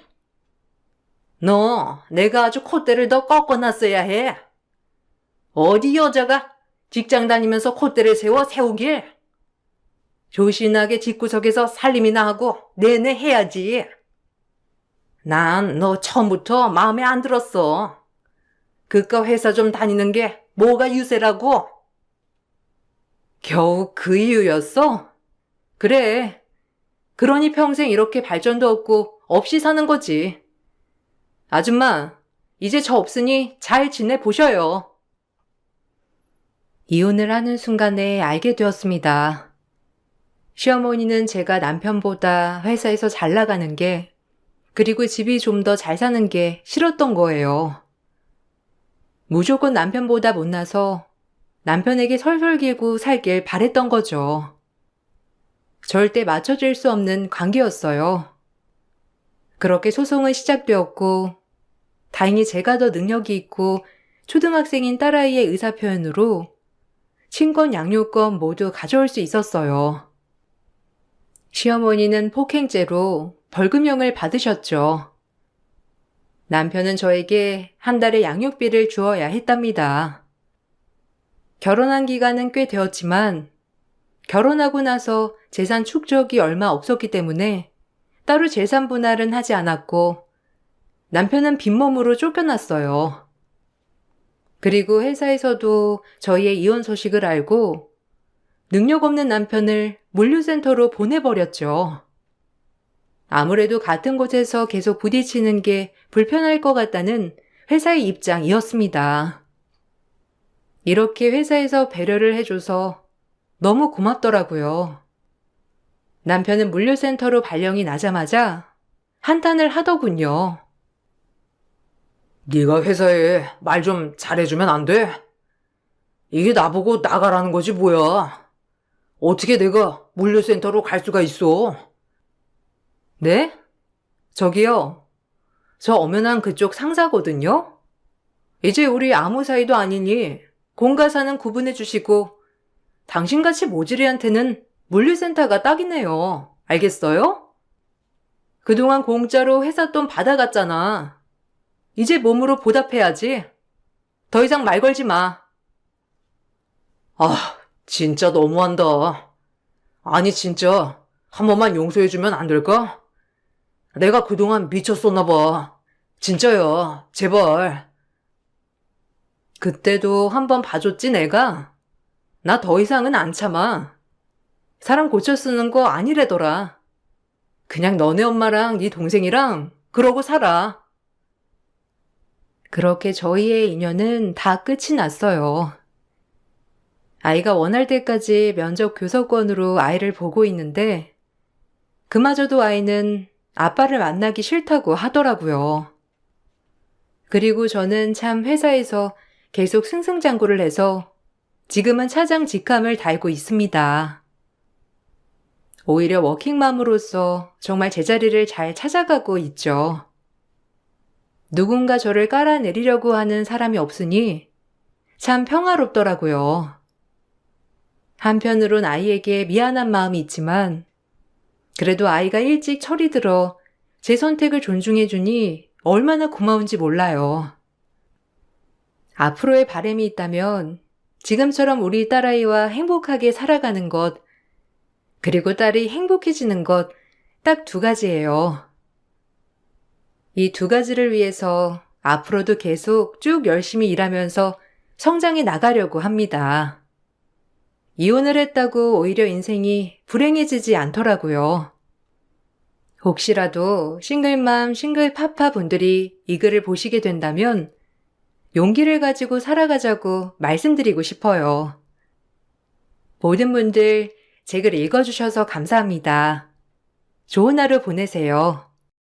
S2: 너 내가 아주 콧대를 더 꺾어놨어야 해. 어디 여자가 직장 다니면서 콧대를 세우길? 조신하게 집구석에서 살림이나 하고 내내 해야지. 난 너 처음부터 마음에 안 들었어. 그깟 회사 좀 다니는 게 뭐가 유세라고?
S3: 겨우 그 이유였어? 그래. 그러니 평생 이렇게 발전도 없고 없이 사는 거지. 아줌마, 이제 저 없으니 잘 지내보셔요. 이혼을 하는 순간에 알게 되었습니다. 시어머니는 제가 남편보다 회사에서 잘 나가는 게, 그리고 집이 좀 더 잘 사는 게 싫었던 거예요. 무조건 남편보다 못나서 남편에게 설설 길고 살길 바랬던 거죠. 절대 맞춰질 수 없는 관계였어요. 그렇게 소송은 시작되었고, 다행히 제가 더 능력이 있고 초등학생인 딸아이의 의사표현으로 친권 양육권 모두 가져올 수 있었어요. 시어머니는 폭행죄로 벌금형을 받으셨죠. 남편은 저에게 한 달에 양육비를 주어야 했답니다. 결혼한 기간은 꽤 되었지만 결혼하고 나서 재산 축적이 얼마 없었기 때문에 따로 재산 분할은 하지 않았고 남편은 빈몸으로 쫓겨났어요. 그리고 회사에서도 저희의 이혼 소식을 알고 능력 없는 남편을 물류센터로 보내버렸죠. 아무래도 같은 곳에서 계속 부딪히는 게 불편할 것 같다는 회사의 입장이었습니다. 이렇게 회사에서 배려를 해줘서
S1: 너무 고맙더라고요. 남편은 물류센터로 발령이 나자마자 한탄을 하더군요.
S2: 네가 회사에 말 좀 잘해주면 안 돼? 이게 나보고 나가라는 거지 뭐야. 어떻게 내가 물류센터로 갈 수가 있어?
S1: 네? 저기요. 저 엄연한 그쪽 상사거든요? 이제 우리 아무 사이도 아니니 공과사는 구분해 주시고 당신같이 모질이한테는 물류센터가 딱이네요. 알겠어요? 그동안 공짜로 회사 돈 받아갔잖아. 이제 몸으로 보답해야지. 더 이상 말 걸지 마.
S2: 아, 진짜 너무한다. 아니, 진짜 한 번만 용서해주면 안 될까? 내가 그동안 미쳤었나 봐. 진짜야, 제발.
S1: 그때도 한번 봐줬지 내가. 나 더 이상은 안 참아. 사람 고쳐 쓰는 거 아니래더라. 그냥 너네 엄마랑 네 동생이랑 그러고 살아. 그렇게 저희의 인연은 다 끝이 났어요. 아이가 원할 때까지 면접 교섭권으로 아이를 보고 있는데 그마저도 아이는 아빠를 만나기 싫다고 하더라고요. 그리고 저는 참 회사에서 계속 승승장구를 해서 지금은 차장 직함을 달고 있습니다. 오히려 워킹맘으로서 정말 제자리를 잘 찾아가고 있죠. 누군가 저를 깔아내리려고 하는 사람이 없으니 참 평화롭더라고요. 한편으론 아이에게 미안한 마음이 있지만 그래도 아이가 일찍 철이 들어 제 선택을 존중해주니 얼마나 고마운지 몰라요. 앞으로의 바람이 있다면 지금처럼 우리 딸아이와 행복하게 살아가는 것, 그리고 딸이 행복해지는 것 딱 두 가지예요. 이 두 가지를 위해서 앞으로도 계속 쭉 열심히 일하면서 성장해 나가려고 합니다. 이혼을 했다고 오히려 인생이 불행해지지 않더라고요. 혹시라도 싱글맘, 싱글파파 분들이 이 글을 보시게 된다면 용기를 가지고 살아가자고 말씀드리고 싶어요. 모든 분들 제 글 읽어주셔서 감사합니다. 좋은 하루 보내세요.